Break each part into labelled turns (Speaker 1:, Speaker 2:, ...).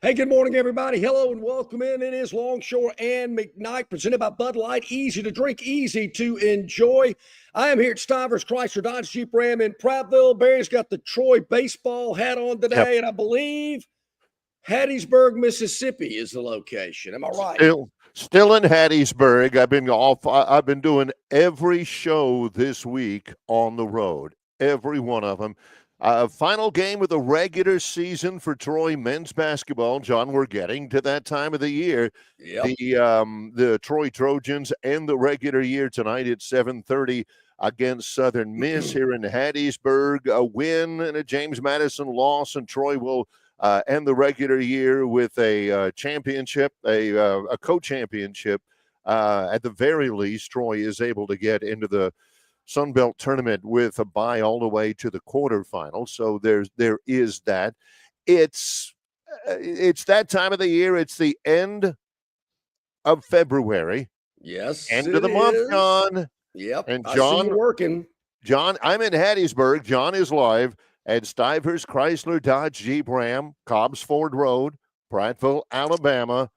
Speaker 1: Hey, good morning, everybody. Hello and welcome in. It is Longshore and McKnight, presented by Bud Light. Easy to drink, easy to enjoy. I am here at Stivers Chrysler Dodge Jeep Ram in Prattville. Barry's got the Troy baseball hat on today, and I believe Hattiesburg, Mississippi is the location. Am I right?
Speaker 2: Still in Hattiesburg. I've been doing every show this week on the road, every one of them. Final game of the regular season for Troy men's basketball. John, we're getting to that time of the year.
Speaker 1: Yep.
Speaker 2: The Troy Trojans end the regular year tonight at 7:30 against Southern Miss here in Hattiesburg. A win and a James Madison loss, and Troy will end the regular year with a championship, a co-championship. At the very least, Troy is able to get into the Sun Belt tournament with a bye all the way to the quarterfinals. So there is that. It's that time of the year. It's the end of February.
Speaker 1: Yes,
Speaker 2: end of the month, John.
Speaker 1: Yep.
Speaker 2: And
Speaker 1: I see you working.
Speaker 2: John, I'm in Hattiesburg. John is live at Stivers Chrysler Dodge Jeep Ram, Cobbs Ford Road, Prattville, Alabama.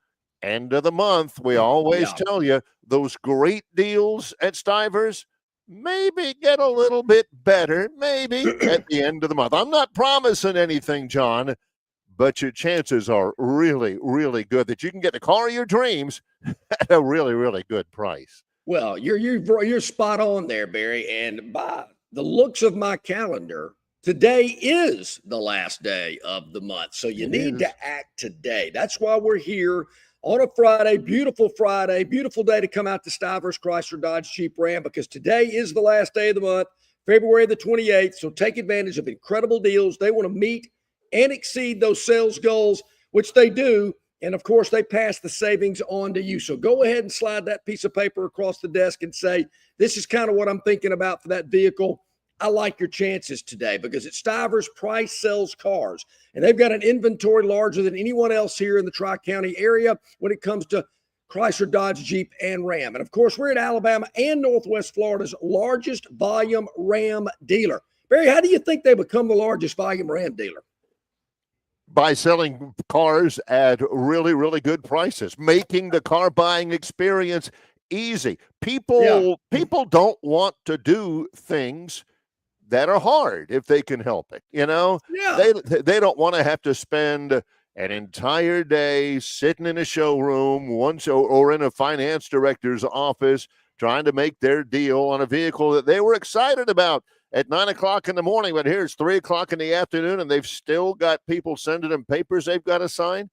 Speaker 2: End of the month. We always tell you those great deals at Stivers maybe get a little bit better, maybe at the end of the month. I'm not promising anything, John, but your chances are really, really good that you can get the car of your dreams at a really, really good price.
Speaker 1: Well, you're spot on there, Barry. And by the looks of my calendar, today is the last day of the month. So you need to act today. That's why we're here on a Friday, beautiful day to come out to Stivers Chrysler Dodge Jeep Ram, because today is the last day of the month, February the 28th. So take advantage of incredible deals. They want to meet and exceed those sales goals, which they do. And of course, they pass the savings on to you. So go ahead and slide that piece of paper across the desk and say, this is kind of what I'm thinking about for that vehicle. I like your chances today, because at Stivers, price sells cars. And they've got an inventory larger than anyone else here in the Tri-County area when it comes to Chrysler, Dodge, Jeep, and Ram. And of course, we're in Alabama and Northwest Florida's largest volume Ram dealer. Barry, how do you think they become the largest volume Ram dealer?
Speaker 2: By selling cars at really, really good prices, making the car buying experience easy. People don't want to do things that are hard if they can help it. They don't want to have to spend an entire day sitting in a showroom or in a finance director's office trying to make their deal on a vehicle that they were excited about at 9 o'clock in the morning, but here it's 3 o'clock in the afternoon, and they've still got people sending them papers they've got to sign.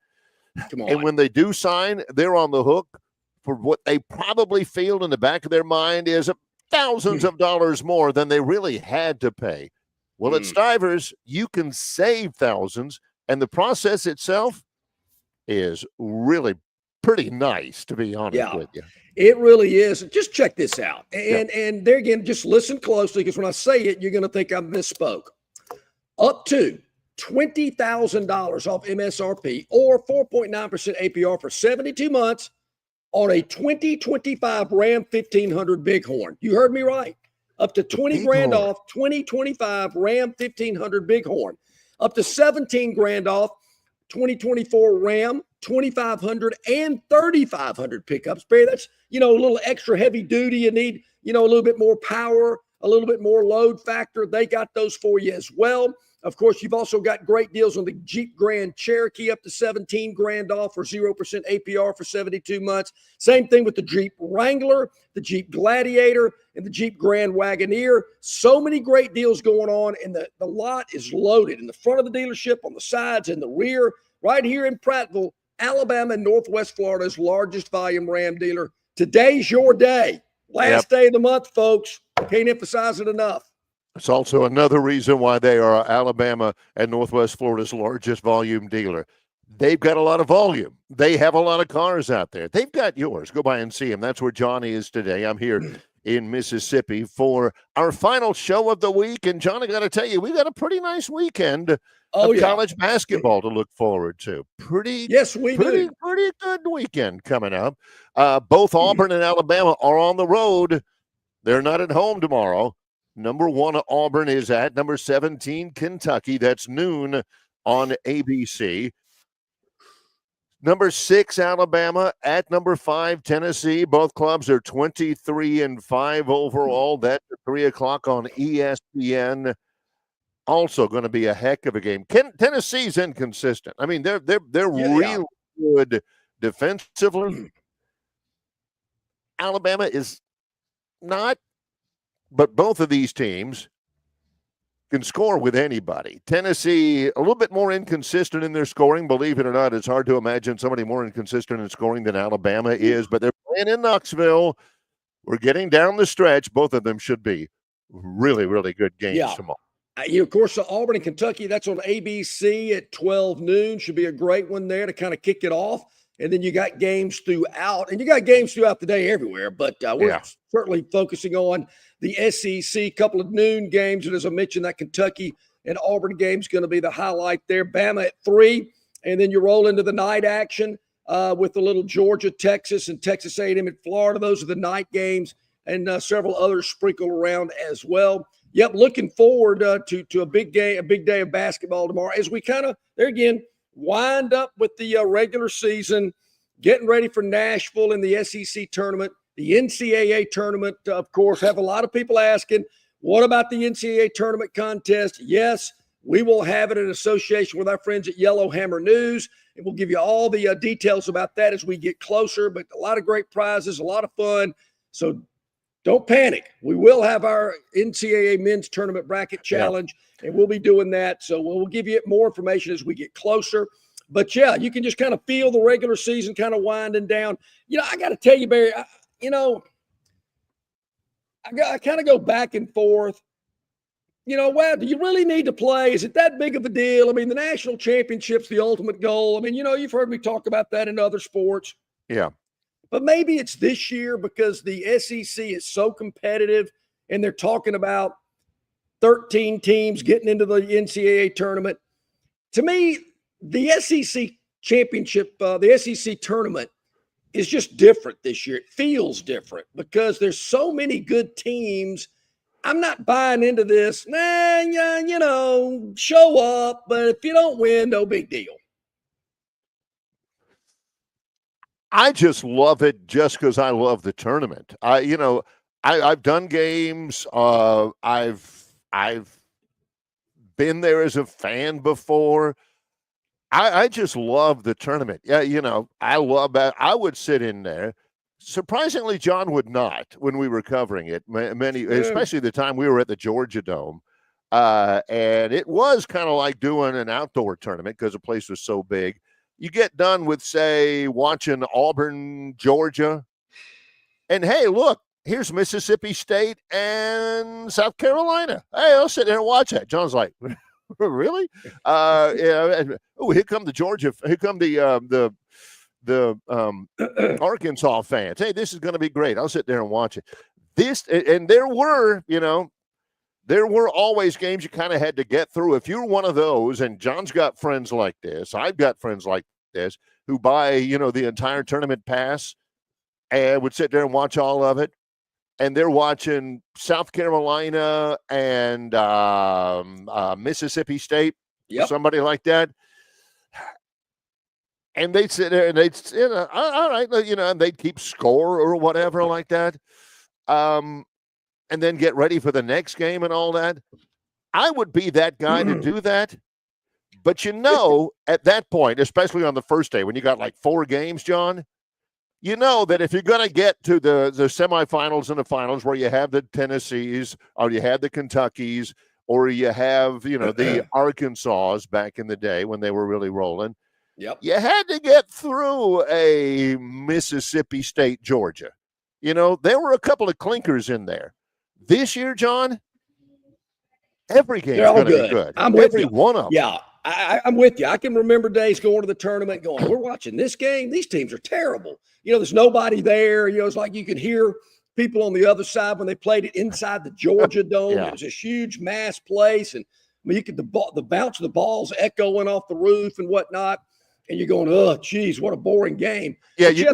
Speaker 1: Come on.
Speaker 2: And when they do sign, they're on the hook for what they probably feel in the back of their mind is thousands of dollars more than they really had to pay. Well, at Stivers, you can save thousands, and the process itself is really pretty nice, to be honest with you.
Speaker 1: It really is. Just check this out. And there again, just listen closely, because when I say it, you're going to think I misspoke. Up to $20,000 off MSRP or 4.9% APR for 72 months on a 2025 Ram 1500 Bighorn. You heard me right. Up to 20 grand off 2025 Ram 1500 Bighorn. Up to 17 grand off 2024 Ram 2500 and 3500 pickups. Barry, that's, a little extra heavy duty. You need, a little bit more power, a little bit more load factor. They got those for you as well. Of course, you've also got great deals on the Jeep Grand Cherokee, up to 17 grand off for 0% APR for 72 months. Same thing with the Jeep Wrangler, the Jeep Gladiator, and the Jeep Grand Wagoneer. So many great deals going on, and the lot is loaded in the front of the dealership, on the sides, and the rear, right here in Prattville, Alabama and Northwest Florida's largest volume Ram dealer. Today's your day. Last day of the month, folks. Can't emphasize it enough.
Speaker 2: It's also another reason why they are Alabama and Northwest Florida's largest volume dealer. They've got a lot of volume. They have a lot of cars out there. They've got yours. Go by and see them. That's where Johnny is today. I'm here in Mississippi for our final show of the week. And, John, I got to tell you, we've got a pretty nice weekend of college basketball to look forward to. Pretty good weekend coming up. Both Auburn and Alabama are on the road. They're not at home tomorrow. Number 1, Auburn is at number 17, Kentucky. That's noon on ABC. Number 6, Alabama at number 5, Tennessee. Both clubs are 23-5 overall. That's at 3:00 on ESPN. Also going to be a heck of a game. Tennessee's inconsistent. I mean, they're really good defensively. Alabama is not, but both of these teams can score with anybody. Tennessee, a little bit more inconsistent in their scoring. Believe it or not, it's hard to imagine somebody more inconsistent in scoring than Alabama is, but they're playing in Knoxville. We're getting down the stretch. Both of them should be really, really good games tomorrow.
Speaker 1: Of course, Auburn and Kentucky, that's on ABC at 12 noon. Should be a great one there to kind of kick it off. And then you got games throughout, and you got games throughout the day everywhere. But we're certainly focusing on the SEC, couple of noon games. And as I mentioned, that Kentucky and Auburn game is going to be the highlight there. Bama at 3, and then you roll into the night action with the little Georgia, Texas, and Texas A&M at Florida. Those are the night games, and several others sprinkled around as well. Yep, looking forward to a big game, a big day of basketball tomorrow as we kind of, there again, wind up with the regular season, getting ready for Nashville in the SEC tournament, the NCAA tournament, of course. Have a lot of people asking, what about the NCAA tournament contest? Yes, we will have it in association with our friends at Yellowhammer News, and we'll give you all the details about that as we get closer. But a lot of great prizes, a lot of fun. So don't panic. We will have our NCAA men's tournament bracket challenge, and we'll be doing that. So we'll give you more information as we get closer. But, yeah, you can just kind of feel the regular season kind of winding down. I got to tell you, Barry, I kind of go back and forth. Wow, do you really need to play? Is it that big of a deal? I mean, the national championship's the ultimate goal. I mean, you've heard me talk about that in other sports.
Speaker 2: Yeah.
Speaker 1: But maybe it's this year because the SEC is so competitive and they're talking about 13 teams getting into the NCAA tournament. To me, the SEC championship, the SEC tournament is just different this year. It feels different because there's so many good teams. I'm not buying into this. Show up, but if you don't win, no big deal.
Speaker 2: I just love it just because I love the tournament. I've done games. I've been there as a fan before. I just love the tournament. Yeah, I love that. I would sit in there. Surprisingly, John would not when we were covering it. Especially the time we were at the Georgia Dome, and it was kind of like doing an outdoor tournament because the place was so big. You get done with, say, watching Auburn, Georgia, and hey, look, here's Mississippi State and South Carolina. Hey, I'll sit there and watch that. John's like, really? Here come the Georgia. Here come the Arkansas fans. Hey, this is going to be great. I'll sit there and watch it. And there were always games you kind of had to get through. If you're one of those, and John's got friends like this, I've got friends like this who buy, the entire tournament pass and would sit there and watch all of it. And they're watching South Carolina and Mississippi State, somebody like that. And they'd sit there and they'd, all right, and they'd keep score or whatever like that. And then get ready for the next game and all that. I would be that guy to do that. But at that point, especially on the first day when you got like 4 games, John, that if you're going to get to the semifinals and the finals where you have the Tennessees or you have the Kentuckys or you have, the Arkansas back in the day when they were really rolling, you had to get through a Mississippi State, Georgia. There were a couple of clinkers in there. This year, John, every game is going to be good.
Speaker 1: I'm with
Speaker 2: every
Speaker 1: you.
Speaker 2: One of them.
Speaker 1: Yeah, I'm with you. I can remember days going to the tournament going, we're watching this game. These teams are terrible. There's nobody there. It's like you could hear people on the other side when they played it inside the Georgia Dome. It was a huge mass place. And you could the bounce of the balls echoing off the roof and whatnot. And you're going, oh, geez, what a boring game.
Speaker 2: Yeah, you'd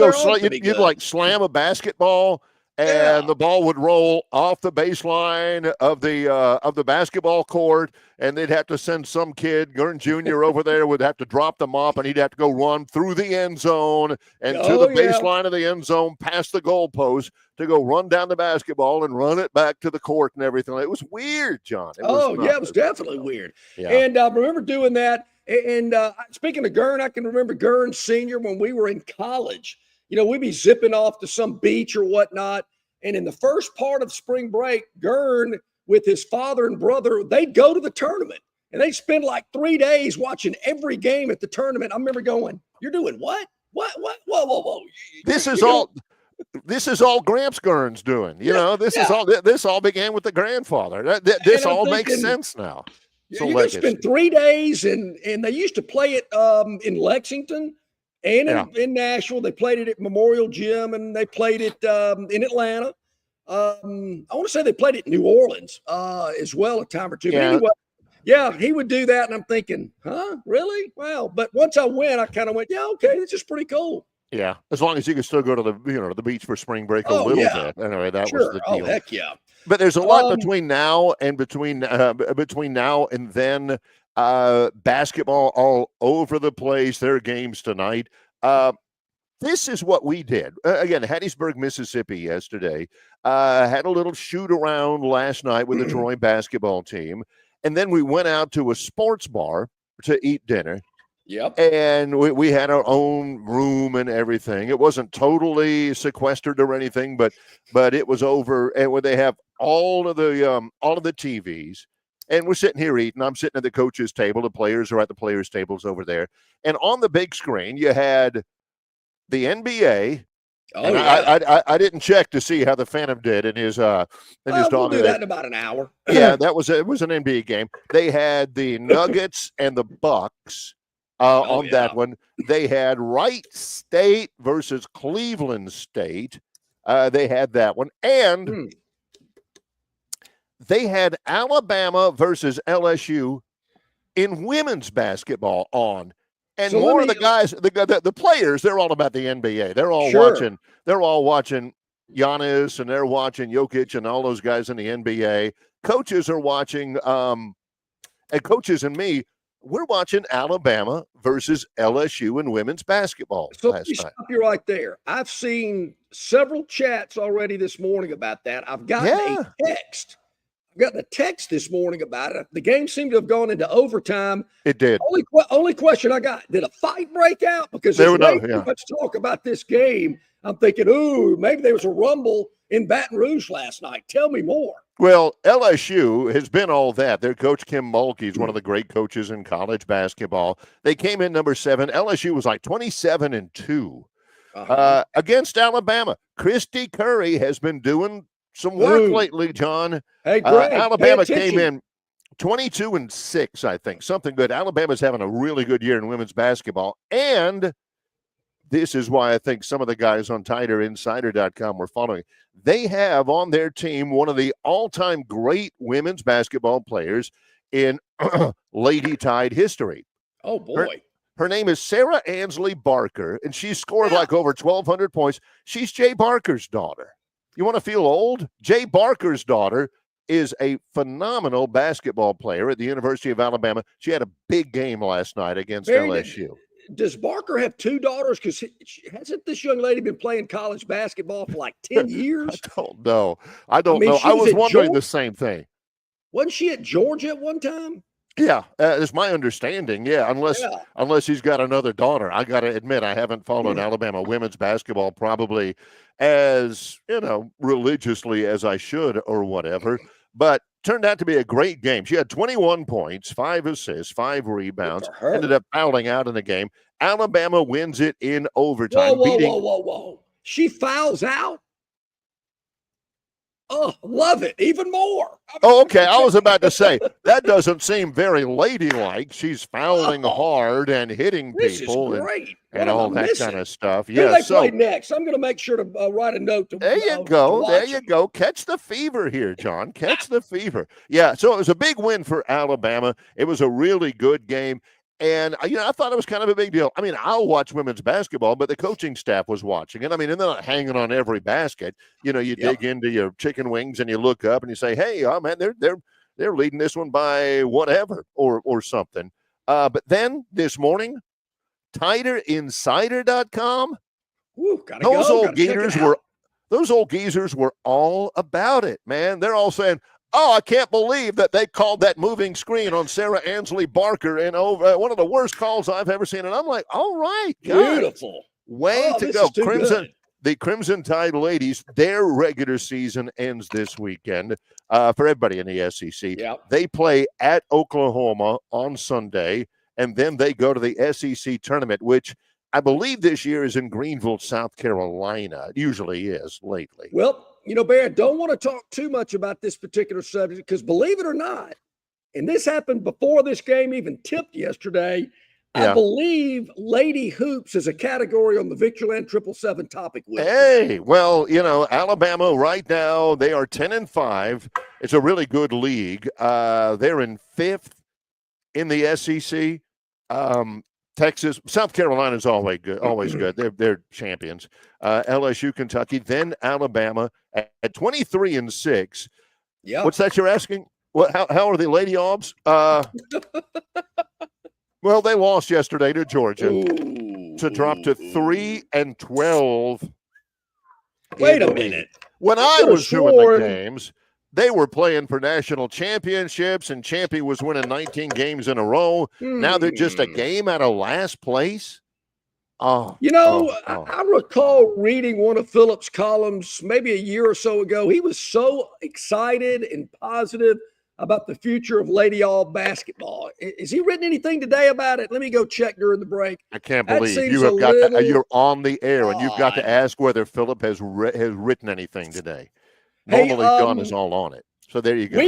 Speaker 2: like slam a basketball
Speaker 1: Yeah.
Speaker 2: and the ball would roll off the baseline of the basketball court, and they'd have to send some kid, Gurn Jr. over there, would have to drop them off, and he'd have to go run through the end zone and to the baseline of the end zone, past the goalpost, to go run down the basketball and run it back to the court and everything. It was weird, John.
Speaker 1: It was definitely weird.
Speaker 2: Yeah.
Speaker 1: And I remember doing that. And speaking of Gurn, I can remember Gurn Sr. when we were in college. We'd be zipping off to some beach or whatnot. And in the first part of spring break, Gurn, with his father and brother, they'd go to the tournament. And they'd spend like 3 days watching every game at the tournament. I remember going, "You're doing what? What? Whoa.
Speaker 2: This is all Gramps Gurn's doing. This all began with the grandfather. This all makes sense now.
Speaker 1: You can spend 3 days, and they used to play it in Lexington and in Nashville. They played it at Memorial Gym, and they played it in Atlanta. I want to say they played it in New Orleans as well a time or two.
Speaker 2: Yeah.
Speaker 1: But anyway, he would do that, and I'm thinking, huh, really? Wow. But once I went, I kind of went, yeah, okay, this is pretty cool.
Speaker 2: Yeah, as long as you can still go to the beach for spring break a little bit. Anyway, that was the deal.
Speaker 1: Oh, heck yeah.
Speaker 2: But there's a lot between now and now and then. Basketball all over the place. There are games tonight. This is what we did. Again, Hattiesburg, Mississippi yesterday. Had a little shoot around last night with the Troy basketball team. And then we went out to a sports bar to eat dinner.
Speaker 1: Yep.
Speaker 2: And we had our own room and everything. It wasn't totally sequestered or anything, but it was over, and where they have all of the TVs, and we're sitting here eating. I'm sitting at the coach's table. The players are at the players' tables over there. And on the big screen, you had the NBA.
Speaker 1: Oh, yeah.
Speaker 2: I didn't check to see how the Phantom did in his dog.
Speaker 1: We'll do that in about an hour.
Speaker 2: Yeah, it was an NBA game. They had the Nuggets and the Bucks. That one, they had Wright State versus Cleveland State. They had that one. And they had Alabama versus LSU in women's basketball on. And so more of the guys, the players, they're all about the NBA. They're all watching. They're all watching Giannis, and they're watching Jokic and all those guys in the NBA. Coaches are watching, and coaches and me, we're watching Alabama versus LSU in women's basketball last night.
Speaker 1: Stop you right there. I've seen several chats already this morning about that. I've gotten a text. I've gotten a text this morning about it. The game seemed to have gone into overtime.
Speaker 2: It did.
Speaker 1: Only question I got, did a fight break out? Because there's way too much talk about this game. I'm thinking, ooh, maybe there was a rumble in Baton Rouge last night. Tell me more.
Speaker 2: Well, LSU has been all that. Their coach, Kim Mulkey, is one of the great coaches in college basketball. They came in number 7. LSU was like 27-2 against Alabama. Christy Curry has been doing some work lately, John.
Speaker 1: Hey, Greg,
Speaker 2: Alabama came in 22-6, I think. Something good. Alabama's having a really good year in women's basketball. And this is why I think some of the guys on TiderInsider.com were following. They have on their team one of the all-time great women's basketball players in Lady Tide history.
Speaker 1: Oh, boy.
Speaker 2: Her name is Sarah Ansley Barker, and she scored like over 1,200 points. She's Jay Barker's daughter. You want to feel old? Jay Barker's daughter is a phenomenal basketball player at the University of Alabama. She had a big game last night against LSU.
Speaker 1: Does Barker have 2 daughters? Because hasn't this young lady been playing college basketball for like 10 years?
Speaker 2: I don't know. I know. I was wondering the same thing.
Speaker 1: Wasn't she at Georgia at one time?
Speaker 2: Yeah, it's my understanding. Yeah, unless he's got another daughter. I got to admit, I haven't followed Alabama women's basketball probably as religiously as I should or whatever. But turned out to be a great game. She had 21 points, 5 assists, 5 rebounds. Ended up fouling out in the game. Alabama wins it in overtime.
Speaker 1: Whoa! She fouls out. Oh, love it. Even more.
Speaker 2: Okay. I was about to say, that doesn't seem very ladylike. She's fouling hard and hitting people and all that kind of stuff.
Speaker 1: Yeah. Who they play next? I'm going to make sure to write a note.
Speaker 2: There you go. Catch the fever here, John. Catch the fever. Yeah. So it was a big win for Alabama. It was a really good game. And, I thought it was kind of a big deal. I mean, I'll watch women's basketball, but the coaching staff was watching it. I mean, and they're not hanging on every basket. You dig into your chicken wings and you look up and you say, hey, oh, man, they're leading this one by whatever or something. But then this morning, TighterInsider.com, those old geezers were all about it, man. They're all saying, oh, I can't believe that they called that moving screen on Sarah Ansley Barker and over one of the worst calls I've ever seen. And I'm like, all right, guys,
Speaker 1: beautiful.
Speaker 2: Way to go. The Crimson Tide ladies, their regular season ends this weekend. For everybody in the SEC, they play at Oklahoma on Sunday, and then they go to the SEC tournament, which I believe this year is in Greenville, South Carolina. It usually is lately.
Speaker 1: Well, Bear, I don't want to talk too much about this particular subject because, believe it or not, and this happened before this game even tipped yesterday, I believe Lady Hoops is a category on the Victorland 777 topic list.
Speaker 2: Hey, well, Alabama right now, they are 10-5. It's a really good league. They're in 5th in the SEC. Texas, South Carolina is always good. They're champions. LSU, Kentucky, then Alabama at 23-6.
Speaker 1: Yeah.
Speaker 2: What's that you're asking? How are the Lady Aubs? Well, they lost yesterday to Georgia to drop to 3-12.
Speaker 1: Wait a minute.
Speaker 2: When I was doing the games, they were playing for national championships, and Champy was winning 19 games in a row. Now they're just a game out of last place. I recall reading one of Phillips' columns maybe a year or so ago. He was so excited and positive about the future of Lady Aub basketball. Has he written anything today about it? Let me go check during the break. I can't believe you're on the air and you've got to ask whether Philip has written anything today. Normally, John is all on it. So there you go.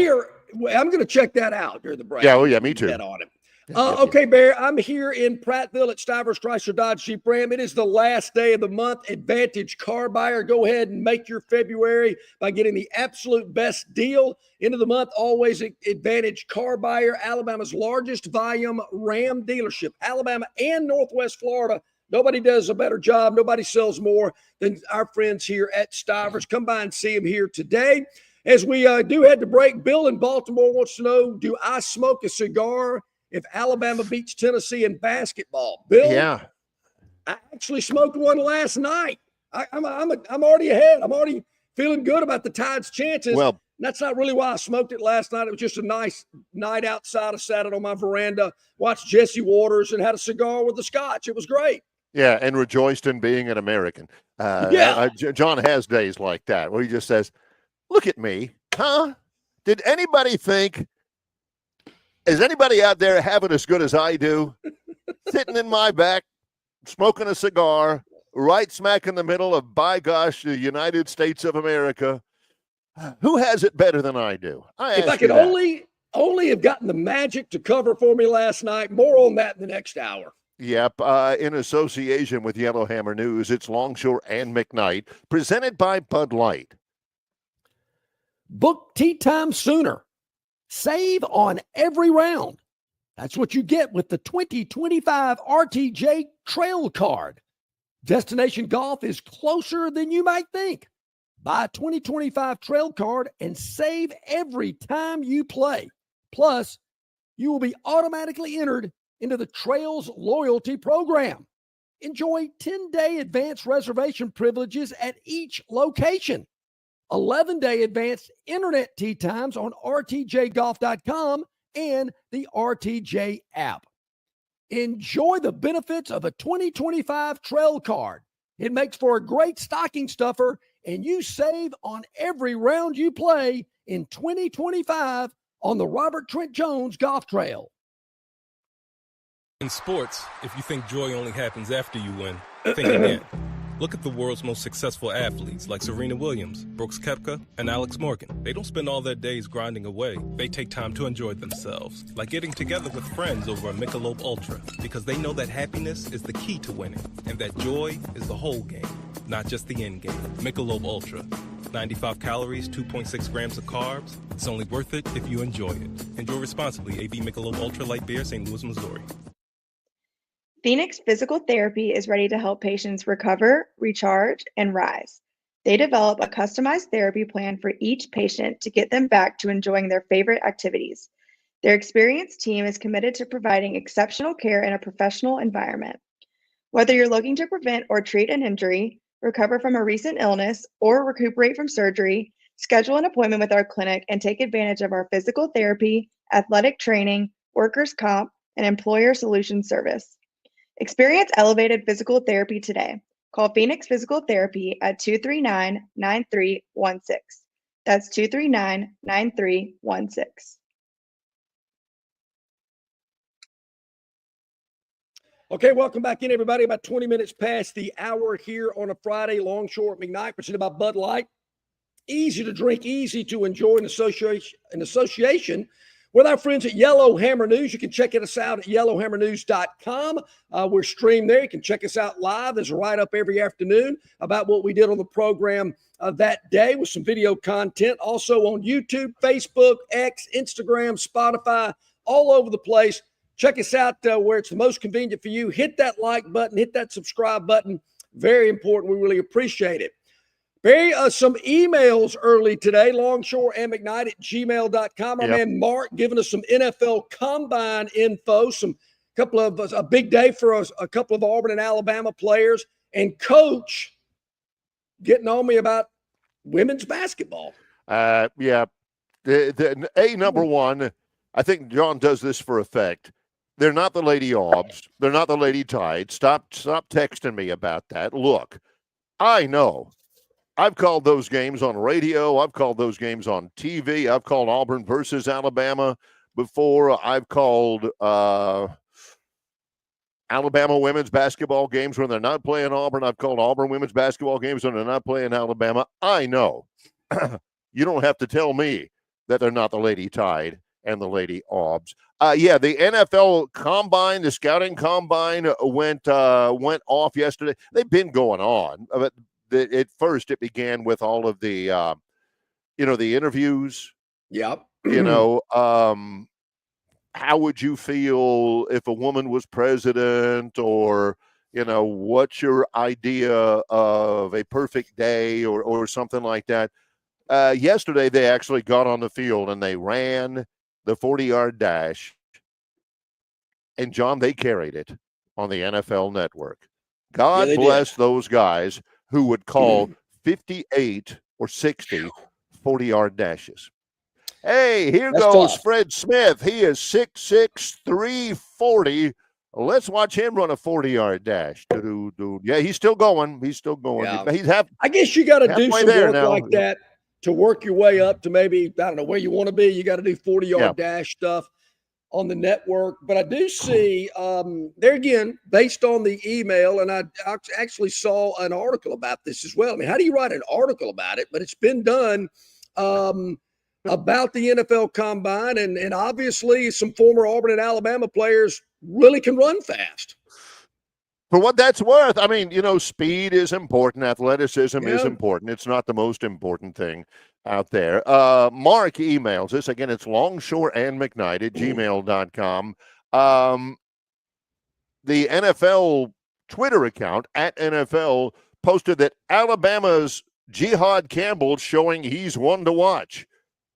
Speaker 1: I'm going to check that out during the break.
Speaker 2: Yeah, me too.
Speaker 1: Bet on him. Okay, Bear, I'm here in Prattville at Stivers Chrysler Dodge Jeep Ram. It is the last day of the month. Advantage Car Buyer. Go ahead and make your February by getting the absolute best deal. End of the month, always Advantage Car Buyer, Alabama's largest volume Ram dealership. Alabama and Northwest Florida. Nobody does a better job. Nobody sells more than our friends here at Stivers. Come by and see them here today. As we do head to break, Bill in Baltimore wants to know, do I smoke a cigar if Alabama beats Tennessee in basketball? Bill, I actually smoked one last night. I'm already ahead. I'm already feeling good about the Tide's chances.
Speaker 2: Well,
Speaker 1: that's not really why I smoked it last night. It was just a nice night outside. I sat it on my veranda, watched Jesse Waters, and had a cigar with the scotch. It was great.
Speaker 2: Yeah, and rejoiced in being an American. John has days like that where he just says, look at me, huh? Did anybody think, is anybody out there having as good as I do? Sitting in my back, smoking a cigar, right smack in the middle of, by gosh, the United States of America. Who has it better than I do?
Speaker 1: If I could only have gotten the magic to cover for me last night. More on that in the next hour.
Speaker 2: Yep. In association with Yellowhammer News, it's Longshore and McKnight, presented by Bud Light.
Speaker 1: Book tee time sooner. Save on every round. That's what you get with the 2025 RTJ Trail Card. Destination golf is closer than you might think. Buy a 2025 Trail Card and save every time you play. Plus, you will be automatically entered into the Trails Loyalty Program. Enjoy 10-day advance reservation privileges at each location. 11-day advanced internet tee times on rtjgolf.com and the RTJ app. Enjoy the benefits of a 2025 Trail Card. It makes for a great stocking stuffer, and you save on every round you play in 2025 on the Robert Trent Jones Golf Trail.
Speaker 3: In sports, if you think joy only happens after you win, think again. Look at the world's most successful athletes like Serena Williams, Brooks Koepka, and Alex Morgan. They don't spend all their days grinding away. They take time to enjoy themselves, like getting together with friends over a Michelob Ultra, because they know that happiness is the key to winning, and that joy is the whole game, not just the end game. Michelob Ultra. 95 calories, 2.6 grams of carbs. It's only worth it if you enjoy it. Enjoy responsibly. AB Michelob Ultra Light Beer, St. Louis, Missouri.
Speaker 4: Phoenix Physical Therapy is ready to help patients recover, recharge, and rise. They develop a customized therapy plan for each patient to get them back to enjoying their favorite activities. Their experienced team is committed to providing exceptional care in a professional environment. Whether you're looking to prevent or treat an injury, recover from a recent illness, or recuperate from surgery, schedule an appointment with our clinic and take advantage of our physical therapy, athletic training, workers' comp, and employer solutions service. Experience elevated physical therapy today. Call Phoenix Physical Therapy at 239-9316. That's 239-9316.
Speaker 1: Okay, welcome back in, everybody. About 20 minutes past the hour here on a Friday. Longshore McKnight, presented by Bud Light. Easy to drink, easy to enjoy in association with our friends at Yellowhammer News. You can check us out at yellowhammernews.com. We're streamed there. You can check us out live. There's a write-up every afternoon about what we did on the program that day with some video content. Also on YouTube, Facebook, X, Instagram, Spotify, all over the place. Check us out where it's the most convenient for you. Hit that like button. Hit that subscribe button. Very important. We really appreciate it. Barry, some emails early today, Longshore and McKnight at gmail.com. Our man Mark giving us some NFL Combine info, a big day for us, a couple of Auburn and Alabama players, and Coach getting on me about women's basketball.
Speaker 2: Number one, I think John does this for effect. They're not the Lady Aubs. They're not the Lady Tide. Stop texting me about that. Look, I know. I've called those games on radio. I've called those games on TV. I've called Auburn versus Alabama before. I've called Alabama women's basketball games when they're not playing Auburn. I've called Auburn women's basketball games when they're not playing Alabama. I know. You don't have to tell me that they're not the Lady Tide and the Lady Aubs. The NFL Combine, the scouting combine went off yesterday. They've been going on, but at first it began with all of the, the interviews.
Speaker 1: Yep.
Speaker 2: How would you feel if a woman was president, or, what's your idea of a perfect day or something like that? Yesterday, they actually got on the field and they ran the 40-yard dash. And, John, they carried it on the NFL Network. God bless those guys who would call 58 or 60 40-yard dashes. Hey, here goes tough. Fred Smith. He is 6'6", 340. Let's watch him run a 40-yard dash. Yeah, he's still going. Yeah.
Speaker 1: I guess you got to do some work like that to work your way up to maybe, I don't know, where you want to be. You got to do 40-yard dash stuff on the network. But I do see there again, based on the email, and I actually saw an article about this as well. I mean, how do you write an article about it? But it's been done about the NFL Combine, and obviously some former Auburn and Alabama players really can run fast.
Speaker 2: For what that's worth, I mean, speed is important. Athleticism is important. It's not the most important thing out there. Mark emails us. Again, it's Longshore and McKnight at gmail.com. The NFL Twitter account, at NFL, posted that Alabama's Jihad Campbell showing he's one to watch.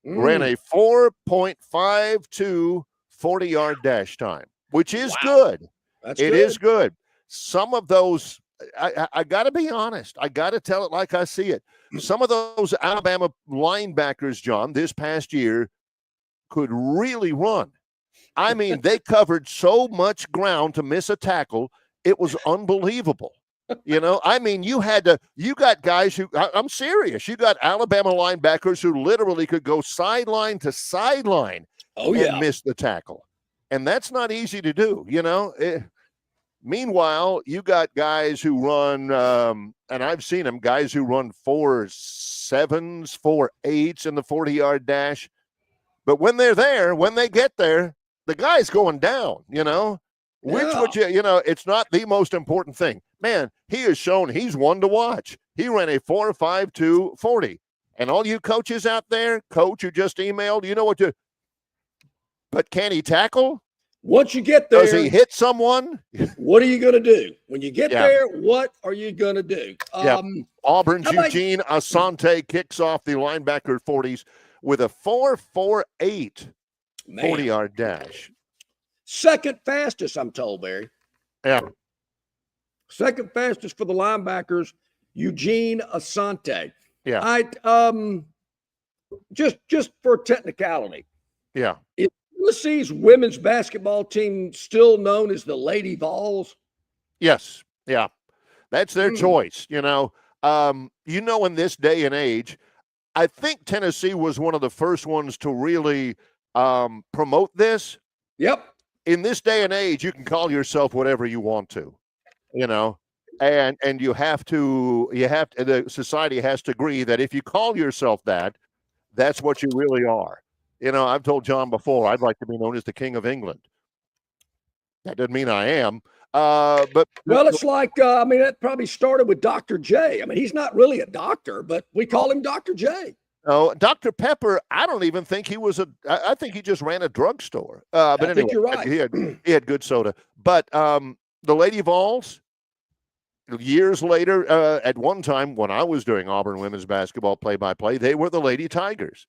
Speaker 2: Ran a 4.52 40-yard dash time, which is good. It is good. Some of those, I got to be honest. I got to tell it like I see it. Some of those Alabama linebackers, John, this past year could really run. I mean, they covered so much ground to miss a tackle. It was unbelievable. I mean, you got guys who, I'm serious. You got Alabama linebackers who literally could go sideline to sideline and miss the tackle. And that's not easy to do, Meanwhile, you got guys who run, and I've seen them, guys who run 4.7s, 4.8s in the 40-yard dash. But when they're there, when they get there, the guy's going down, Which would it's not the most important thing. Man, he has shown he's one to watch. He ran a 4.52 40. And all you coaches out there, coach who just emailed, you know what to. But can he tackle?
Speaker 1: Once you get
Speaker 2: Does
Speaker 1: there,
Speaker 2: he hit someone?
Speaker 1: what are you going to do? When you get
Speaker 2: Yeah.
Speaker 1: there, what are you going to do?
Speaker 2: Auburn's
Speaker 1: how about-
Speaker 2: Eugene Asante kicks off the linebacker 40s with a 4.48
Speaker 1: Man.
Speaker 2: 40-yard dash.
Speaker 1: Second fastest, I'm told, Barry.
Speaker 2: Yeah.
Speaker 1: Second fastest for the linebackers, Eugene Asante.
Speaker 2: Yeah.
Speaker 1: Just for technicality.
Speaker 2: Yeah.
Speaker 1: Is Tennessee's women's basketball team still known as the Lady Vols?
Speaker 2: Yes. Yeah. That's their choice. In this day and age, I think Tennessee was one of the first ones to really promote this.
Speaker 1: Yep.
Speaker 2: In this day and age, you can call yourself whatever you want to, and the society has to agree that if you call yourself that, that's what you really are. I've told John before, I'd like to be known as the King of England. That doesn't mean I am. But
Speaker 1: it's like, that probably started with Dr. J. I mean, he's not really a doctor, but we call him Dr. J.
Speaker 2: Oh, Dr. Pepper, I don't even think he was I think he just ran a drugstore. But
Speaker 1: I
Speaker 2: anyway,
Speaker 1: think you're right.
Speaker 2: He had good soda. But the Lady Vols, years later, at one time when I was doing Auburn women's basketball play-by-play, they were the Lady Tigers.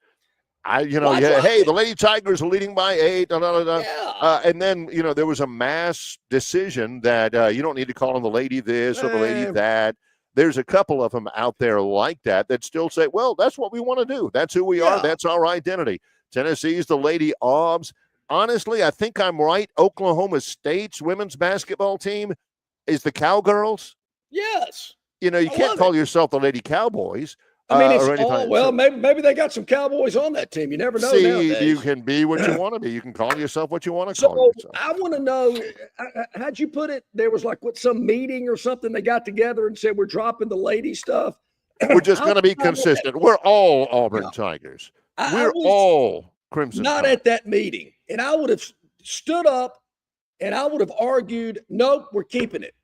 Speaker 2: Hey, the Lady Tigers are leading by 8.
Speaker 1: Yeah.
Speaker 2: And then, there was a mass decision that you don't need to call them the Lady this or the Lady that. There's a couple of them out there like that still say, well, that's what we want to do. That's who we are. That's our identity. Tennessee's the Lady Aubs. Honestly, I think I'm right. Oklahoma State's women's basketball team is the Cowgirls.
Speaker 1: Yes.
Speaker 2: You can't call yourself the Lady Cowboys.
Speaker 1: It's maybe they got some Cowboys on that team. You never know nowadays.
Speaker 2: You can be what you want to be. You can call yourself what you want to call yourself.
Speaker 1: I want to know, how'd you put it? There was some meeting or something they got together and said, we're dropping the lady stuff.
Speaker 2: We're just going to be consistent. We're all Auburn Tigers. We're all Crimson.
Speaker 1: Not at that meeting. And I would have stood up and I would have argued, nope, we're keeping it.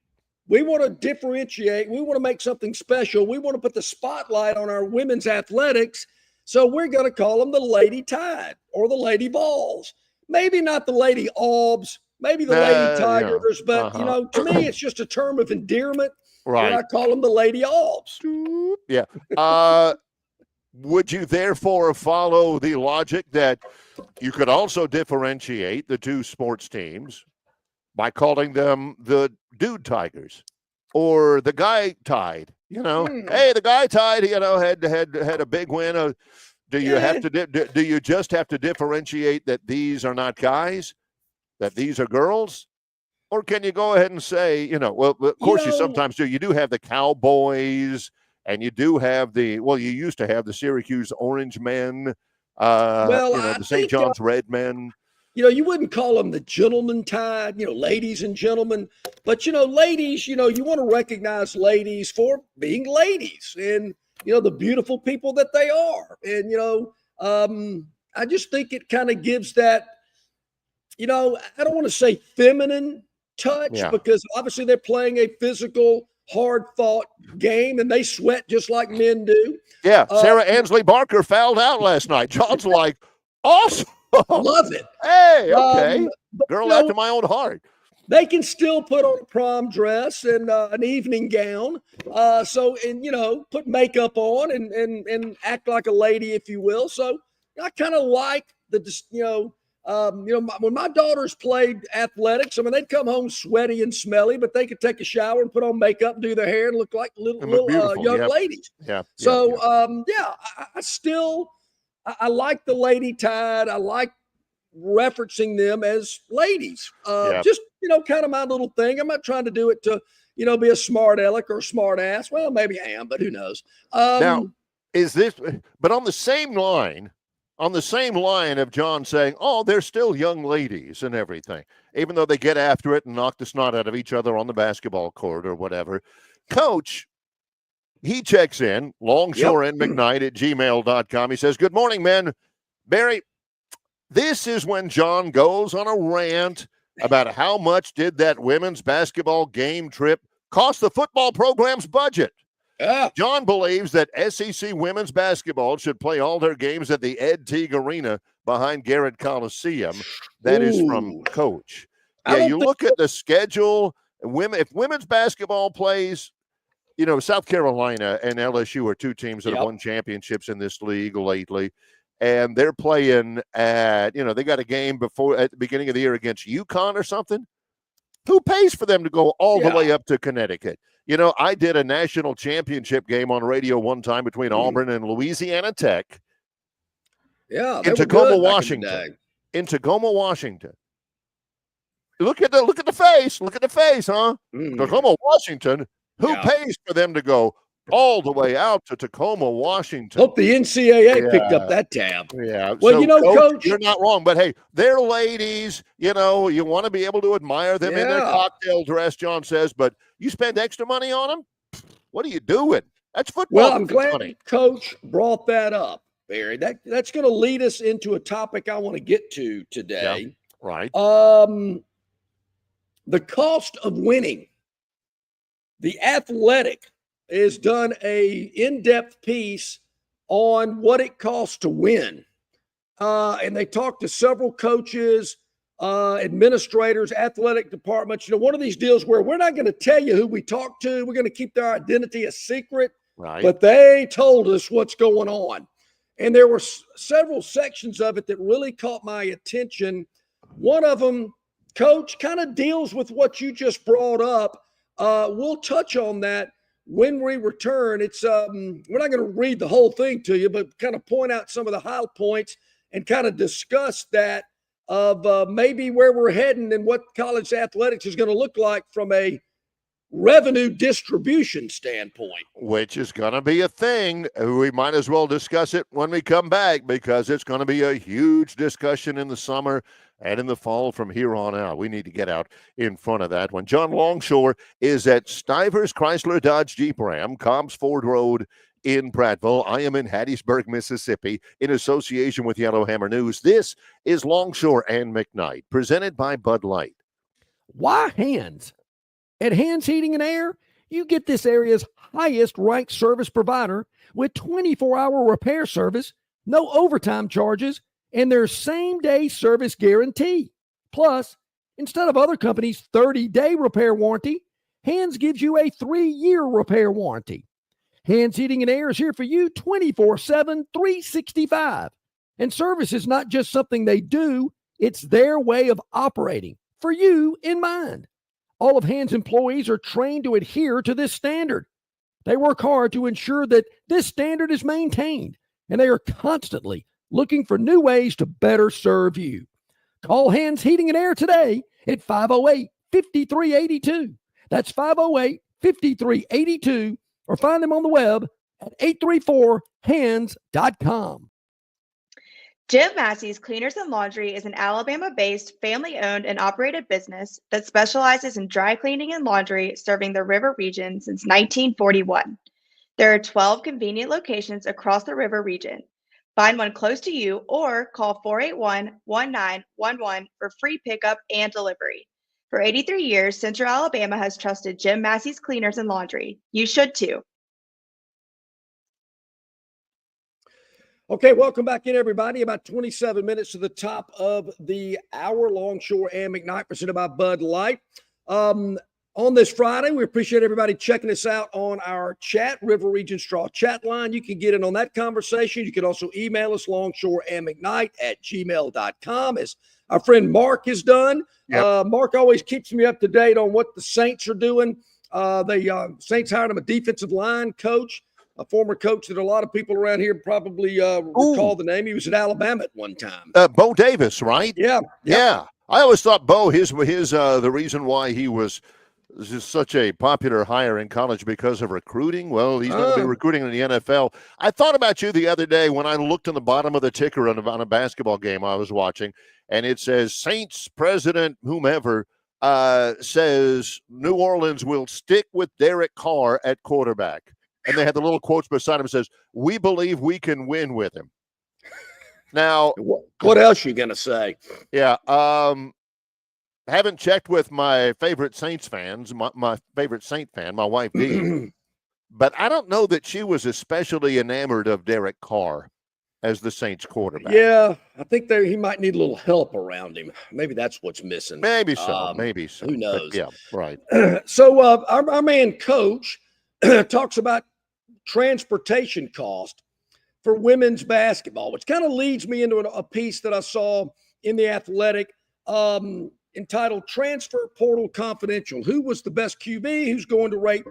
Speaker 1: We want to differentiate. We want to make something special. We want to put the spotlight on our women's athletics. So we're going to call them the Lady Tide or the Lady Vols. Maybe not the Lady Aubs, maybe the Lady Tigers, but to me, it's just a term of endearment.
Speaker 2: Right.
Speaker 1: I call them the Lady Aubs.
Speaker 2: Yeah. Would you therefore follow the logic that you could also differentiate the two sports teams by calling them the Dude Tigers or the Guy Tide? Hey, the Guy Tide, had a big win. Do you have to? Do you just have to differentiate that these are not guys, that these are girls, or can you go ahead and say, well, of course you sometimes do. You do have the Cowboys, and you do have you used to have the Syracuse Orange Men, the St. John's Red Men.
Speaker 1: You wouldn't call them the Gentleman Tide, ladies and gentlemen. But, ladies, you want to recognize ladies for being ladies and, the beautiful people that they are. And, I just think it kind of gives that, I don't want to say feminine touch because obviously they're playing a physical, hard-fought game and they sweat just like men do.
Speaker 2: Yeah, Sarah Ansley Barker fouled out last night. John's like, awesome.
Speaker 1: Love it.
Speaker 2: Hey, okay. Girl after my own heart.
Speaker 1: They can still put on a prom dress and an evening gown. Put makeup on and act like a lady, if you will. So I kind of like when my daughters played athletics, they'd come home sweaty and smelly, but they could take a shower and put on makeup, do their hair, and look like little young ladies.
Speaker 2: Yeah.
Speaker 1: So, I like the Lady Tide. I like referencing them as ladies. Just, kind of my little thing. I'm not trying to do it to, be a smart aleck or a smart ass. Well, maybe I am, but who knows?
Speaker 2: Now, but on the same line of John saying, oh, they're still young ladies and everything, even though they get after it and knock the snot out of each other on the basketball court or whatever. Coach, he checks in, Longshore and McKnight at gmail.com. He says, good morning, men. Barry, this is when John goes on a rant about how much did that women's basketball game trip cost the football program's budget. John believes that SEC women's basketball should play all their games at the Ed Teague Arena behind Garrett Coliseum. That is from
Speaker 1: Ooh.
Speaker 2: Coach.
Speaker 1: I
Speaker 2: Yeah,
Speaker 1: don't
Speaker 2: you
Speaker 1: think-
Speaker 2: look at the schedule. If women's basketball plays, South Carolina and LSU are two teams that have won championships in this league lately. And they're playing at, they got a game at the beginning of the year against UConn or something. Who pays for them to go all the way up to Connecticut? I did a national championship game on radio one time between Auburn and Louisiana Tech.
Speaker 1: Yeah,
Speaker 2: in Tacoma, Washington. In Tacoma, Washington. Look at the face. Look at the face, huh? Tacoma, Washington. Who pays for them to go all the way out to Tacoma, Washington?
Speaker 1: Hope the NCAA picked up that tab.
Speaker 2: Yeah.
Speaker 1: Well,
Speaker 2: so,
Speaker 1: Coach,
Speaker 2: you're not wrong. But hey, they're ladies. You want to be able to admire them in their cocktail dress, John says. But you spend extra money on them? What are you doing? That's football.
Speaker 1: Well, I'm glad Coach brought that up, Barry. That's going to lead us into a topic I want to get to today.
Speaker 2: Yeah, right.
Speaker 1: The cost of winning. The Athletic has done a in-depth piece on what it costs to win. And they talked to several coaches, administrators, athletic departments. One of these deals where we're not going to tell you who we talked to. We're going to keep their identity a secret.
Speaker 2: Right.
Speaker 1: But they told us what's going on. And there were several sections of it that really caught my attention. One of them, Coach, kind of deals with what you just brought up. We'll touch on that when we return. It's we're not going to read the whole thing to you, but kind of point out some of the high points and kind of discuss that of maybe where we're heading and what college athletics is going to look like from a revenue distribution standpoint.
Speaker 2: Which is going to be a thing. We might as well discuss it when we come back because it's going to be a huge discussion in the summer and in the fall from here on out. We need to get out in front of that one. John Longshore is at Stivers Chrysler Dodge Jeep Ram, Cobbs Ford Road in Prattville. I am in Hattiesburg, Mississippi, in association with Yellowhammer News. This is Longshore and McKnight, presented by Bud Light.
Speaker 5: Why Hands? At Hands Heating and Air, you get this area's highest ranked service provider with 24-hour repair service, no overtime charges, and their same-day service guarantee. Plus, instead of other companies' 30-day repair warranty, Hands gives you a 3-year repair warranty. Hands Heating and Air is here for you 24/7, 365. And service is not just something they do, it's their way of operating, for you in mind. All of Hands employees are trained to adhere to this standard. They work hard to ensure that this standard is maintained, and they are constantly looking for new ways to better serve you. Call Hands Heating and Air today at 508-5382. That's 508-5382, or find them on the web at 834hands.com.
Speaker 4: Jim Massey's Cleaners and Laundry is an Alabama-based, family-owned and operated business that specializes in dry cleaning and laundry, serving the river region since 1941. There are 12 convenient locations across the river region. Find one close to you or call 481-1911 for free pickup and delivery. For 83 years, Central Alabama has trusted Jim Massey's Cleaners and Laundry. You should too.
Speaker 1: Okay, welcome back in, everybody. About 27 minutes to the top of the hour. Longshore and McKnight, presented by Bud Light. On this Friday, we appreciate everybody checking us out on our chat, River Region Straw chat line. You can get in on that conversation. You can also email us, longshoreandmcknight@gmail.com, as our friend Mark has done.
Speaker 2: Yep.
Speaker 1: Mark always keeps me up to date on what the Saints are doing. The Saints hired him a defensive line coach, a former coach that a lot of people around here probably recall the name. He was at Alabama at one time.
Speaker 2: Bo Davis, right?
Speaker 1: Yeah.
Speaker 2: Yeah. I always thought Bo, his the reason why he was just such a popular hire in college because of recruiting. Well, he's going to be recruiting in the NFL. I thought about you the other day when I looked in the bottom of the ticker on a basketball game I was watching, and it says Saints president whomever says New Orleans will stick with Derek Carr at quarterback. And they had the little quotes beside him that says, "We believe we can win with him." Now,
Speaker 1: what else you gonna say?
Speaker 2: Yeah, haven't checked with my favorite Saints fans. My favorite Saint fan, my wife Dee, but I don't know that she was especially enamored of Derek Carr. as the Saints quarterback.
Speaker 1: Yeah, I think he might need a little help around him. Maybe that's what's missing.
Speaker 2: Maybe so. Maybe so.
Speaker 1: Who knows?
Speaker 2: But yeah, right.
Speaker 1: So our man Coach talks about transportation cost for women's basketball, which kind of leads me into a piece that I saw in The Athletic entitled Transfer Portal Confidential. Who was the best QB? Who's going to rate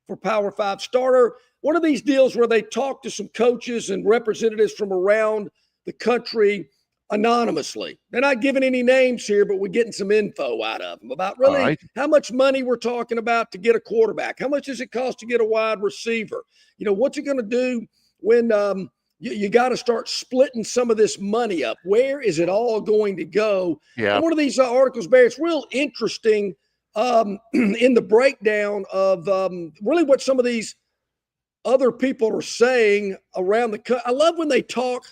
Speaker 1: for Power 5 starter? One of these deals where they talk to some coaches and representatives from around the country anonymously. They're not giving any names here, but we're getting some info out of them about really how much money we're talking about to get a quarterback. How much does it cost to get a wide receiver? You know, what's it going to do when you got to start splitting some of this money up? Where is it all going to go?
Speaker 2: Yeah.
Speaker 1: And one of these articles, Barry, it's real interesting in the breakdown of really what some of these other people are saying around the country. I love when they talk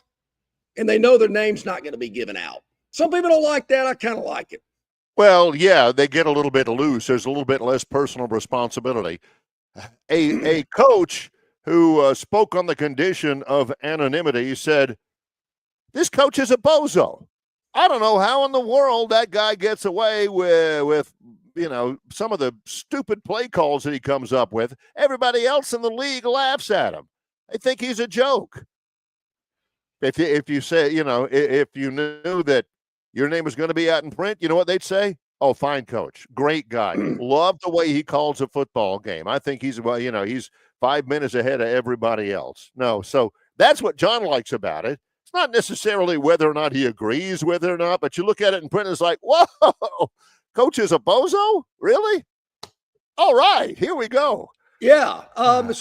Speaker 1: and they know their name's not going to be given out. Some people don't like that. I kind of like it.
Speaker 2: Well, yeah, they get a little bit loose. There's a little bit less personal responsibility. A coach who spoke on the condition of anonymity said, this coach is a bozo. I don't know how in the world that guy gets away with you know, some of the stupid play calls that he comes up with. Everybody else in the league laughs at him. They think he's a joke. If you say, you know, if you knew that your name was going to be out in print, you know what they'd say? Oh, fine coach. Great guy. Love the way he calls a football game. I think he's, well, you know, he's 5 minutes ahead of everybody else. No, so that's what John likes about it. It's not necessarily whether or not he agrees with it or not, but you look at it in print and it's like, whoa, coach is a bozo? Really? All right, here we go.
Speaker 1: Yeah. That's,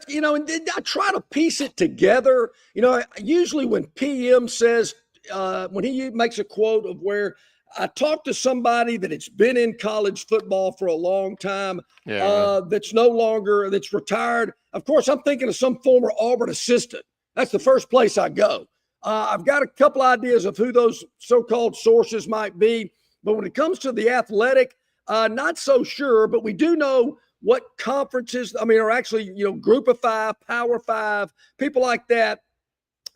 Speaker 1: you know, and I try to piece it together. You know, usually when PM says, when he makes a quote of where I talked to somebody that it's been in college football for a long time, that's retired. Of course, I'm thinking of some former Auburn assistant. That's the first place I go. I've got a couple ideas of who those so-called sources might be. But when it comes to The Athletic, not so sure, but we do know what conferences, are actually, you know, Group of Five, Power Five, people like that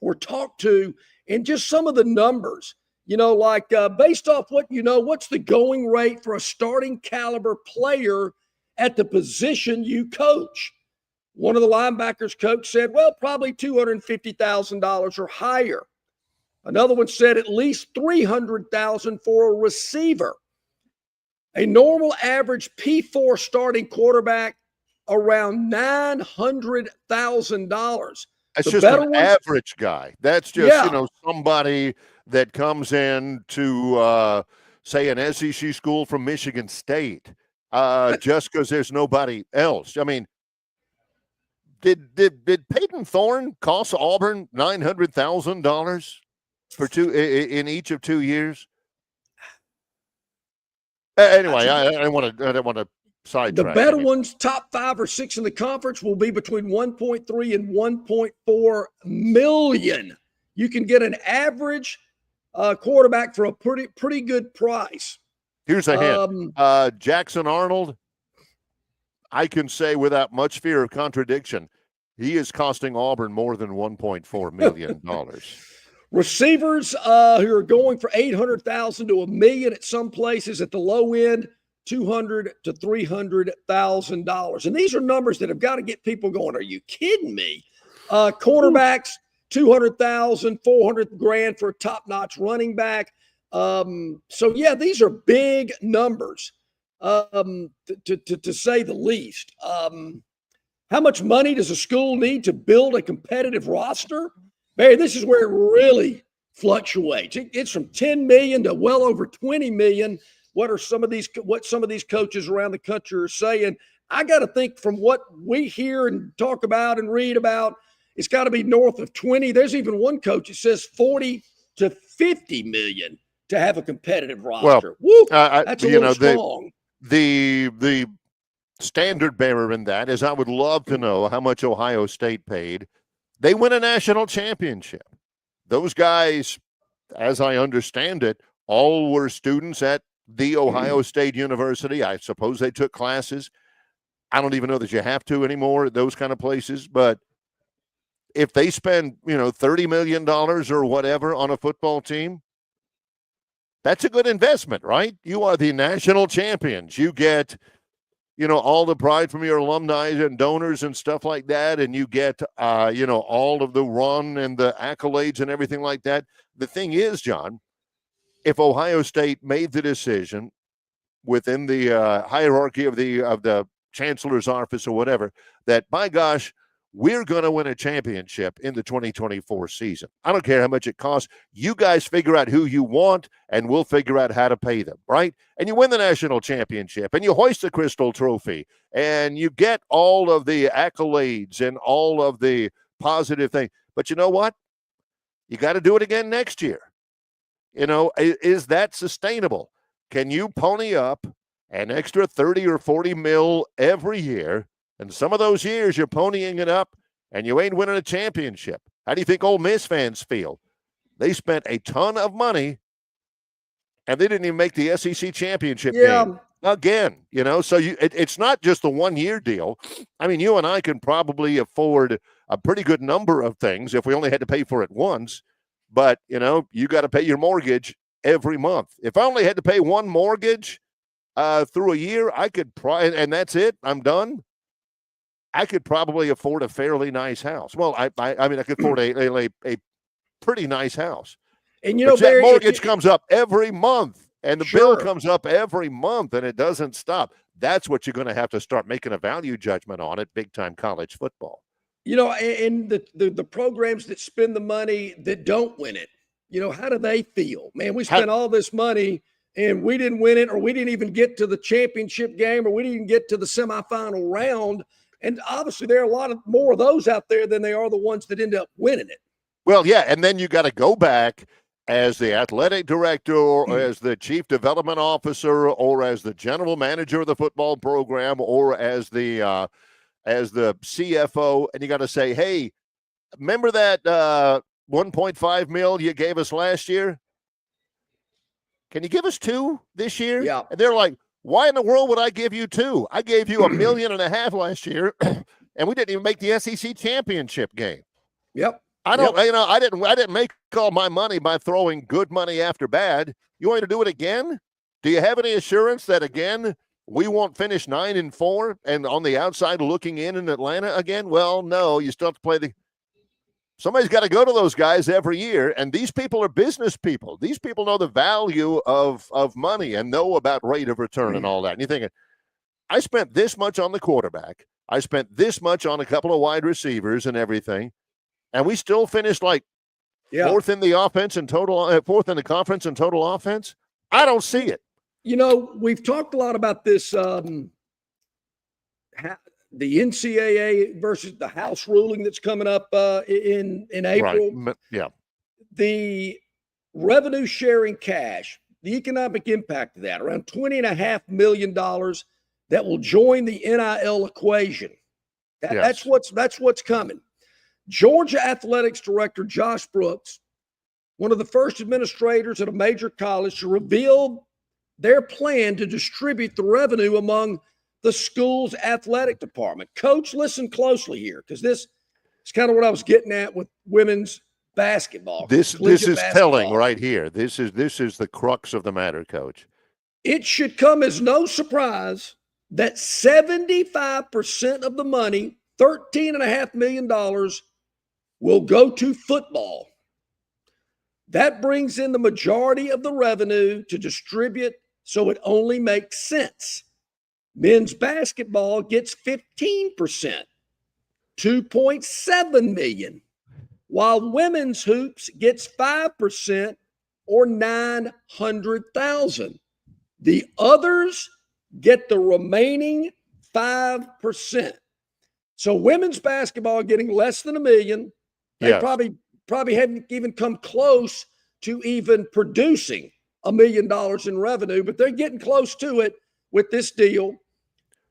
Speaker 1: were talked to, and just some of the numbers, you know, like based off what, you know, what's the going rate for a starting caliber player at the position you coach? One of the linebackers coach said, well, probably $250,000 or higher. Another one said at least $300,000 for a receiver. A normal average P4 starting quarterback around $900,000.
Speaker 2: That's just an average guy. That's just, you know, somebody that comes in to, say, an SEC school from Michigan State, just because there's nobody else. I mean, did Peyton Thorne cost Auburn $900,000 for in each of 2 years? Anyway, I don't want to sidetrack.
Speaker 1: The better ones, top 5 or 6 in the conference, will be between 1.3 and 1.4 million. You can get an average quarterback for a pretty good price.
Speaker 2: Here's a hint. Jackson Arnold, I can say without much fear of contradiction, he is costing Auburn more than $1.4 million.
Speaker 1: Receivers who are going for $800,000 to $1 million at some places, at the low end, $200,000 to $300,000. And these are numbers that have got to get people going. Are you kidding me? Quarterbacks, $200,000, $400,000 for a top-notch running back. So yeah, these are big numbers, to say the least. How much money does a school need to build a competitive roster? Barry, this is where it really fluctuates. It's from 10 million to well over 20 million. What some of these coaches around the country are saying? I got to think, from what we hear and talk about and read about, it's got to be north of 20. There's even one coach that says 40 to 50 million to have a competitive roster.
Speaker 2: Well,
Speaker 1: that's a little strong.
Speaker 2: The standard bearer in that is, I would love to know how much Ohio State paid. They win a national championship. Those guys, as I understand it, all were students at the Ohio State University. I suppose they took classes. I don't even know that you have to anymore at those kind of places, but if they spend, $30 million or whatever on a football team, that's a good investment, right? You are the national champions. You get, all the pride from your alumni and donors and stuff like that. And you get, all of the run and the accolades and everything like that. The thing is, John, if Ohio State made the decision within the hierarchy of the chancellor's office or whatever, that, by gosh, we're going to win a championship in the 2024 season. I don't care how much it costs. You guys figure out who you want, and we'll figure out how to pay them, right? And you win the national championship, and you hoist the Crystal Trophy, and you get all of the accolades and all of the positive things. But you know what? You got to do it again next year. Is that sustainable? Can you pony up an extra 30 or 40 mil every year? And some of those years you're ponying it up and you ain't winning a championship. How do you think Ole Miss fans feel? They spent a ton of money and they didn't even make the SEC championship game again. So it's not just the 1 year deal. I mean, you and I can probably afford a pretty good number of things if we only had to pay for it once. But, you got to pay your mortgage every month. If I only had to pay one mortgage through a year, I could and that's it. I'm done. I could probably afford a fairly nice house. Well, I mean, I could afford a pretty nice house. And, but Barry, that mortgage comes up every month, and the bill comes up every month, and it doesn't stop. That's what you're going to have to start making a value judgment on at big-time college football.
Speaker 1: And the programs that spend the money that don't win it, how do they feel? Man, we spent all this money, and we didn't win it, or we didn't even get to the championship game, or we didn't even get to the semifinal round. And obviously there are a lot of more of those out there than they are the ones that end up winning it.
Speaker 2: Well, yeah, and then you got to go back as the athletic director or as the chief development officer or as the general manager of the football program or as the CFO, and you got to say, hey, remember that 1.5 mil you gave us last year? Can you give us 2 this year?
Speaker 1: Yeah.
Speaker 2: And they're like, why in the world would I give you 2? I gave you $1.5 million last year, and we didn't even make the SEC championship game.
Speaker 1: Yep.
Speaker 2: I didn't make all my money by throwing good money after bad. You want me to do it again? Do you have any assurance that again we won't finish 9-4 and on the outside looking in Atlanta again? Well, no. You still have to play Somebody's got to go to those guys every year, and these people are business people. These people know the value of money and know about rate of return and all that. And you're thinking, I spent this much on the quarterback. I spent this much on a couple of wide receivers and everything, and we still finished fourth in the offense and total, fourth in the conference and total offense. I don't see it.
Speaker 1: We've talked a lot about this. The NCAA versus the House ruling that's coming up in April.
Speaker 2: Right. Yeah.
Speaker 1: The revenue sharing cash, the economic impact of that, around $20.5 million that will join the NIL equation. That's what's coming. Georgia Athletics Director Josh Brooks, one of the first administrators at a major college to reveal their plan to distribute the revenue among the school's athletic department. Coach, listen closely here, because this is kind of what I was getting at with women's basketball.
Speaker 2: This is telling right here. This is the crux of the matter, Coach.
Speaker 1: It should come as no surprise that 75% of the money, $13.5 million, will go to football. That brings in the majority of the revenue to distribute, so it only makes sense. Men's basketball gets 15%, $2.7 million, while women's hoops gets 5% or $900,000. The others get the remaining 5%. So women's basketball getting less than $1 million. They probably haven't even come close to even producing $1 million in revenue, but they're getting close to it with this deal.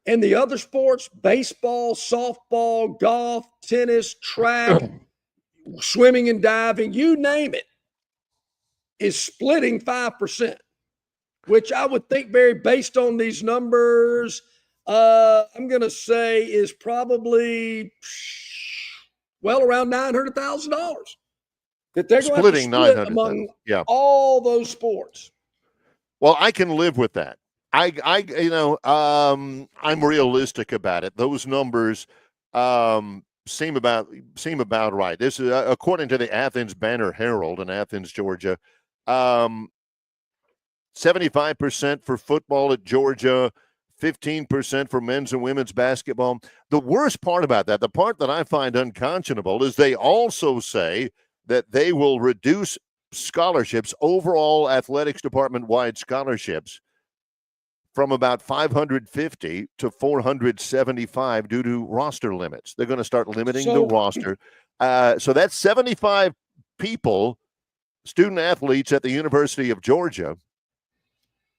Speaker 1: And the other sports, baseball, softball, golf, tennis, track, swimming and diving, you name it, is splitting 5%, which I would think, Barry, based on these numbers, I'm going to say is probably well, around $900,000 that they're going to have to
Speaker 2: Splitting
Speaker 1: split
Speaker 2: 900,000.
Speaker 1: among
Speaker 2: Yeah.
Speaker 1: all those sports.
Speaker 2: Well, I can live with that. I'm realistic about it. Those numbers seem about right. This is according to the Athens Banner Herald in Athens, Georgia. 75% for football at Georgia, 15% for men's and women's basketball. The worst part about that, the part that I find unconscionable, is they also say that they will reduce scholarships, overall athletics department-wide scholarships, from about 550 to 475 due to roster limits. They're going to start limiting the roster. So that's 75 people, student athletes at the University of Georgia,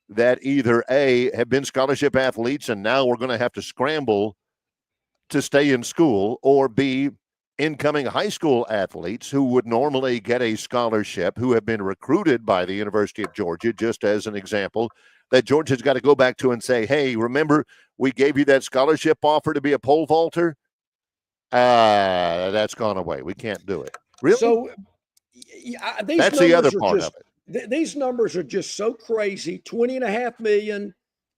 Speaker 2: that either A, have been scholarship athletes and now we're going to have to scramble to stay in school, or B, incoming high school athletes who would normally get a scholarship, who have been recruited by the University of Georgia, just as an example, that Georgia's got to go back to and say, hey, remember we gave you that scholarship offer to be a pole vaulter? That's gone away. We can't do it. Really?
Speaker 1: So
Speaker 2: that's the other part of it.
Speaker 1: These numbers are just so crazy. $20.5 million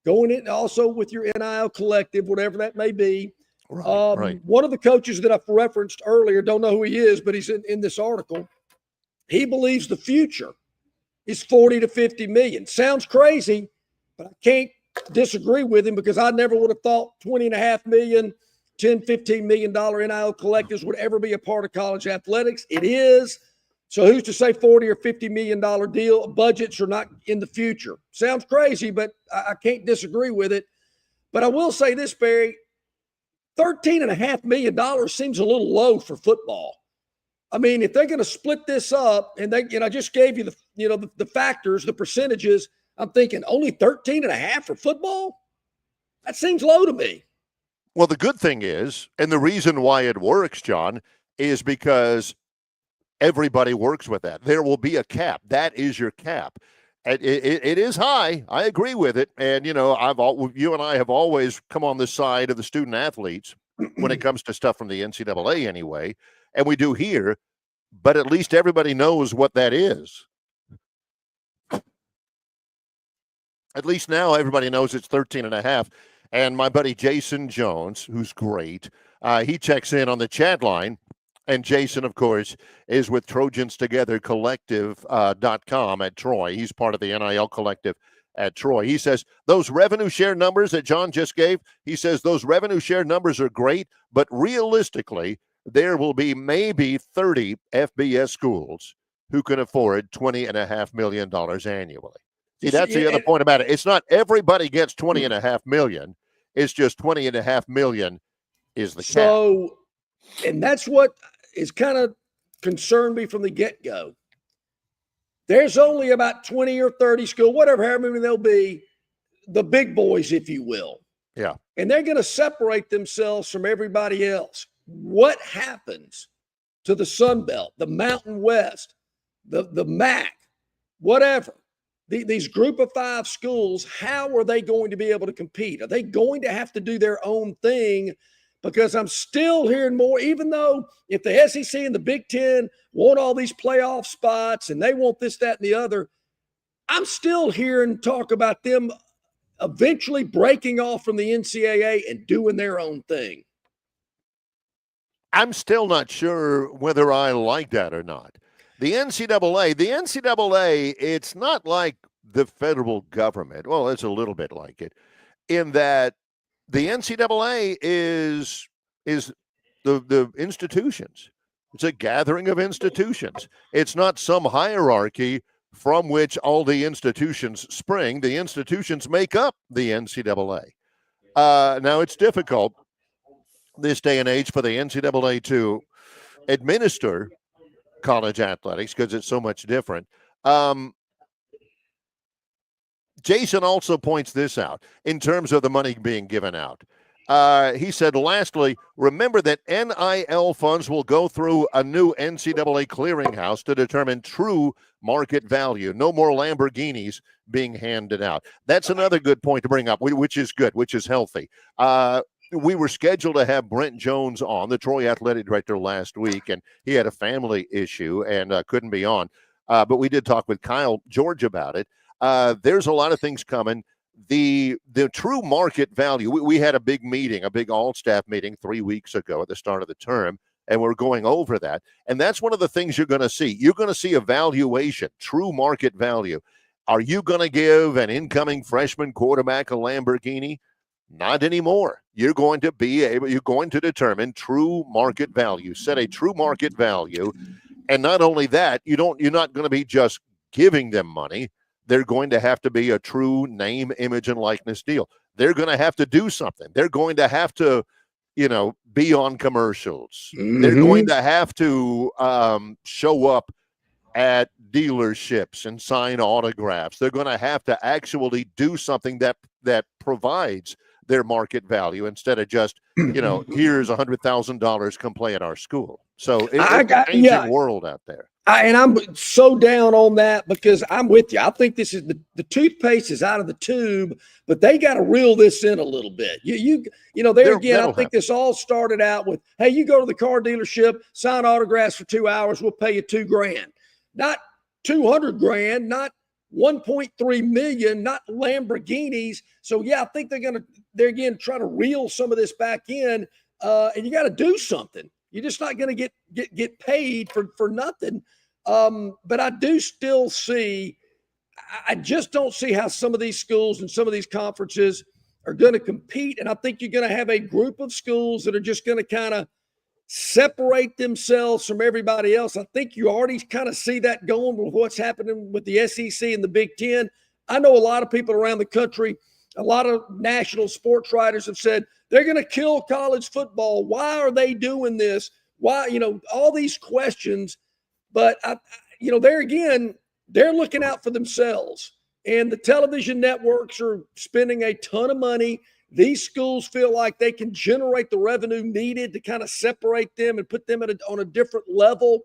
Speaker 1: going in also with your NIL collective, whatever that may be.
Speaker 2: Right.
Speaker 1: One of the coaches that I've referenced earlier, don't know who he is, but he's in this article. He believes the future is 40 to 50 million. Sounds crazy, but I can't disagree with him because I never would have thought $20.5 million, $10, $15 million NIL collectives would ever be a part of college athletics. It is. So who's to say 40 or $50 million deal budgets are not in the future? Sounds crazy, but I can't disagree with it. But I will say this, Barry, $13.5 million seems a little low for football. I mean, if they're going to split this up, and I just gave you the factors, the percentages, I'm thinking only 13.5 for football? That seems low to me.
Speaker 2: Well, the good thing is, and the reason why it works, John, is because everybody works with that. There will be a cap. That is your cap. It is high. I agree with it. And, you and I have always come on the side of the student athletes when it comes to stuff from the NCAA anyway. And we do here, but at least everybody knows what that is. At least now everybody knows it's 13.5. And my buddy Jason Jones, who's great, he checks in on the chat line. And Jason, of course, is with Trojans Together Collective.com at Troy. He's part of the NIL Collective at Troy. He says those revenue share numbers that John just gave, he says those revenue share numbers are great, but realistically, there will be maybe 30 FBS schools who can afford $20.5 million annually. See, that's the other point about it. It's not everybody gets $20.5 million. It's just $20.5 million is the cap.
Speaker 1: And that's what is kind of concerned me from the get-go. There's only about 20 or 30 schools, whatever, however many they'll be, the big boys, if you will.
Speaker 2: Yeah.
Speaker 1: And they're going to separate themselves from everybody else. What happens to the Sun Belt, the Mountain West, the MAC, whatever? These group of 5 schools, how are they going to be able to compete? Are they going to have to do their own thing? Because I'm still hearing more, even though if the SEC and the Big Ten want all these playoff spots and they want this, that, and the other, I'm still hearing talk about them eventually breaking off from the NCAA and doing their own thing.
Speaker 2: I'm still not sure whether I like that or not. The NCAA, it's not like the federal government. Well, it's a little bit like it in that the NCAA is the institutions. It's a gathering of institutions. It's not some hierarchy from which all the institutions spring. The institutions make up the NCAA. Now, it's difficult this day and age for the NCAA to administer college athletics because it's so much different. Jason also points this out in terms of the money being given out. He said, lastly, remember that NIL funds will go through a new NCAA clearinghouse to determine true market value. No more Lamborghinis being handed out. That's another good point to bring up, which is good, which is healthy. we were scheduled to have Brent Jones on, the Troy athletic director, last week, and he had a family issue and couldn't be on. But we did talk with Kyle George about it. There's a lot of things coming. The true market value, we had a big meeting, a big all-staff meeting 3 weeks ago at the start of the term, and we're going over that. And that's one of the things you're going to see. You're going to see a valuation, true market value. Are you going to give an incoming freshman quarterback a Lamborghini? Not anymore. You're going to determine true market value, set a true market value. And not only that, you're not going to be just giving them money. They're going to have to be a true name, image, and likeness deal. They're going to have to do something. They're going to have to, be on commercials. Mm-hmm. They're going to have to show up at dealerships and sign autographs. They're going to have to actually do something that provides their market value instead of just, here's $100,000, come play at our school. So it's a changing world out there.
Speaker 1: And I'm so down on that because I'm with you. I think this is the toothpaste is out of the tube, but they got to reel this in a little bit. I think this all started out with, hey, you go to the car dealership, sign autographs for 2 hours, we'll pay you $2,000, not $200,000, not 1.3 million, not Lamborghinis. So yeah, I think they're again trying to reel some of this back in, and you got to do something. You're just not going to get paid for nothing. But I do still see, I just don't see how some of these schools and some of these conferences are going to compete. And I think you're going to have a group of schools that are just going to kind of separate themselves from everybody else. I think you already kind of see that going with what's happening with the SEC and the Big Ten. I know a lot of people around the country, a lot of national sports writers have said they're going to kill college football. Why are they doing this? Why, all these questions. But, there again, they're looking out for themselves. And the television networks are spending a ton of money. These schools feel like they can generate the revenue needed to kind of separate them and put them on a different level.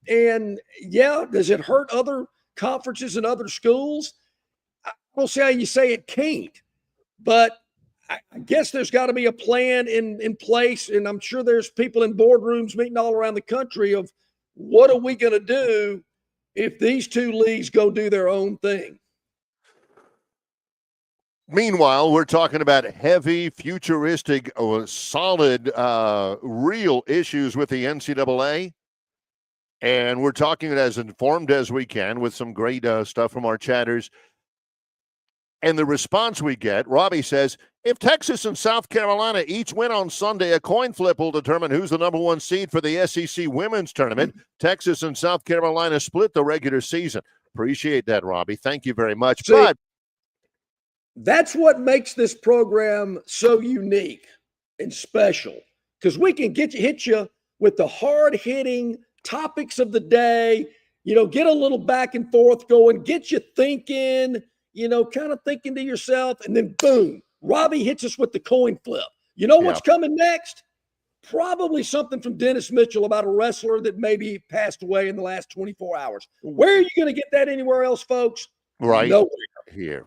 Speaker 1: And, yeah, does it hurt other conferences and other schools? I don't see how you say it can't. But I guess there's got to be a plan in place, and I'm sure there's people in boardrooms meeting all around the country of what are we going to do if these two leagues go do their own thing.
Speaker 2: Meanwhile, we're talking about heavy, futuristic, solid, real issues with the NCAA, and we're talking as informed as we can with some great stuff from our chatters. And the response we get, Robbie says, if Texas and South Carolina each win on Sunday, a coin flip will determine who's the number one seed for the SEC women's tournament. Texas and South Carolina split the regular season. Appreciate that, Robbie. Thank you very much.
Speaker 1: See, that's what makes this program so unique and special, because we can hit you with the hard-hitting topics of the day, get a little back and forth going, get you thinking, kind of thinking to yourself, and then boom, Robbie hits us with the coin flip. You know what's coming next? Probably something from Dennis Mitchell about a wrestler that maybe passed away in the last 24 hours. Where are you going to get that anywhere else, folks?
Speaker 2: Right
Speaker 1: Nowhere.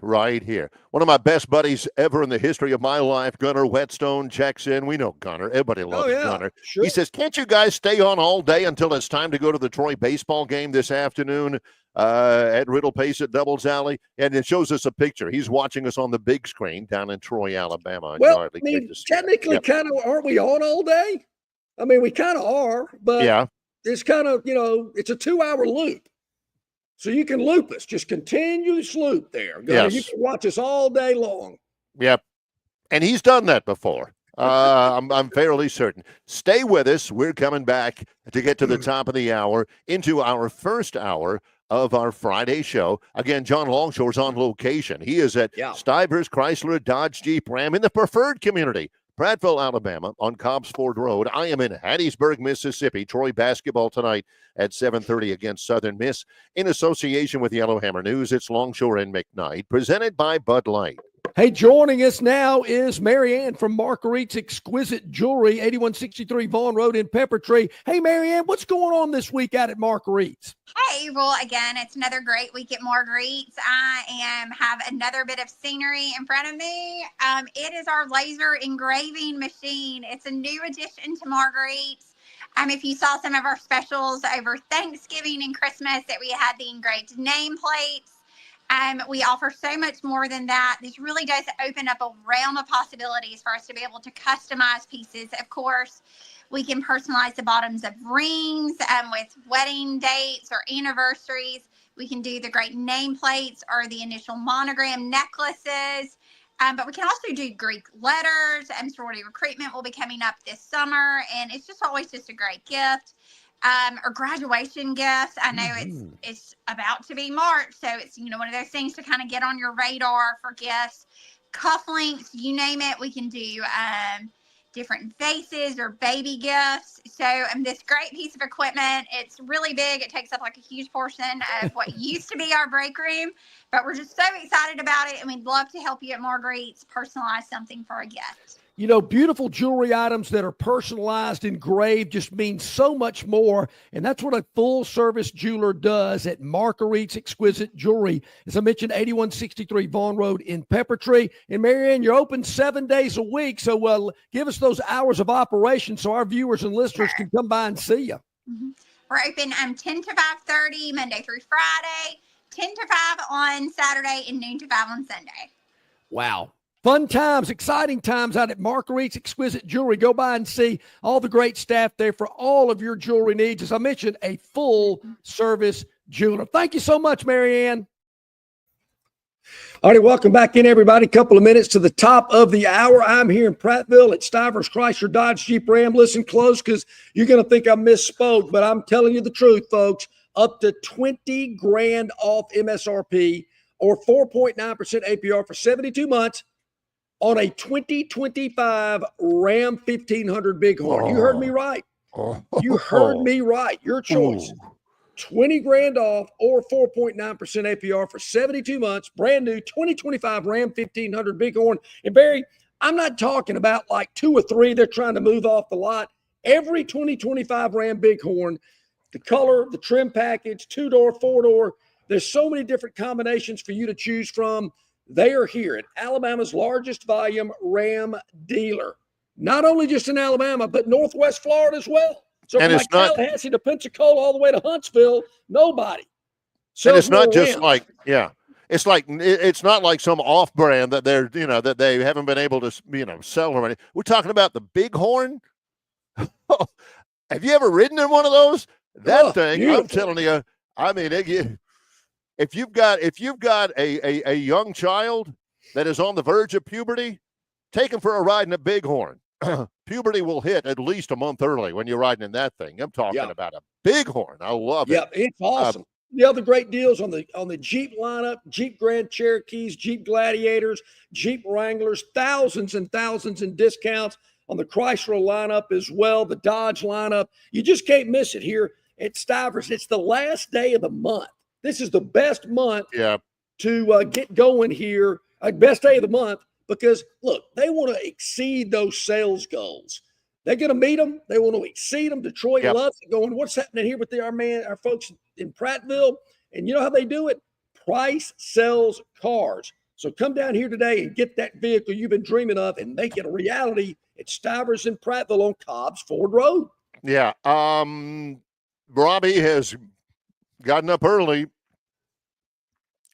Speaker 2: Right here. One of my best buddies ever in the history of my life, Gunnar Whetstone, checks in. We know Gunnar. Everybody loves Gunnar.
Speaker 1: Sure.
Speaker 2: He says, can't you guys stay on all day until it's time to go to the Troy baseball game this afternoon at Riddle Pace at Doubles Alley? And it shows us a picture. He's watching us on the big screen down in Troy, Alabama.
Speaker 1: Well, technically, kind of, aren't we on all day? I mean, we kind of are, but it's kind of, it's a 2-hour loop. So you can loop us, just continuous loop there.
Speaker 2: Yes.
Speaker 1: You can watch us all day long.
Speaker 2: Yep. And he's done that before. I'm fairly certain. Stay with us. We're coming back to get to the top of the hour into our first hour of our Friday show. Again, John Longshore's on location. He is at Stivers Chrysler Dodge Jeep Ram in the preferred community, Prattville, Alabama, on Cobbs Ford Road. I am in Hattiesburg, Mississippi. Troy basketball tonight at 7:30 against Southern Miss. In association with Yellowhammer News, it's Longshore and McKnight, presented by Bud Light.
Speaker 5: Hey, joining us now is Marianne from Marguerite's Exquisite Jewelry, 8163 Vaughn Road in Pepper Tree. Hey, Marianne, what's going on this week out at Marguerite's?
Speaker 6: Hey, well, again, it's another great week at Marguerite's. I have another bit of scenery in front of me. It is our laser engraving machine. It's a new addition to Marguerite's. If you saw some of our specials over Thanksgiving and Christmas, that we had the engraved nameplates. We offer so much more than that. This really does open up a realm of possibilities for us to be able to customize pieces. Of course, we can personalize the bottoms of rings with wedding dates or anniversaries. We can do the great nameplates or the initial monogram necklaces. But we can also do Greek letters, and sorority recruitment will be coming up this summer. And it's just always just a great gift. Or graduation gifts. I know it's about to be March, so it's one of those things to kind of get on your radar for gifts. Cufflinks, you name it, we can do different vases or baby gifts. So this great piece of equipment, it's really big. It takes up like a huge portion of what used to be our break room, but we're just so excited about it, and we'd love to help you at Marguerite's personalize something for a gift.
Speaker 5: Beautiful jewelry items that are personalized, engraved just mean so much more. And that's what a full-service jeweler does at Marguerite's Exquisite Jewelry. As I mentioned, 8163 Vaughn Road in Pepper Tree. And, Marianne, you're open 7 days a week. So give us those hours of operation so our viewers and listeners can come by and see you.
Speaker 6: Mm-hmm. We're open 10 to 5:30 Monday through Friday, 10 to 5 on Saturday, and noon to 5 on Sunday.
Speaker 5: Wow. Fun times, exciting times out at Marguerite's Exquisite Jewelry. Go by and see all the great staff there for all of your jewelry needs. As I mentioned, a full-service jeweler. Thank you so much, Marianne.
Speaker 1: All right, welcome back in, everybody. Couple of minutes to the top of the hour. I'm here in Prattville at Stivers Chrysler Dodge Jeep Ram. Listen close because you're going to think I misspoke, but I'm telling you the truth, folks. Up to $20,000 off MSRP or 4.9% APR for 72 months. On a 2025 Ram 1500 Bighorn. You heard me right. You heard me right. Your choice. $20,000 off or 4.9% APR for 72 months. Brand new 2025 Ram 1500 Bighorn. And Barry, I'm not talking about like 2 or 3 they're trying to move off the lot. Every 2025 Ram Bighorn, the color, the trim package, 2-door, 4-door. There's so many different combinations for you to choose from. They are here at Alabama's largest volume Ram dealer. Not only just in Alabama, but Northwest Florida as well. So from like Tallahassee to Pensacola all the way to Huntsville, nobody.
Speaker 2: And it's not just like, it's like, it's not like some off brand that they're, that they haven't been able to, sell already. We're talking about the Bighorn. Have you ever ridden in one of those? That thing, beautiful. I'm telling you, I mean, if you've got a young child that is on the verge of puberty, take them for a ride in a Bighorn. Puberty will hit at least a month early when you're riding in that thing. I'm talking about a Bighorn. I love it.
Speaker 1: Yeah, it's awesome. The other great deals on the Jeep lineup: Jeep Grand Cherokees, Jeep Gladiators, Jeep Wranglers, thousands and thousands in discounts on the Chrysler lineup as well. The Dodge lineup. You just can't miss it here at Stivers. It's the last day of the month. This is the best month to get going here, best day of the month, because, look, they want to exceed those sales goals. They're going to meet them. They want to exceed them. Detroit loves it, going, what's happening here with our folks in Prattville? And you know how they do it? Price sells cars. So come down here today and get that vehicle you've been dreaming of and make it a reality at Stivers in Prattville on Cobbs Ford Road.
Speaker 2: Yeah. Robbie has gotten up early.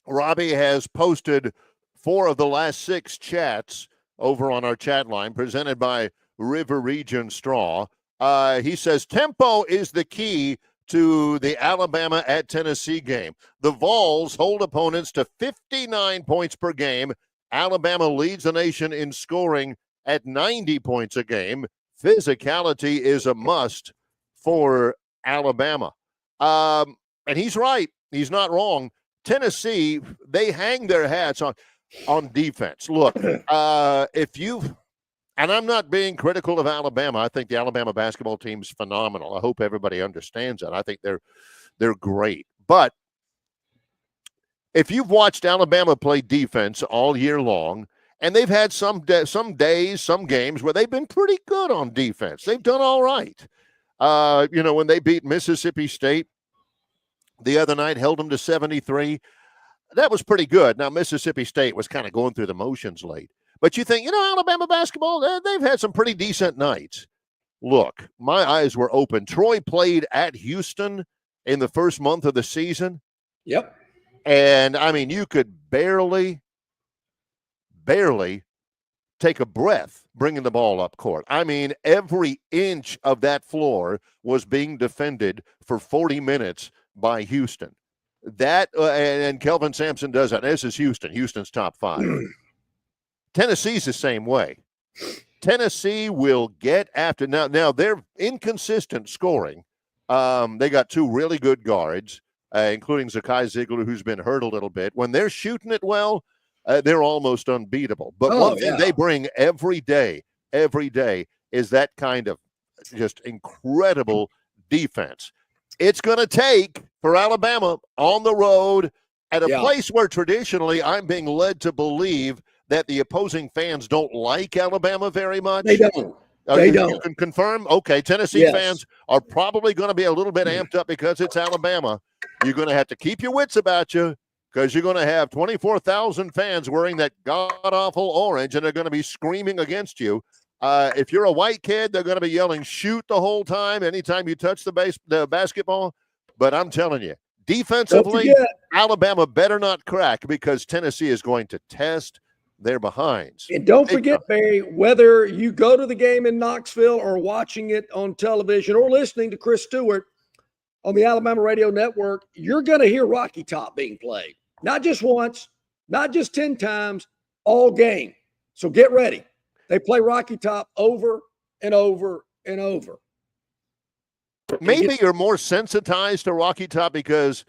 Speaker 2: Robbie has posted 4 of the last 6 chats over on our chat line presented by River Region Straw. He says tempo is the key to the Alabama at Tennessee game. The Vols hold opponents to 59 points per game. Alabama leads the nation in scoring at 90 points a game. Physicality is a must for Alabama. And he's right. He's not wrong. Tennessee, they hang their hats on defense. Look, if you've, and I'm not being critical of Alabama. I think the Alabama basketball team is phenomenal. I hope everybody understands that. I think they're great. But if you've watched Alabama play defense all year long And they've had some days, some games where they've been pretty good on defense. They've done all right. When they beat Mississippi State the other night, held them to 73. That was pretty good. Now, Mississippi State was kind of going through the motions late. But you think, Alabama basketball, they've had some pretty decent nights. Look, my eyes were open. Troy played at Houston in the first month of the season.
Speaker 1: Yep.
Speaker 2: And, I mean, you could barely take a breath bringing the ball up court. I mean, every inch of that floor was being defended for 40 minutes by Houston. That and Kelvin Sampson does that. This is Houston. Houston's top 5. Tennessee's the same way. Tennessee will get after. Now they're inconsistent scoring. They got 2 really good guards, including Zakai Ziegler, who's been hurt a little bit. When they're shooting it well, they're almost unbeatable. But one thing they bring every day is that kind of just incredible defense. It's going to take for Alabama on the road at a place where traditionally I'm being led to believe that the opposing fans don't like Alabama very much.
Speaker 1: They don't.
Speaker 2: You can confirm? Okay, Tennessee fans are probably going to be a little bit amped up because it's Alabama. You're going to have to keep your wits about you because you're going to have 24,000 fans wearing that god-awful orange, and they're going to be screaming against you. If you're a white kid, they're going to be yelling, shoot the whole time anytime you touch the basketball. But I'm telling you, defensively, Alabama better not crack because Tennessee is going to test their behinds.
Speaker 1: And don't forget, Barry, whether you go to the game in Knoxville or watching it on television or listening to Chris Stewart on the Alabama Radio Network, you're going to hear Rocky Top being played. Not just once, not just 10 times, all game. So get ready. They play Rocky Top over and over and over.
Speaker 2: Maybe you're more sensitized to Rocky Top because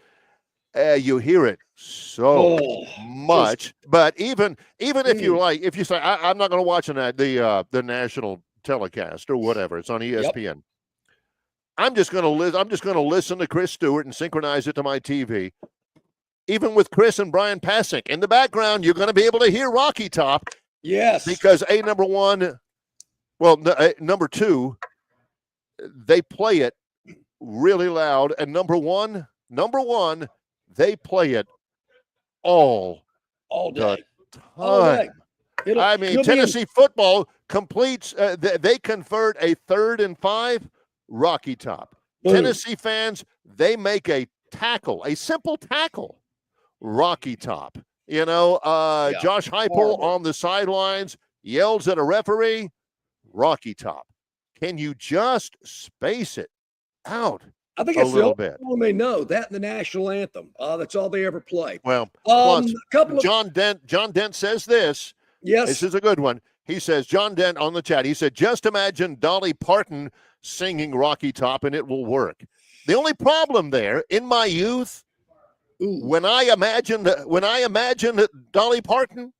Speaker 2: you hear it so much. But even if you say I'm not going to watch the national telecast or whatever, it's on ESPN. Yep. I'm just going to listen to Chris Stewart and synchronize it to my TV. Even with Chris and Brian Pasek in the background, you're going to be able to hear Rocky Top.
Speaker 1: Yes,
Speaker 2: because number 2, they play it really loud, and number one, they play it all
Speaker 1: day.
Speaker 2: I mean, Tennessee football completes. They convert a 3rd and 5 Rocky Top.
Speaker 1: Boom.
Speaker 2: Tennessee fans, they make a simple tackle, Rocky Top. Josh Heupel on the sidelines yells at a referee, Rocky Top. Can you just space it out?
Speaker 1: I think it's the only one they know, that and the national anthem. That's all they ever play.
Speaker 2: Well, John Dent says this.
Speaker 1: Yes.
Speaker 2: This is a good one. He says, John Dent on the chat, he said, just imagine Dolly Parton singing Rocky Top and it will work. The only problem there, in my youth, when I imagined Dolly Parton,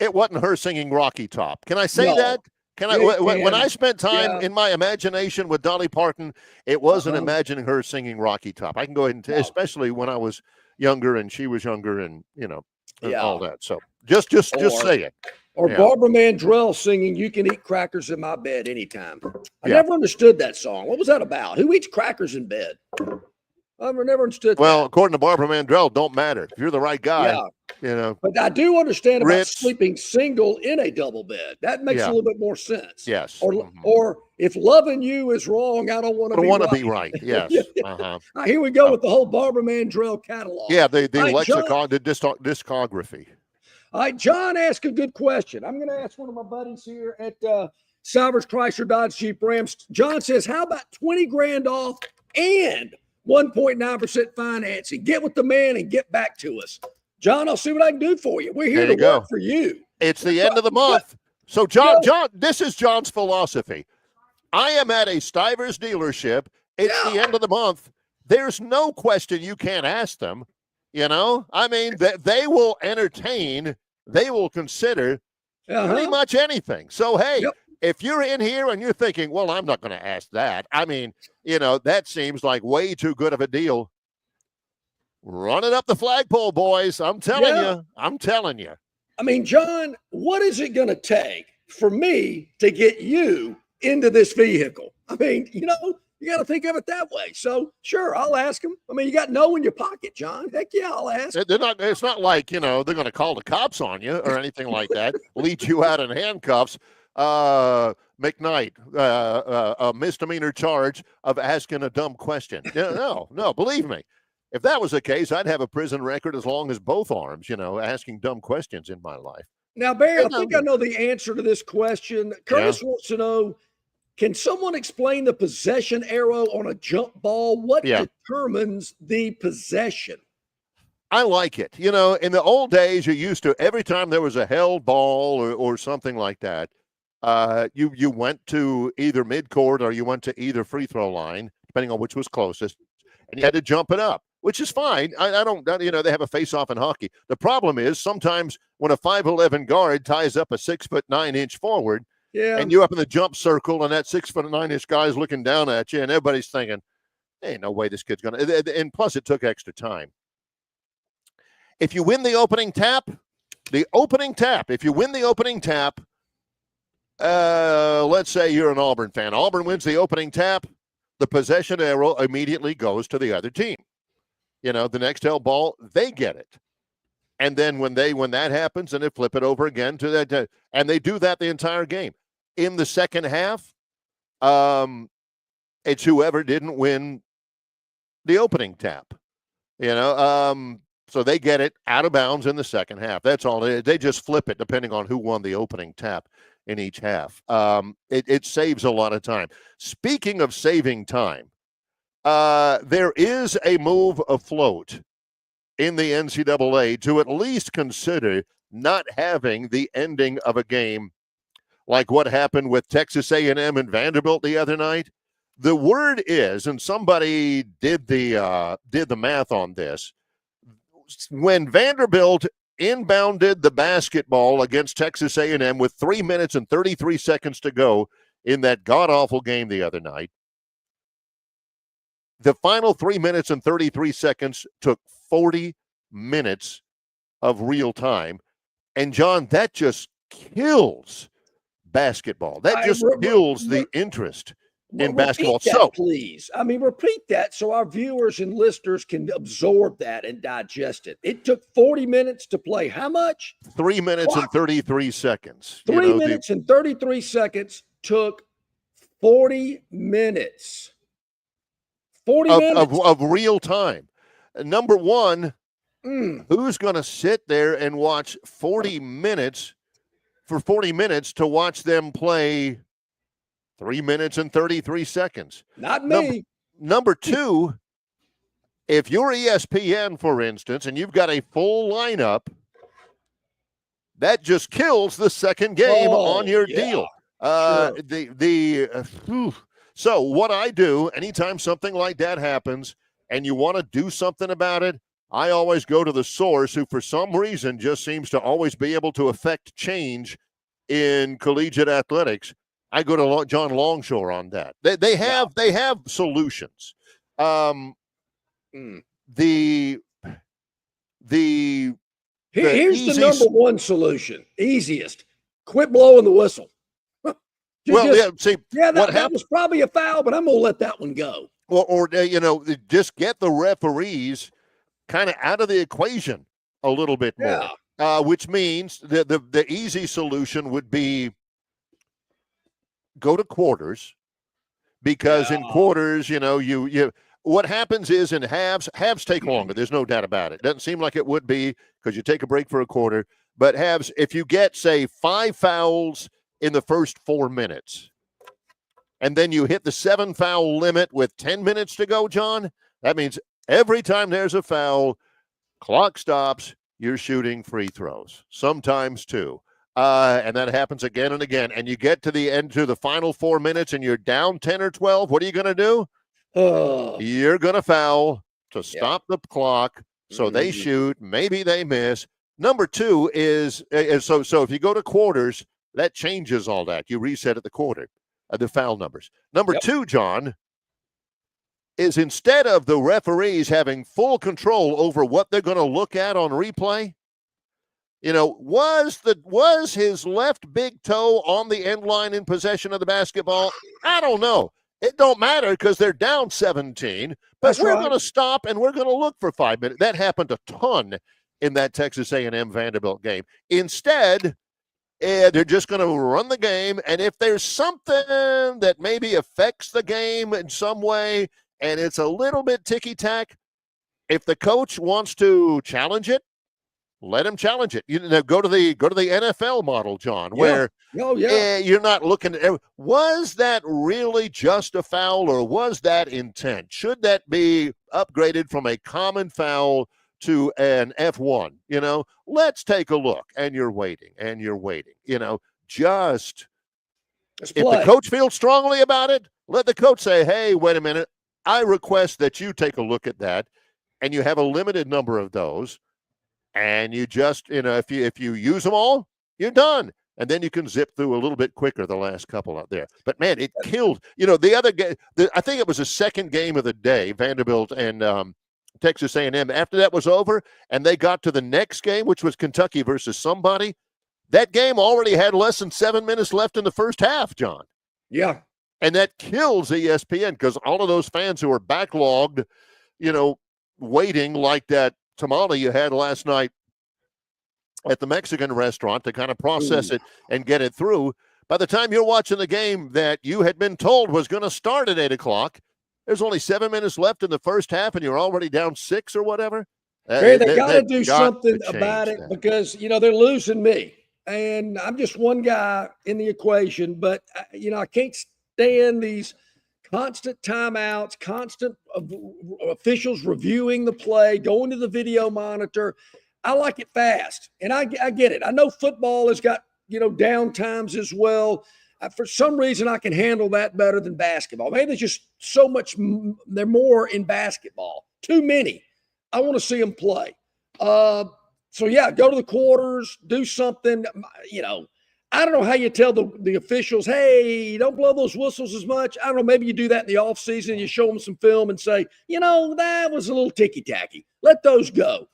Speaker 2: it wasn't her singing Rocky Top. Can I say that? When I spent time in my imagination with Dolly Parton, it wasn't imagining her singing Rocky Top. I can go ahead and especially when I was younger and she was younger and all that. So just say it.
Speaker 1: Or Barbara Mandrell singing "You Can Eat Crackers in My Bed Anytime." I never understood that song. What was that about? Who eats crackers in bed? I've never understood that.
Speaker 2: Well, according to Barbara Mandrell, don't matter. If you're the right guy,
Speaker 1: But I do understand about sleeping single in a double bed. That makes a little bit more sense.
Speaker 2: Yes.
Speaker 1: Or if loving you is wrong, I don't want to be right.
Speaker 2: Yes.
Speaker 1: Here we go with the whole Barbara Mandrell catalog.
Speaker 2: Yeah, the lexicon, the discography.
Speaker 1: All right, John asked a good question. I'm going to ask one of my buddies here at Salvers Chrysler Dodge Jeep Rams. John says, how about 20 grand off and 1.9% financing? Get with the man and get back to us. John, I'll see what I can do for you. We're here to work for you.
Speaker 2: It's the end of the month. So, John, this is John's philosophy. I am at a Stivers dealership. It's the end of the month. There's no question you can't ask them. I mean, they will entertain, they will consider pretty much anything. So, hey, if you're in here and you're thinking, well, I'm not going to ask that. I mean, that seems like way too good of a deal. Run it up the flagpole, boys. I'm telling you.
Speaker 1: I mean, John, what is it going to take for me to get you into this vehicle? I mean, you got to think of it that way. So, sure, I'll ask them. I mean, you got no in your pocket, John. Heck yeah, I'll ask.
Speaker 2: They're not. It's not like they're going to call the cops on you or anything like that. Lead you out in handcuffs. McKnight, a misdemeanor charge of asking a dumb question. No, believe me. If that was the case, I'd have a prison record as long as both arms, asking dumb questions in my life.
Speaker 1: Now, Barry, I think I know the answer to this question. Curtis wants to know, can someone explain the possession arrow on a jump ball? What determines the possession?
Speaker 2: I like it. In the old days, you used to, every time there was a held ball or something like that, you went to either midcourt or you went to either free throw line, depending on which was closest, and you had to jump it up, which is fine. I don't, they have a face-off in hockey. The problem is sometimes when a 5'11" guard ties up a 6'9" forward, and you're up in the jump circle, and that 6'9" guy's looking down at you, and everybody's thinking, "Hey, no way this kid's gonna." And plus, it took extra time. If you win the opening tap, if you win the opening tap, let's say you're an Auburn fan. Auburn wins the opening tap. The possession arrow immediately goes to the other team. The next held ball, they get it. And then when that happens, and they flip it over again to that, and they do that the entire game. In the second half, it's whoever didn't win the opening tap. So they get it out of bounds in the second half. That's all. They just flip it depending on who won the opening tap in each half. It saves a lot of time. Speaking of saving time, there is a move afloat in the NCAA to at least consider not having the ending of a game like what happened with Texas A&M and Vanderbilt the other night. The word is, and somebody did the math on this, when Vanderbilt inbounded the basketball against Texas A&M with 3 minutes and 33 seconds to go in that god-awful game the other night, the final 3 minutes and 33 seconds took 40 minutes of real time. And, John, that just kills basketball. That just kills the interest in basketball.
Speaker 1: That, please. I mean, repeat that so our viewers and listeners can absorb that and digest it. It took 40 minutes to play how much?
Speaker 2: 3 minutes and 33 seconds.
Speaker 1: 3 minutes and 33 seconds took 40 minutes. 40 minutes
Speaker 2: of real time. Number one, who's going to sit there and watch 40 minutes to watch them play 3 minutes and 33 seconds?
Speaker 1: Not me.
Speaker 2: Number two, if you're ESPN, for instance, and you've got a full lineup, that just kills the second game on your deal. Sure. So what I do anytime something like that happens and you want to do something about it, I always go to the source who for some reason just seems to always be able to affect change in collegiate athletics. I go to John Longshore on that. They have solutions.
Speaker 1: Here's the number one solution. Easiest. Quit blowing the whistle. That was probably a foul, but I'm going to let that one go.
Speaker 2: Or just get the referees kind of out of the equation a little bit more, which means the easy solution would be go to quarters, because in quarters, you what happens is in halves take longer. There's no doubt about it. Doesn't seem like it would be because you take a break for a quarter, but halves, if you get, say, 5 fouls in the first 4 minutes, and then you hit the 7 foul limit with 10 minutes to go, John, that means every time there's a foul, clock stops, you're shooting free throws, sometimes 2. And that happens again and again. And you get to the end, to the final 4 minutes, and you're down 10 or 12. What are you going to do? You're going to foul to stop the clock. So they shoot. Maybe they miss. Number two is so if you go to quarters, that changes all that. You reset at the quarter, the foul numbers. Number two, John, is instead of the referees having full control over what they're going to look at on replay, You know, was his left big toe on the end line in possession of the basketball? I don't know. It don't matter because they're down 17. But
Speaker 1: That's
Speaker 2: we're
Speaker 1: right.
Speaker 2: going to stop and we're going to look for 5 minutes. That happened a ton in that Texas A&M Vanderbilt game. Instead, they're just going to run the game, and if there's something that maybe affects the game in some way, and it's a little bit ticky-tack, if the coach wants to challenge it, let him challenge it. You know, go to the NFL model, John, where you're not looking at was that really just a foul or was that intent? Should that be upgraded from a common foul to an F1? You know, let's take a look. And you're waiting. You know, just if the coach feels strongly about it, let the coach say, hey, wait a minute. I request that you take a look at that. And you have a limited number of those. And you just, you know, if you use them all, you're done. And then you can zip through a little bit quicker the last couple out there. But, man, it killed. You know, the other game, I think it was the second game of the day, Vanderbilt and Texas A&M. After that was over and they got to the next game, which was Kentucky versus somebody, that game already had less than 7 minutes left in the first half, John.
Speaker 1: Yeah.
Speaker 2: And that kills ESPN because all of those fans who are backlogged, you know, waiting like that tamale you had last night at the Mexican restaurant to kind of process it and get it through. By the time you're watching the game that you had been told was going to start at 8 o'clock, there's only 7 minutes left in the first half and you're already down 6 or whatever.
Speaker 1: They got to do something about it because, you know, they're losing me. And I'm just one guy in the equation, but, you know, I can't stand these constant timeouts, constant officials reviewing the play, going to the video monitor. I like it fast, and I get it. I know football has got, you know, down times as well. For some reason, I can handle that better than basketball. Maybe there's just so much. They're more in basketball. Too many. I want to see them play. So, yeah, go to the quarters, do something, you know. I don't know how you tell the officials, hey, don't blow those whistles as much. I don't know. Maybe you do that in the offseason. You show them some film and say, you know, that was a little ticky-tacky. Let those go.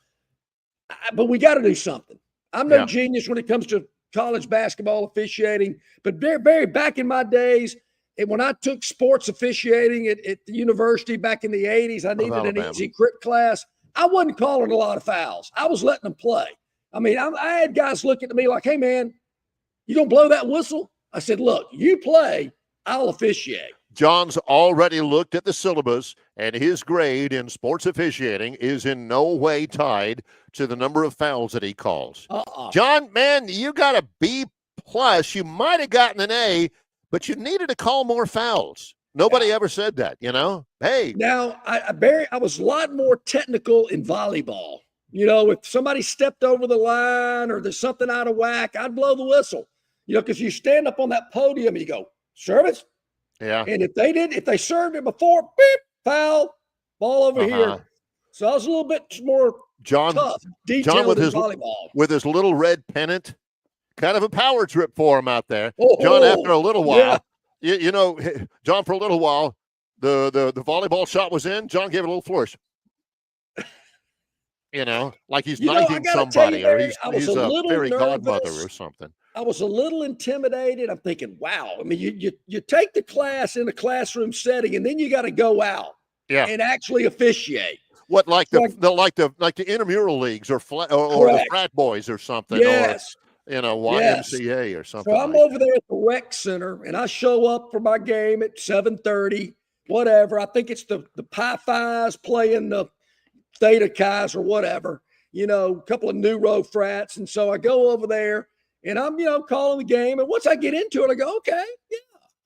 Speaker 1: But we got to do something. I'm no genius when it comes to college basketball officiating. But Barry, back in my days, when I took sports officiating at the university back in the 80s, I needed an easy crit class. I wasn't calling a lot of fouls. I was letting them play. I mean, I had guys looking at me like, hey, man, you going to blow that whistle? I said, look, you play, I'll officiate.
Speaker 2: John's already looked at the syllabus, and his grade in sports officiating is in no way tied to the number of fouls that he calls. John, man, you got a B+. You might have gotten an A, but you needed to call more fouls. Nobody ever said that, you know? Hey.
Speaker 1: Now, Barry, I was a lot more technical in volleyball. You know, if somebody stepped over the line or there's something out of whack, I'd blow the whistle. You know, because you stand up on that podium and you go, service.
Speaker 2: Yeah.
Speaker 1: And if they served it before, beep, foul, ball over here. So I was a little bit more tough, detailed in volleyball.
Speaker 2: With his little red pennant, kind of a power trip for him out there. John, after a little while, you know, John, for a little while, the volleyball shot was in. John gave it a little flourish. You know, like he's knighting somebody, or he's a fairy godmother or something.
Speaker 1: I was a little intimidated. I'm thinking, wow. I mean, you take the class in a classroom setting, and then you got to go out and actually officiate.
Speaker 2: What, like the intramural leagues or the frat boys or something?
Speaker 1: Yes.
Speaker 2: Or, you know, YMCA or something.
Speaker 1: So I'm over there at the rec center, and I show up for my game at 7:30, whatever. I think it's the Pi Phis playing the Theta Chi's or whatever, you know, a couple of neuro frats. And so I go over there and I'm, you know, calling the game. And once I get into it, I go, okay,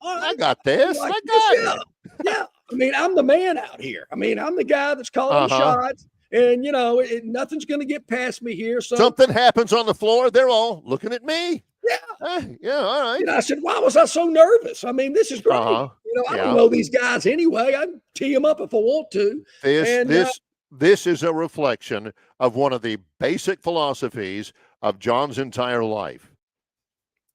Speaker 1: all right.
Speaker 2: I got this.
Speaker 1: I got it. Yeah. I mean, I'm the man out here. I mean, I'm the guy that's calling the shots. And, you know, nothing's going to get past me here. So
Speaker 2: something happens on the floor. They're all looking at me.
Speaker 1: Yeah.
Speaker 2: Yeah. All right.
Speaker 1: You know, I said, why was I so nervous? I mean, this is great. You know, I don't know these guys anyway. I can tee them up if I want to.
Speaker 2: This is a reflection of one of the basic philosophies of John's entire life.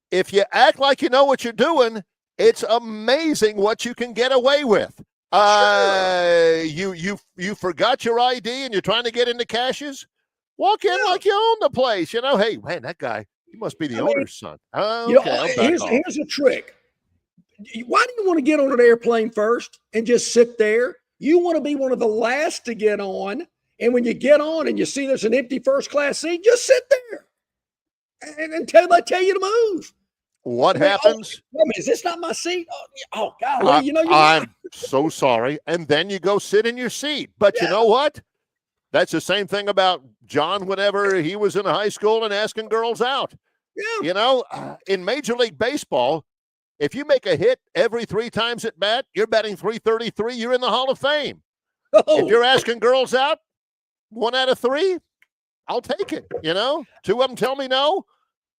Speaker 2: If you act like you know what you're doing, it's amazing what you can get away with. You forgot your ID and you're trying to get into cashes? Walk in
Speaker 1: Yeah.
Speaker 2: like you own the place. You know, hey, man, that guy, he must be the owner's son. Okay,
Speaker 1: here's a trick. Why do you want to get on an airplane first and just sit there? You want to be one of the last to get on. And when you get on and you see there's an empty first class seat, just sit there until they tell you to move.
Speaker 2: What happens?
Speaker 1: Is this not my seat? Oh golly,
Speaker 2: I'm so sorry. And then you go sit in your seat. But you know what? That's the same thing about John whenever he was in high school and asking girls out.
Speaker 1: Yeah.
Speaker 2: You know, in Major League Baseball, if you make a hit every 3 times at bat, you're batting .333, you're in the Hall of Fame. If you're asking girls out 1 out of 3, I'll take it. You know, 2 of them tell me no.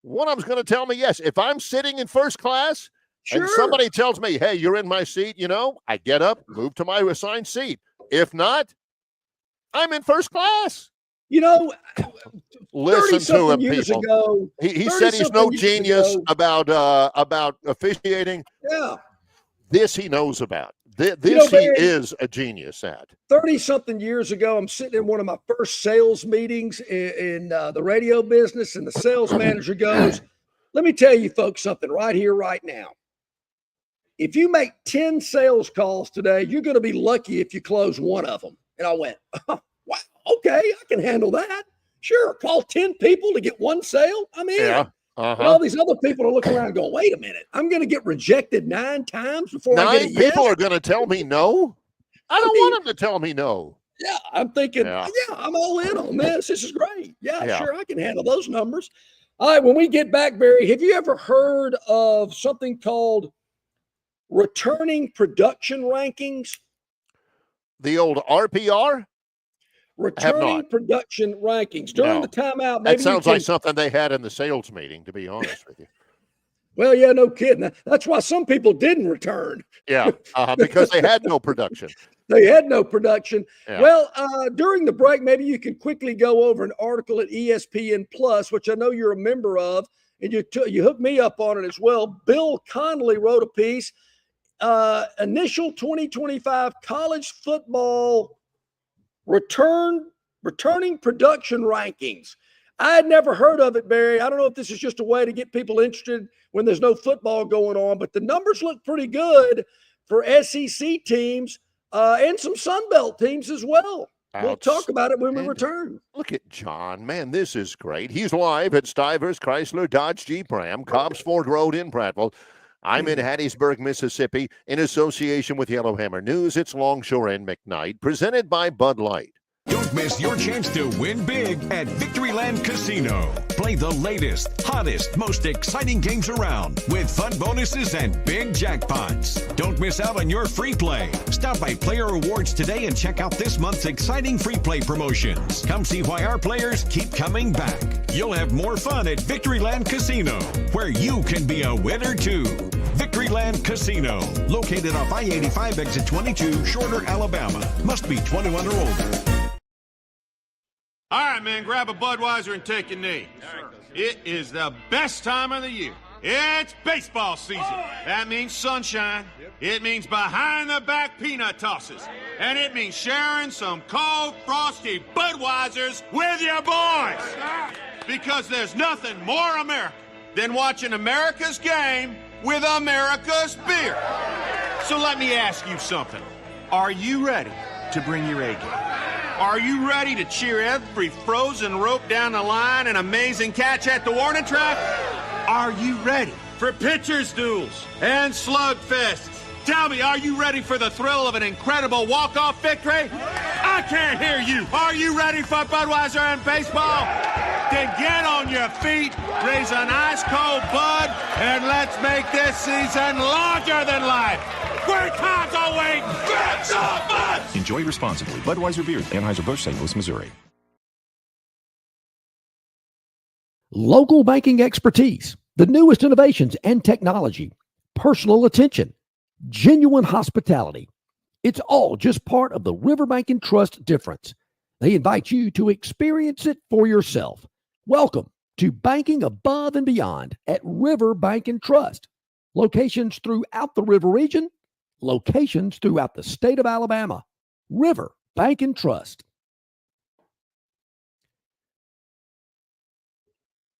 Speaker 2: 1 of them's going to tell me yes. If I'm sitting in first class and somebody tells me, hey, you're in my seat, you know, I get up, move to my assigned seat. If not, I'm in first class.
Speaker 1: You know,
Speaker 2: listen to him,
Speaker 1: years
Speaker 2: people.
Speaker 1: Ago,
Speaker 2: he said he's no genius about officiating.
Speaker 1: Yeah.
Speaker 2: This he knows about. This he is a genius at.
Speaker 1: 30-something years ago, I'm sitting in one of my first sales meetings in the radio business, and the sales manager goes, let me tell you folks something right here, right now. If you make 10 sales calls today, you're going to be lucky if you close 1 of them. And I went, oh, wow, okay, I can handle that. Sure, call 10 people to get 1 sale. I'm in.
Speaker 2: Yeah.
Speaker 1: And all these other people are looking around and going, wait a minute, I'm going to get rejected 9 times before I get a yes?
Speaker 2: 9 people are going to tell me no? I don't want them to tell me no.
Speaker 1: Yeah, I'm thinking, I'm all in on this. This is great. Yeah, sure, I can handle those numbers. All right, when we get back, Barry, have you ever heard of something called returning production rankings?
Speaker 2: The old RPR?
Speaker 1: Returning production rankings. During the timeout, maybe
Speaker 2: that sounds like something they had in the sales meeting, to be honest with you.
Speaker 1: Well, yeah, no kidding. That's why some people didn't return.
Speaker 2: Yeah, because they had no production.
Speaker 1: They had no production.
Speaker 2: Yeah.
Speaker 1: Well, during the break, maybe you can quickly go over an article at ESPN Plus, which I know you're a member of, and you hooked me up on it as well. Bill Connolly wrote a piece, initial 2025 college football returning production rankings. I had never heard of it, Barry. I don't know if this is just a way to get people interested when there's no football going on, but the numbers look pretty good for SEC teams and some Sun Belt teams as well. We'll talk about it when we return.
Speaker 2: Look at John. Man, this is great. He's live at Stivers Chrysler Dodge Jeep Ram, Cobbs Ford Road in Prattville. I'm in Hattiesburg, Mississippi, in association with Yellowhammer News. It's Longshore and McKnight, presented by Bud Light.
Speaker 7: Don't miss your chance to win big at Victoryland Casino. Play the latest, hottest, most exciting games around with fun bonuses and big jackpots. Don't miss out on your free play. Stop by Player Rewards today and check out this month's exciting free play promotions. Come see why our players keep coming back. You'll have more fun at Victoryland Casino, where you can be a winner too. Victoryland Casino, located off I-85 exit 22, Shorter, Alabama. Must be 21 or older.
Speaker 8: All right, man, grab a Budweiser and take a knee. It is the best time of the year. It's baseball season. That means sunshine. It means behind-the-back peanut tosses. And it means sharing some cold, frosty Budweisers with your boys. Because there's nothing more American than watching America's game with America's beer. So let me ask you something. Are you ready to bring your A game? Are you ready to cheer every frozen rope down the line and amazing catch at the warning track? Are you ready for pitchers' duels and slugfests? Tell me, are you ready for the thrill of an incredible walk-off victory? I can't hear you. Are you ready for Budweiser and baseball? Then get on your feet, raise an ice-cold Bud, and let's make this season larger than life. Great times are waiting. Get some Bud!
Speaker 7: Enjoy responsibly. Budweiser Beer, Anheuser-Busch, St. Louis, Missouri.
Speaker 5: Local banking expertise, the newest innovations and technology, personal attention, genuine hospitality. It's all just part of the Riverbank and Trust difference. They invite you to experience it for yourself. Welcome to banking above and beyond at Riverbank and Trust. Locations throughout the River region, locations throughout the state of Alabama. River Bank and Trust.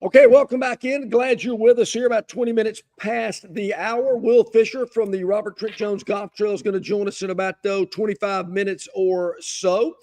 Speaker 1: Okay, welcome back in. Glad you're with us here. About 20 minutes past the hour. Will Fisher from the Robert Trent Jones Golf Trail is going to join us in about 25 minutes or so.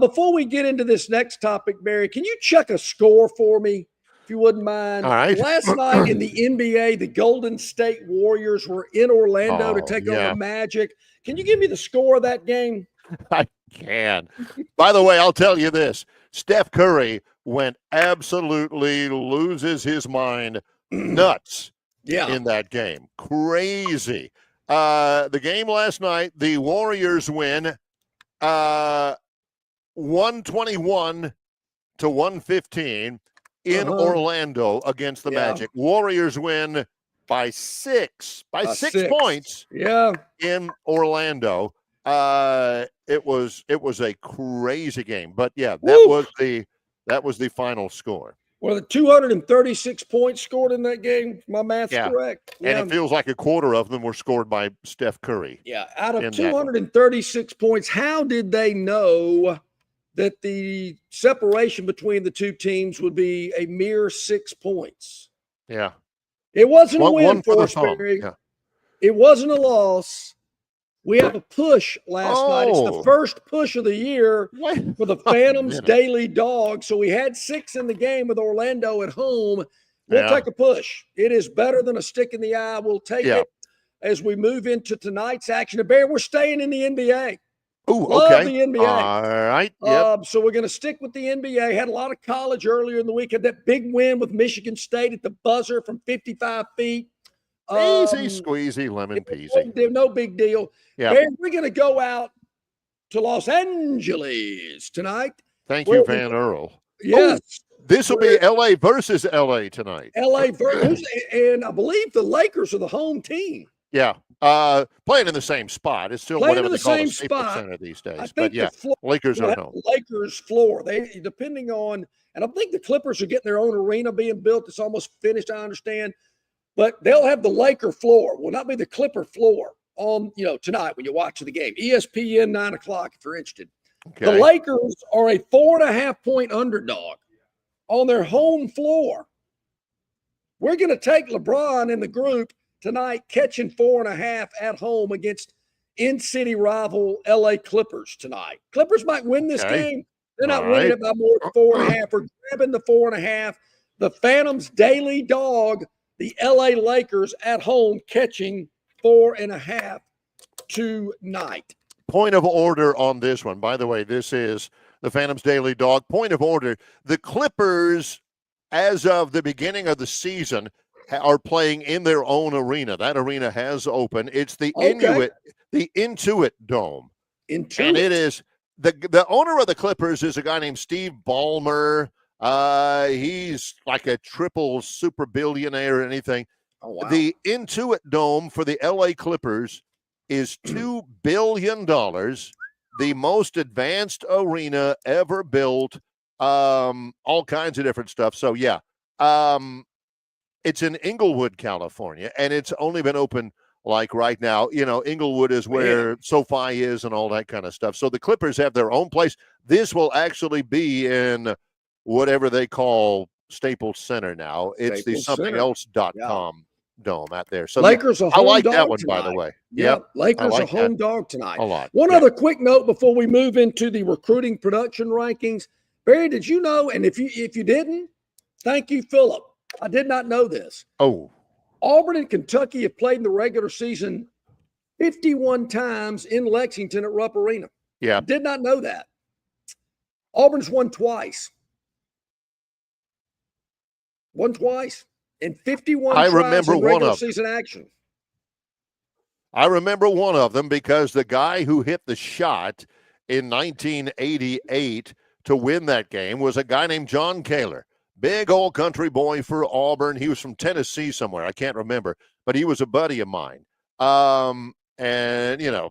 Speaker 1: Before we get into this next topic, Barry, can you check a score for me, if you wouldn't mind?
Speaker 2: All right.
Speaker 1: Last night in the NBA, the Golden State Warriors were in Orlando to take on the Magic. Can you give me the score of that game?
Speaker 2: I can. By the way, I'll tell you this. Steph Curry went absolutely loses his mind nuts in that game. Crazy. The game last night, the Warriors win 121 to 115 in Orlando against the Magic. Warriors win by six points in Orlando. It was a crazy game, but yeah, that was the final score.
Speaker 1: Well, the 236 points scored in that game. My math's correct.
Speaker 2: And it feels like a quarter of them were scored by Steph Curry.
Speaker 1: Yeah, out of 236 points, how did they know that the separation between the two teams would be a mere 6 points?
Speaker 2: Yeah.
Speaker 1: It wasn't a win for us, Barry.
Speaker 2: Yeah.
Speaker 1: It wasn't a loss. We have a push last night. It's the first push of the year for the Phantoms Daily Dog. So we had 6 in the game with Orlando at home. We'll take a push. It is better than a stick in the eye. We'll take it as we move into tonight's action. And Barry, we're staying in the NBA. Love the NBA.
Speaker 2: All right. Yep.
Speaker 1: So we're going to stick with the NBA. Had a lot of college earlier in the week. Had that big win with Michigan State at the buzzer from 55 feet.
Speaker 2: Easy squeezy lemon peasy.
Speaker 1: No big deal.
Speaker 2: Yeah.
Speaker 1: We're going to go out to Los Angeles tonight.
Speaker 2: Thank you, Van Earl.
Speaker 1: Yes.
Speaker 2: This will be LA versus LA tonight.
Speaker 1: LA versus, and I believe the Lakers are the home team.
Speaker 2: Yeah. Playing in the same spot. It's still whatever they call the Staples Center these days. But yeah, Lakers are home.
Speaker 1: Lakers floor. They, depending on, and I think the Clippers are getting their own arena being built. It's almost finished, I understand. But they'll have the Laker floor. Will not be the Clipper floor on, tonight when you watch the game. ESPN 9 o'clock if you're interested.
Speaker 2: Okay.
Speaker 1: The Lakers are a 4.5-point underdog on their home floor. We're going to take LeBron in the group tonight, catching 4.5 at home against in-city rival LA Clippers tonight. Clippers might win this game. They're not winning it by more than 4.5. We're grabbing the 4.5. The Phantoms Daily Dog, the LA Lakers at home, catching 4.5 tonight.
Speaker 2: Point of order on this one. By the way, this is the Phantoms Daily Dog. Point of order. The Clippers, as of the beginning of the season, are playing in their own arena. That arena has opened. It's the Intuit Dome. And it is the owner of the Clippers is a guy named Steve Ballmer. He's like a triple super billionaire or anything.
Speaker 1: Oh, wow.
Speaker 2: The Intuit Dome for the LA Clippers is $2 billion, the most advanced arena ever built, all kinds of different stuff. So, yeah, it's in Inglewood, California, and it's only been open like right now. Inglewood is where SoFi is and all that kind of stuff. So the Clippers have their own place. This will actually be in whatever they call Staples Center now. It's the somethingelse.com dome out there. So
Speaker 1: Lakers are home
Speaker 2: I like
Speaker 1: dog
Speaker 2: that one,
Speaker 1: tonight.
Speaker 2: by the way.
Speaker 1: Yep. Lakers
Speaker 2: like
Speaker 1: are home dog tonight.
Speaker 2: A lot.
Speaker 1: One other quick note before we move into the recruiting production rankings. Barry, did you know, and if you didn't, thank you, Philip. I did not know this.
Speaker 2: Oh.
Speaker 1: Auburn and Kentucky have played in the regular season 51 times in Lexington at Rupp Arena.
Speaker 2: Yeah.
Speaker 1: I did not know that. Auburn's won twice. Won twice in 51
Speaker 2: I
Speaker 1: tries
Speaker 2: remember
Speaker 1: in
Speaker 2: one
Speaker 1: regular
Speaker 2: of
Speaker 1: season action.
Speaker 2: I remember one of them because the guy who hit the shot in 1988 to win that game was a guy named John Kaler. Big old country boy for Auburn. He was from Tennessee somewhere. I can't remember, but he was a buddy of mine. And, a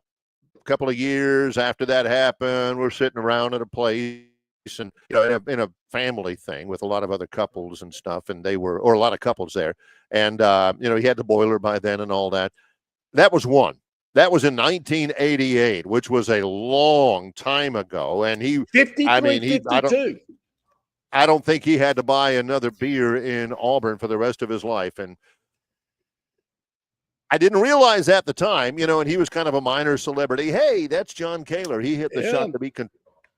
Speaker 2: couple of years after that happened, we're sitting around at a place and, in a family thing with a lot of other couples and stuff. And a lot of couples there. And, he had the boiler by then and all that. That was one. That was in 1988, which was a long time ago. And
Speaker 1: 52.
Speaker 2: I don't think he had to buy another beer in Auburn for the rest of his life. And I didn't realize at the time, and he was kind of a minor celebrity. Hey, that's John Kaler. He hit the shot to beat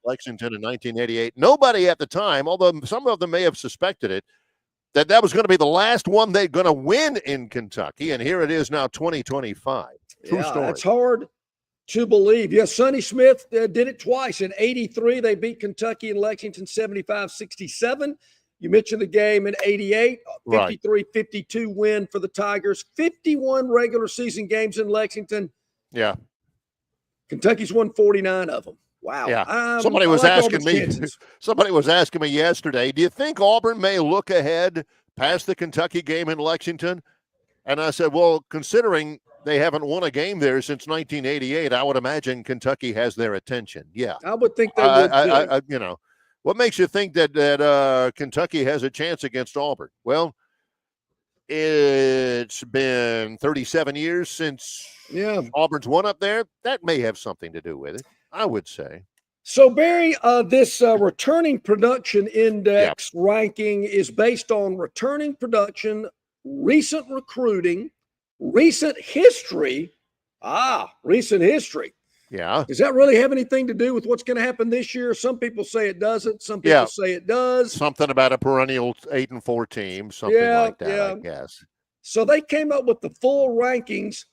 Speaker 2: Lexington in 1988. Nobody at the time, although some of them may have suspected it, that was going to be the last one they're going to win in Kentucky. And here it is now, 2025. True story.
Speaker 1: That's hard to believe. Yes, Sonny Smith did it twice. In 83, they beat Kentucky in Lexington 75-67. You mentioned the game in 88, 53-52 win for the Tigers. 51 regular season games in Lexington.
Speaker 2: Yeah.
Speaker 1: Kentucky's won 49 of them. Wow.
Speaker 2: Yeah. Somebody was asking me yesterday, do you think Auburn may look ahead past the Kentucky game in Lexington? And I said, well, considering they haven't won a game there since 1988, I would imagine Kentucky has their attention. Yeah.
Speaker 1: I would think they would too.
Speaker 2: What makes you think that Kentucky has a chance against Auburn? Well, it's been 37 years since Auburn's won up there. That may have something to do with it, I would say.
Speaker 1: So, Barry, this returning production index ranking is based on returning production, recent recruiting, recent history. Recent history.
Speaker 2: Yeah.
Speaker 1: Does that really have anything to do with what's going to happen this year? Some people say it doesn't. Some people say it does.
Speaker 2: Something about a perennial 8-4 team, something like that, I guess.
Speaker 1: So they came up with the full rankings,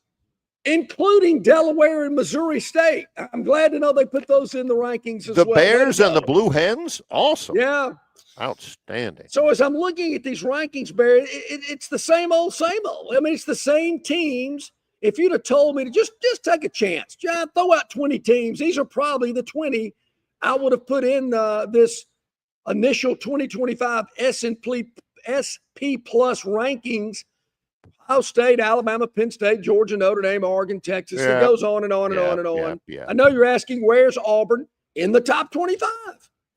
Speaker 1: including Delaware and Missouri State. I'm glad to know they put those in the rankings as well.
Speaker 2: The Bears and the Blue Hens? Awesome.
Speaker 1: Yeah.
Speaker 2: Outstanding.
Speaker 1: So as I'm looking at these rankings, Barry, it's the same old, same old. I mean, it's the same teams. If you'd have told me to just take a chance, John, throw out 20 teams, these are probably the 20 I would have put in this initial 2025 SP Plus rankings. Ohio State, Alabama, Penn State, Georgia, Notre Dame, Oregon, Texas. It goes on and on and on and on. I know you're asking, where's Auburn? In the top 25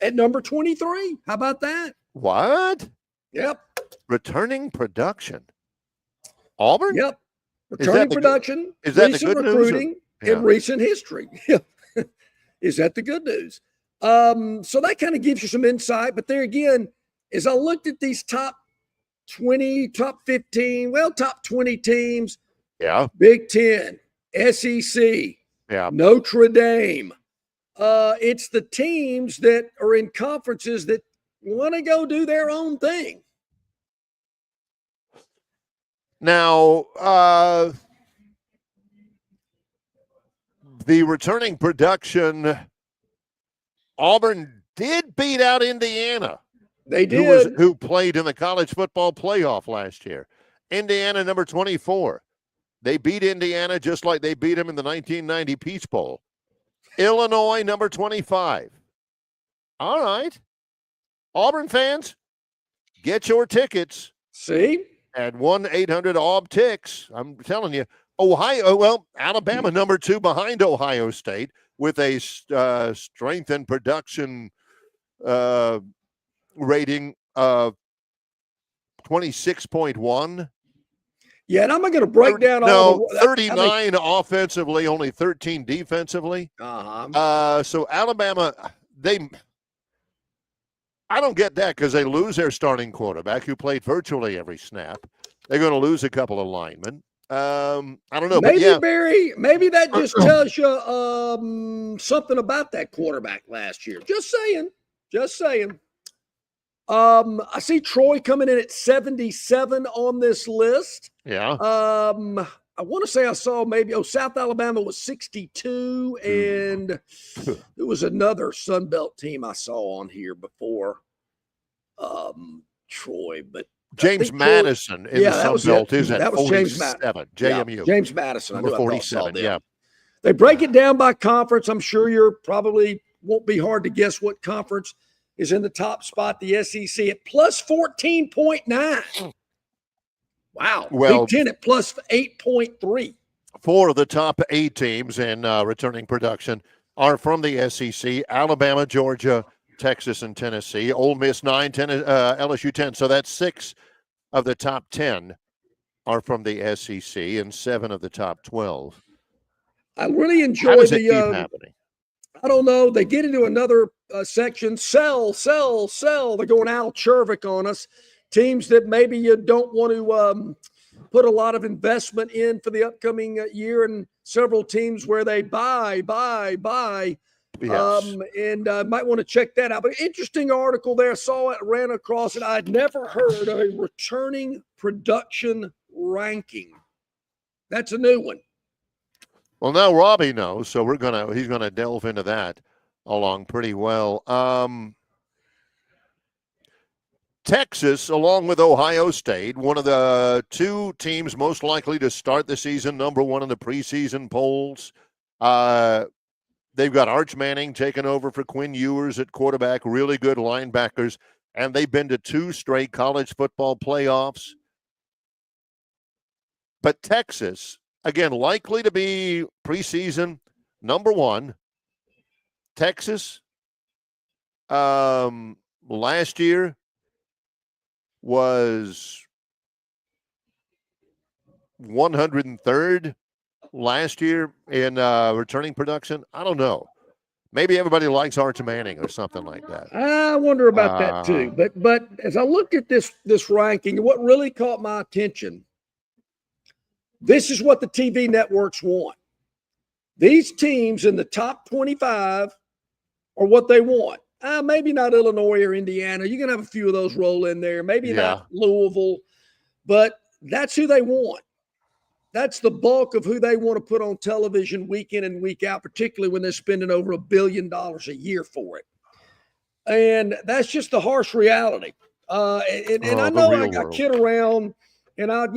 Speaker 1: at number 23. How about that?
Speaker 2: What?
Speaker 1: Yep.
Speaker 2: Returning production. Auburn?
Speaker 1: Yep. Returning production,
Speaker 2: is that
Speaker 1: recent
Speaker 2: the good
Speaker 1: recruiting,
Speaker 2: news?
Speaker 1: and recent history. Is that the good news? So that kind of gives you some insight. But there again, as I looked at these top 20, top 15, top 20 teams, Big Ten, SEC, Notre Dame. It's the teams that are in conferences that want to go do their own thing.
Speaker 2: Now, the returning production, Auburn did beat out Indiana.
Speaker 1: They did.
Speaker 2: Who played in the college football playoff last year. Indiana, number 24. They beat Indiana just like they beat them in the 1990 Peach Bowl. Illinois, number 25. All right. Auburn fans, get your tickets.
Speaker 1: See?
Speaker 2: At 1-800-AUB-TICKS. I'm telling you. Alabama, number 2 behind Ohio State with a strength and production rating of 26.1.
Speaker 1: Yeah, and I'm not going to break down all the
Speaker 2: 39 offensively, only 13 defensively. So Alabama, I don't get that because they lose their starting quarterback who played virtually every snap. They're going to lose a couple of linemen. I don't know.
Speaker 1: Maybe, Barry, maybe that just tells you something about that quarterback last year. Just saying. I see Troy coming in at 77 on this list.
Speaker 2: Yeah.
Speaker 1: I want to say I saw South Alabama was 62, and there was another Sun Belt team I saw on here before Troy, but
Speaker 2: James Madison in the Sun Belt is at 47. JMU.
Speaker 1: James Madison.
Speaker 2: Number 47,
Speaker 1: They break it down by conference. I'm sure you're probably won't be hard to guess what conference is in the top spot, the SEC at plus 14.9. Wow.
Speaker 2: Well,
Speaker 1: Big Ten at plus 8.3.
Speaker 2: 4 of the top 8 teams in returning production are from the SEC: Alabama, Georgia, Texas, and Tennessee. Ole Miss 9, LSU 10. So that's 6 of the top 10 are from the SEC and 7 of the top 12.
Speaker 1: I really enjoy
Speaker 2: How does it keep happening?
Speaker 1: I don't know. They get into another section. Sell. They're going Al Chervik on us. Teams that maybe you don't want to put a lot of investment in for the upcoming year, and several teams where they buy.
Speaker 2: Yes.
Speaker 1: And might want to check that out. But interesting article there. Saw it, ran across it. I'd never heard of a returning production ranking. That's a new one.
Speaker 2: Well, now Robbie knows, so he's gonna delve into that along pretty well. Texas, along with Ohio State, one of the two teams most likely to start the season number one in the preseason polls. They've got Arch Manning taking over for Quinn Ewers at quarterback, really good linebackers, and they've been to 2 straight college football playoffs. But Texas, again, likely to be preseason number one. Texas, last year was 103rd last year in returning production. I don't know. Maybe everybody likes Arch Manning or something like that.
Speaker 1: I wonder about that too. But as I looked at this ranking, what really caught my attention, this is what the TV networks want. These teams in the top 25 are what they want. Maybe not Illinois or Indiana. You're going to have a few of those roll in there. Maybe not Louisville, but that's who they want. That's the bulk of who they want to put on television week in and week out, particularly when they're spending over $1 billion a year for it. And that's just the harsh reality. And I know I kid around and I,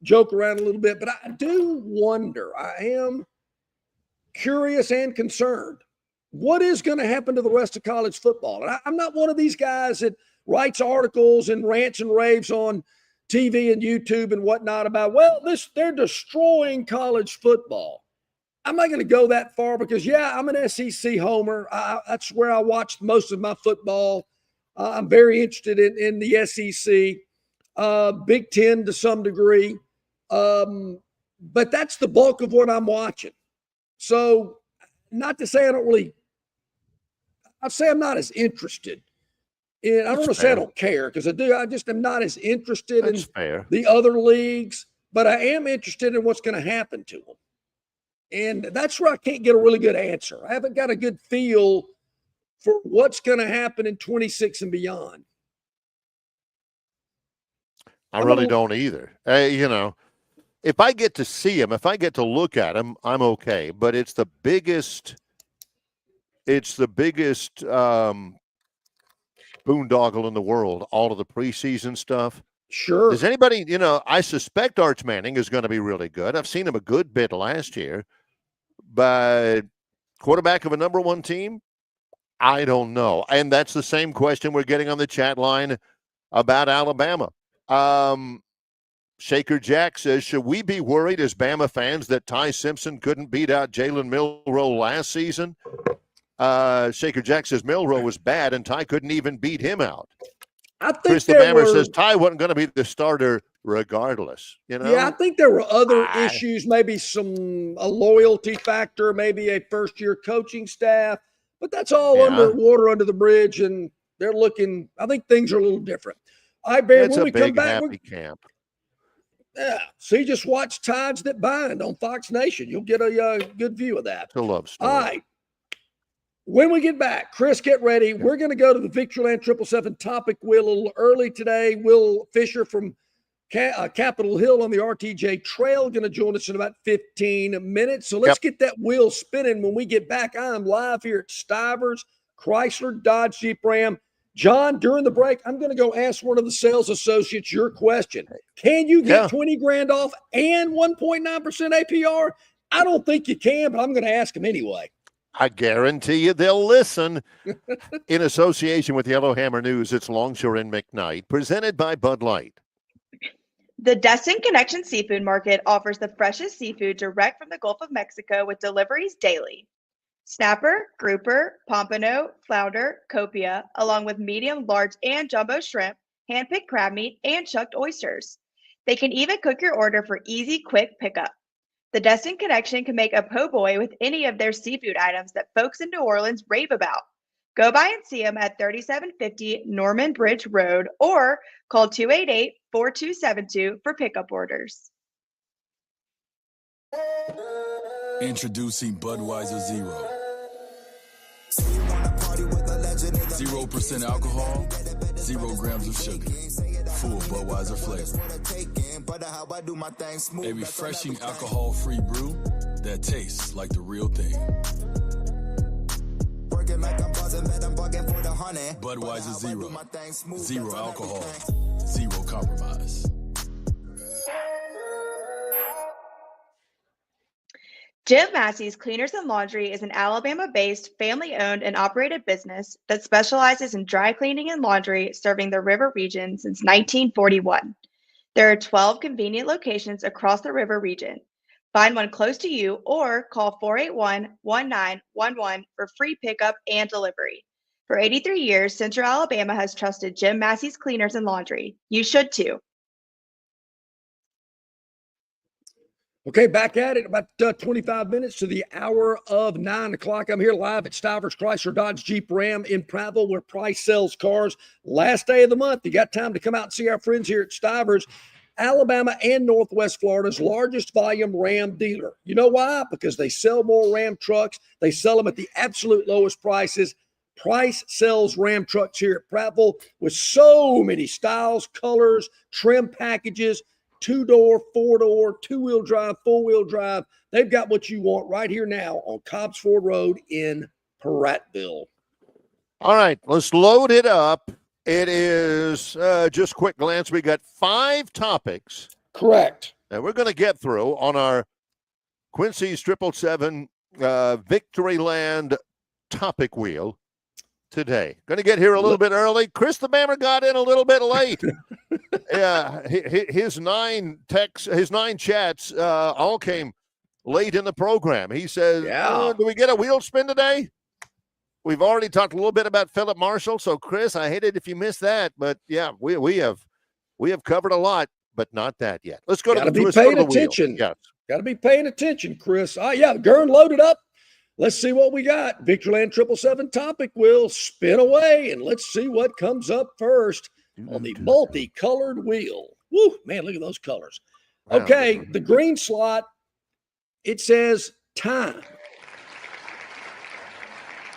Speaker 1: joke around a little bit, but I do wonder, I am curious and concerned, what is going to happen to the rest of college football? And I'm not one of these guys that writes articles and rants and raves on TV and YouTube and whatnot about, they're destroying college football. I'm not going to go that far because, I'm an SEC homer. That's where I watched most of my football. I'm very interested in the SEC, Big Ten to some degree. But that's the bulk of what I'm watching. So not to say I'd say I'm not as interested. And I don't want to say I don't care because I do. I just am not as interested in the other leagues, but I am interested in what's going to happen to them. And that's where I can't get a really good answer. I haven't got a good feel for what's going to happen in 26 and beyond.
Speaker 2: I really don't either. If I get to see them, if I get to look at them, I'm okay. But it's the biggest boondoggle in the world, all of the preseason stuff.
Speaker 1: Sure.
Speaker 2: Does anybody, I suspect Arch Manning is going to be really good. I've seen him a good bit last year. But quarterback of a number one team? I don't know. And that's the same question we're getting on the chat line about Alabama. Shaker Jack says, should we be worried as Bama fans that Ty Simpson couldn't beat out Jalen Milroe last season? Shaker Jack says Milroe was bad and Ty couldn't even beat him out.
Speaker 1: I think
Speaker 2: Chris the Bammer says Ty wasn't going to be the starter regardless.
Speaker 1: Yeah, I think there were other issues, maybe a loyalty factor, maybe a first-year coaching staff, but that's all underwater under the bridge, and they're looking. I think things are a little different. All right, Barry, when we come back,
Speaker 2: happy camp.
Speaker 1: Yeah, see, just watch Tides That Bind on Fox Nation. You'll get a good view of that.
Speaker 2: It's a love story.
Speaker 1: All right. When we get back, Chris, get ready. We're going to go to the Victoryland 777 topic wheel a little early today. Will Fisher from Capitol Hill on the RTJ Trail going to join us in about 15 minutes. So let's get that wheel spinning. When we get back, I'm live here at Stivers, Chrysler, Dodge, Jeep, Ram. John, during the break, I'm going to go ask one of the sales associates your question. Can you get 20 grand off and 1.9% APR? I don't think you can, but I'm going to ask him anyway.
Speaker 2: I guarantee you they'll listen. In association with Yellowhammer News, it's Longshore and McKnight, presented by Bud Light.
Speaker 4: The Destin Connection Seafood Market offers the freshest seafood direct from the Gulf of Mexico with deliveries daily. Snapper, grouper, pompano, flounder, copia, along with medium, large, and jumbo shrimp, hand-picked crab meat, and chucked oysters. They can even cook your order for easy, quick pickup. The Destin Connection can make a po' boy with any of their seafood items that folks in New Orleans rave about. Go by and see them at 3750 Norman Bridge Road or call 288-4272 for pickup orders.
Speaker 9: Introducing Budweiser Zero. 0% alcohol, 0 grams of sugar. Full Budweiser flavor. A refreshing alcohol-free brew that tastes like the real thing. Budweiser Zero. 0 alcohol, 0 compromise.
Speaker 4: Jim Massey's Cleaners and Laundry is an Alabama-based, family-owned and operated business that specializes in dry cleaning and laundry serving the river region since 1941. There are 12 convenient locations across the river region. Find one close to you or call 481-1911 for free pickup and delivery. For 83 years, Central Alabama has trusted Jim Massey's Cleaners and Laundry. You should too.
Speaker 1: Okay, back at it, about 25 minutes to the hour of 9 o'clock. I'm here live at Stivers Chrysler Dodge Jeep Ram in Prattville, where Price sells cars. Last day of the month. You got time to come out and see our friends here at Stivers, Alabama and Northwest Florida's largest volume Ram dealer. You know why? Because they sell more Ram trucks. They sell them at the absolute lowest prices. Price sells Ram trucks here at Prattville with so many styles, colors, trim packages, 2-door, 4-door, 2-wheel drive, 4-wheel drive. They've got what you want right here now on Cobbs Ford Road in Prattville.
Speaker 2: All right, let's load it up. It is just quick glance. We got 5 topics.
Speaker 1: Correct.
Speaker 2: That we're going to get through on our Quincy's 777 Victoryland topic wheel today. Going to get here a little bit early. Chris the Bammer got in a little bit late. Yeah, his 9 chats all came late in the program. He says, do we get a wheel spin today? We've already talked a little bit about Philip Marshall. So, Chris, I hate it if you missed that. But, yeah, we have covered a lot, but not that yet. Let's go to the twist of the wheel. Yes.
Speaker 1: Got to be paying attention, Chris. Yeah, Gurn loaded up. Let's see what we got. Victoryland 777 topic wheel, spin away, and let's see what comes up first on the multicolored wheel. Woo, man, look at those colors. Okay, the green slot, it says time.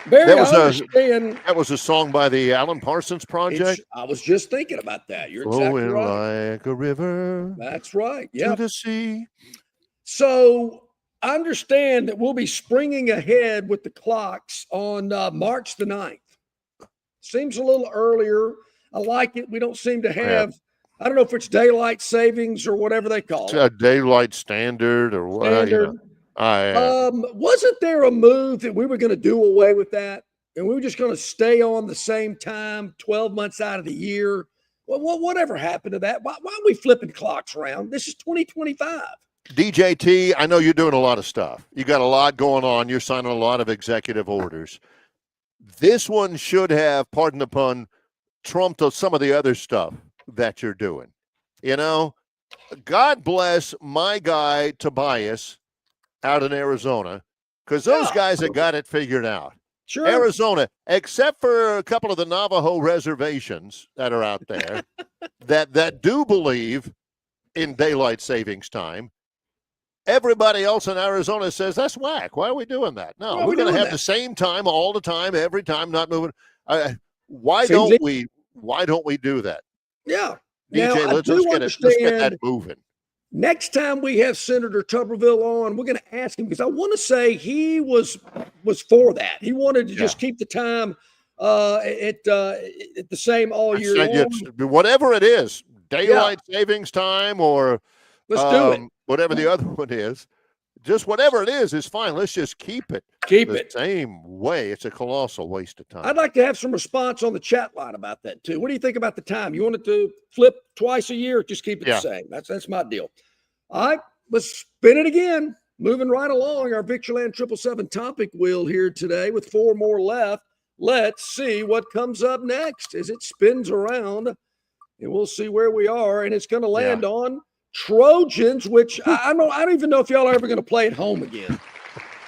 Speaker 2: That was a song by the Alan Parsons Project.
Speaker 1: I was just thinking about that. You're exactly right.
Speaker 2: Like a river.
Speaker 1: That's right. Yeah.
Speaker 2: To the sea.
Speaker 1: So I understand that we'll be springing ahead with the clocks on March the 9th. Seems a little earlier. I like it. We don't seem to have, I don't know if it's daylight savings or whatever they call it.
Speaker 2: A daylight standard or what.
Speaker 1: Standard. Wasn't there a move that we were going to do away with that? And we were just going to stay on the same time 12 months out of the year? Well, whatever happened to that? Why are we flipping clocks around? This is 2025.
Speaker 2: DJT, I know you're doing a lot of stuff. You got a lot going on. You're signing a lot of executive orders. This one should have, pardon the pun, trumped some of the other stuff that you're doing. You know, God bless my guy Tobias out in Arizona, because those guys have got it figured out.
Speaker 1: Sure.
Speaker 2: Arizona, except for a couple of the Navajo reservations that are out there that do believe in daylight savings time. Everybody else in Arizona says that's whack. Why are we doing that? No, we're going to have the same time all the time, every time, not moving. Why don't we do that?
Speaker 1: Yeah.
Speaker 2: DJ, let's get that moving.
Speaker 1: Next time we have Senator Tuberville on, we're going to ask him, because I want to say he was for that. He wanted to just keep the time at the same all year long.
Speaker 2: Whatever it is, daylight savings time or
Speaker 1: let's do it.
Speaker 2: Whatever the other one is, just whatever it is fine. Let's just keep it. The same way. It's a colossal waste of time.
Speaker 1: I'd like to have some response on the chat line about that too. What do you think about the time? You want it to flip twice a year or just keep it the same? That's my deal. All right, let's spin it again. Moving right along our Victoryland 777 topic wheel here today with 4 more left. Let's see what comes up next as it spins around, and we'll see where we are. And it's going to land on Trojans, which I don't even know if y'all are ever going to play at home again.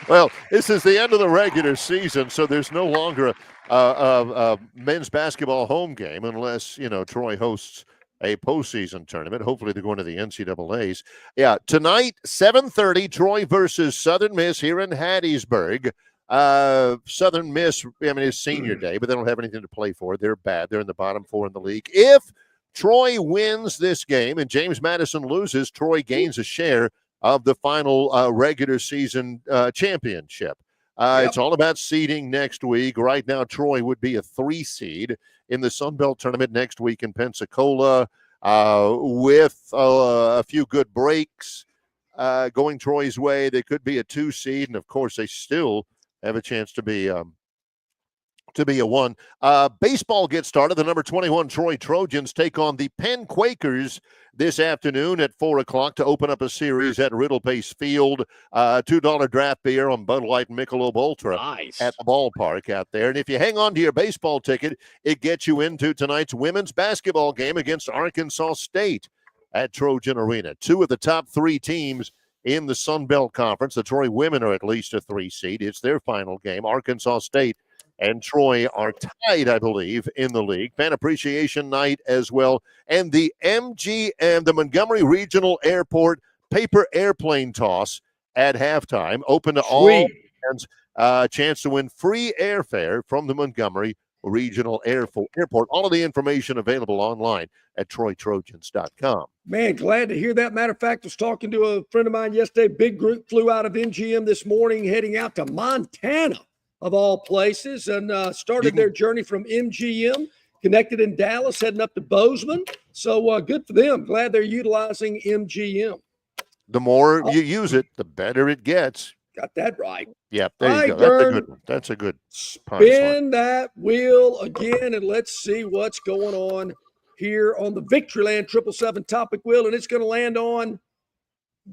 Speaker 2: Well, this is the end of the regular season, so there's no longer a men's basketball home game unless, Troy hosts a postseason tournament. Hopefully they're going to the NCAAs. Yeah, tonight, 7:30, Troy versus Southern Miss here in Hattiesburg. Southern Miss, it's senior day, but they don't have anything to play for. They're bad. They're in the bottom 4 in the league. If Troy wins this game and James Madison loses, Troy gains a share of the final regular season championship. It's all about seeding next week. Right now, Troy would be a 3 seed in the Sun Belt tournament next week in Pensacola with a few good breaks going Troy's way. They could be a 2 seed, and of course, they still have a chance to be a 1. Baseball gets started. The number 21 Troy Trojans take on the Penn Quakers this afternoon at 4 o'clock to open up a series at Riddle Pace Field. $2 draft beer on Bud Light and Michelob Ultra at the ballpark out there. And if you hang on to your baseball ticket, it gets you into tonight's women's basketball game against Arkansas State at Trojan Arena. 2 of the top 3 teams in the Sun Belt Conference. The Troy women are at least a 3 seed. It's their final game. Arkansas State and Troy are tied, I believe, in the league. Fan Appreciation Night as well. And the MGM, the Montgomery Regional Airport paper airplane toss at halftime, open to all fans. Chance to win free airfare from the Montgomery Regional Airport. All of the information available online at TroyTrojans.com.
Speaker 1: Man, glad to hear that. Matter of fact, I was talking to a friend of mine yesterday. Big group flew out of MGM this morning, heading out to Montana, of all places, and started their journey from MGM, connected in Dallas, heading up to Bozeman. So good for them. Glad they're utilizing MGM.
Speaker 2: The more you use it, the better it gets.
Speaker 1: Got that right.
Speaker 2: Yeah, there you go. That's a good one. That's a good
Speaker 1: spin that wheel again, and let's see what's going on here on the Victoryland 777 topic wheel, and it's going to land on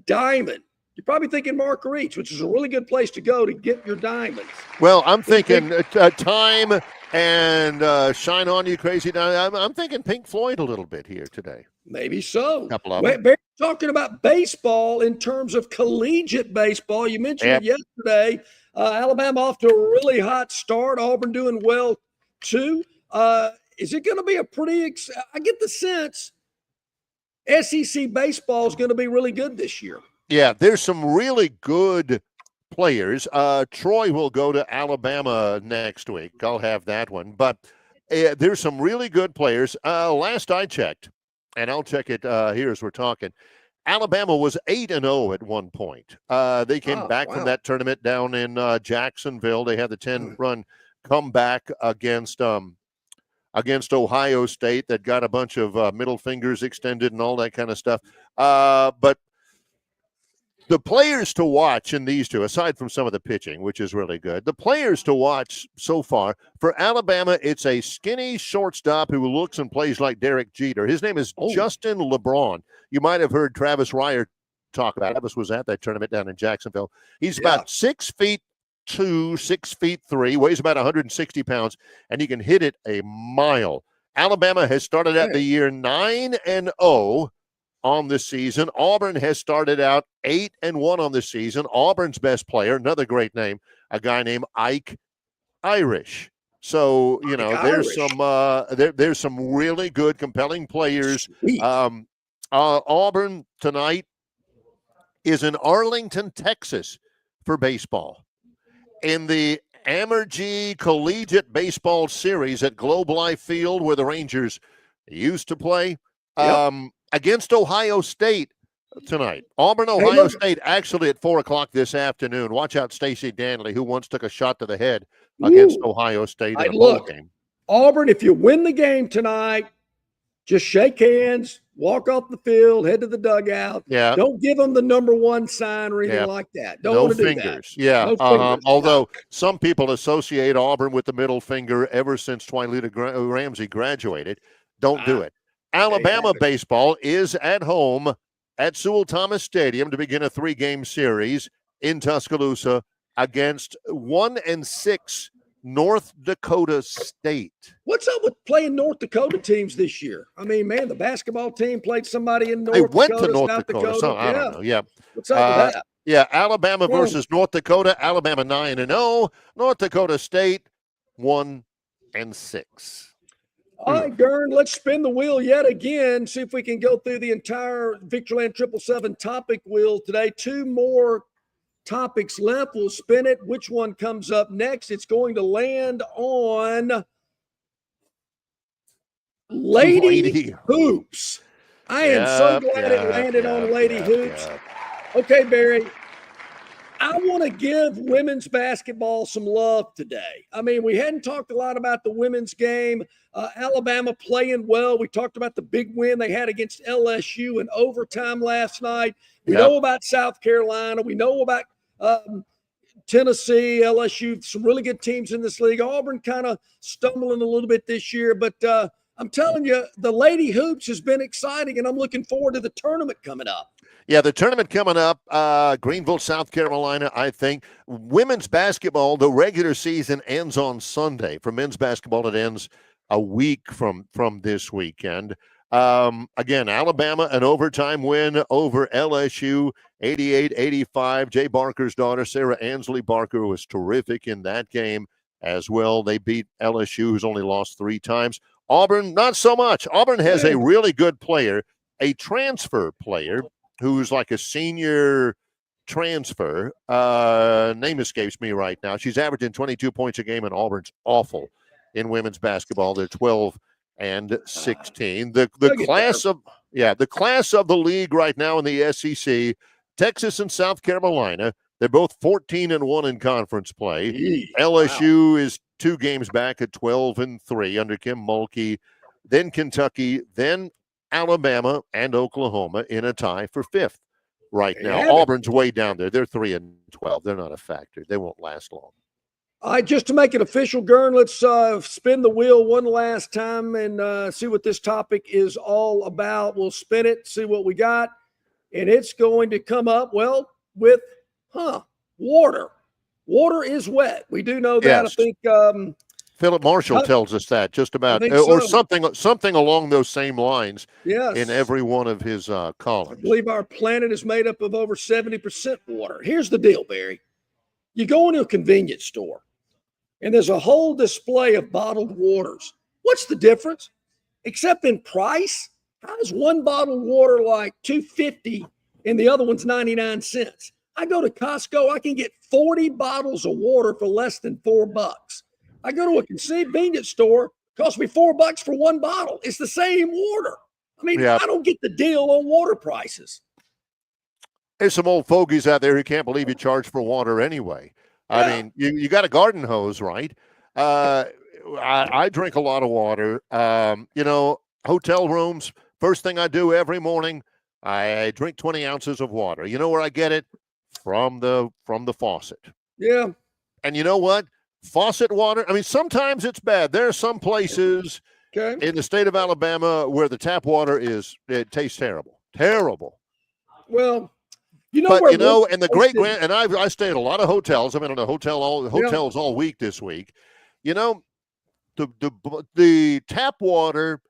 Speaker 1: Diamond. You're probably thinking Marguerite's, which is a really good place to go to get your diamonds.
Speaker 2: Well, I'm thinking Time and Shine On You Crazy. I'm thinking Pink Floyd a little bit here today.
Speaker 1: Maybe so.
Speaker 2: A couple of them.
Speaker 1: We're talking about baseball in terms of collegiate baseball. You mentioned it yesterday. Alabama off to a really hot start. Auburn doing well, too. Is it going to be a pretty I get the sense SEC baseball is going to be really good this year.
Speaker 2: Yeah, there's some really good players. Troy will go to Alabama next week. I'll have that one. But there's some really good players. Last I checked, and I'll check it here as we're talking, Alabama was 8-0 at one point. They came back from that tournament down in Jacksonville. They had the 10-run comeback against Ohio State that got a bunch of middle fingers extended and all that kind of stuff. But the players to watch in these two, aside from some of the pitching, which is really good, the players to watch so far, for Alabama, it's a skinny shortstop who looks and plays like Derek Jeter. His name is Justin LeBron. You might have heard Travis Ryer talk about it. Travis was at that tournament down in Jacksonville. He's about 6'2", 6'3", weighs about 160 pounds, and he can hit it a mile. Alabama has started out the year 9-0 on the season. Auburn has started out 8-1 on the season. Auburn's best player, another great name, a guy named Ike Irish. So, there's some really good, compelling players. Auburn tonight is in Arlington, Texas for baseball. In the Amergy Collegiate Baseball Series at Globe Life Field, where the Rangers used to play, against Ohio State tonight. Auburn, Ohio State, actually at 4 o'clock this afternoon. Watch out, Stacey Danley, who once took a shot to the head against Ohio State in a bowl game.
Speaker 1: Auburn, if you win the game tonight, just shake hands, walk off the field, head to the dugout.
Speaker 2: Yeah.
Speaker 1: Don't give them the number 1 sign or anything like that. Don't
Speaker 2: no
Speaker 1: want to
Speaker 2: fingers.
Speaker 1: do that.
Speaker 2: Yeah.
Speaker 1: No fingers.
Speaker 2: Although some people associate Auburn with the middle finger ever since Twilita Ramsey graduated. Don't do it. Alabama baseball is at home at Sewell Thomas Stadium to begin a 3-game series in Tuscaloosa against 1-6 North Dakota State.
Speaker 1: What's up with playing North Dakota teams this year? I mean, man, the basketball team played somebody in North
Speaker 2: They
Speaker 1: Dakota.
Speaker 2: went to North
Speaker 1: South
Speaker 2: Dakota. So I don't know. Yeah.
Speaker 1: What's up with that?
Speaker 2: Yeah, Alabama versus North Dakota. Alabama 9-0. North Dakota State 1-6.
Speaker 1: All right, Gern, let's spin the wheel yet again. See if we can go through the entire Victorland 777 topic wheel today. 2 more topics left. We'll spin it. Which one comes up next? It's going to land on Lady Hoops. I am so glad it landed on Lady Hoops. Okay, Barry, I want to give women's basketball some love today. I mean, we hadn't talked a lot about the women's game. Alabama playing well. We talked about the big win they had against LSU in overtime last night. We know about South Carolina. We know about Tennessee, LSU, some really good teams in this league. Auburn kind of stumbling a little bit this year, but I'm telling you, the Lady Hoops has been exciting, and I'm looking forward to the tournament coming up.
Speaker 2: Yeah, the tournament coming up, Greenville, South Carolina, I think. Women's basketball, the regular season ends on Sunday. For men's basketball, it ends a week from this weekend. Again, Alabama, an overtime win over LSU, 88-85. Jay Barker's daughter, Sarah Ansley Barker, was terrific in that game as well. They beat LSU, who's only lost 3 times. Auburn, not so much. Auburn has a really good player, a transfer player, who's like a senior transfer. Name escapes me right now. She's averaging 22 points a game, and Auburn's awful in women's basketball. They're 12-16. The class of the league right now in the SEC, Texas and South Carolina, they're both 14-1 in conference play. LSU is 2 games back at 12-3 under Kim Mulkey. Then Kentucky, then Alabama and Oklahoma in a tie for 5th right now. Auburn's way down there. They're 3-12. They're not a factor. They won't last long.
Speaker 1: All right, just to make it official, Gern, let's spin the wheel one last time and see what this topic is all about. We'll spin it, see what we got, and it's going to come up, well, with, water. Water is wet. We do know that.
Speaker 2: Yes.
Speaker 1: I think
Speaker 2: Philip Marshall tells us that just about, or something along those same lines.
Speaker 1: Yes.
Speaker 2: In every one of his columns.
Speaker 1: I believe our planet is made up of over 70% water. Here's the deal, Barry. You go into a convenience store, and there's a whole display of bottled waters. What's the difference? Except in price, how is one bottled water like $2.50 and the other one's 99 cents? I go to Costco, I can get 40 bottles of water for less than $4. I go to a convenience store, it costs me $4 for one bottle. It's the same water. I mean, I don't get the deal on water prices.
Speaker 2: There's some old fogies out there who can't believe you charge for water anyway. I mean, you got a garden hose, right? I drink a lot of water. Hotel rooms, first thing I do every morning, I drink 20 ounces of water. You know where I get it? From the faucet. Yeah. And you know what? Faucet water, I mean, sometimes it's bad. There are some places in the state of Alabama where the tap water it tastes terrible. Terrible.
Speaker 1: Well, and
Speaker 2: the and I stay at a lot of hotels. I've been in a hotels all week this week. The tap water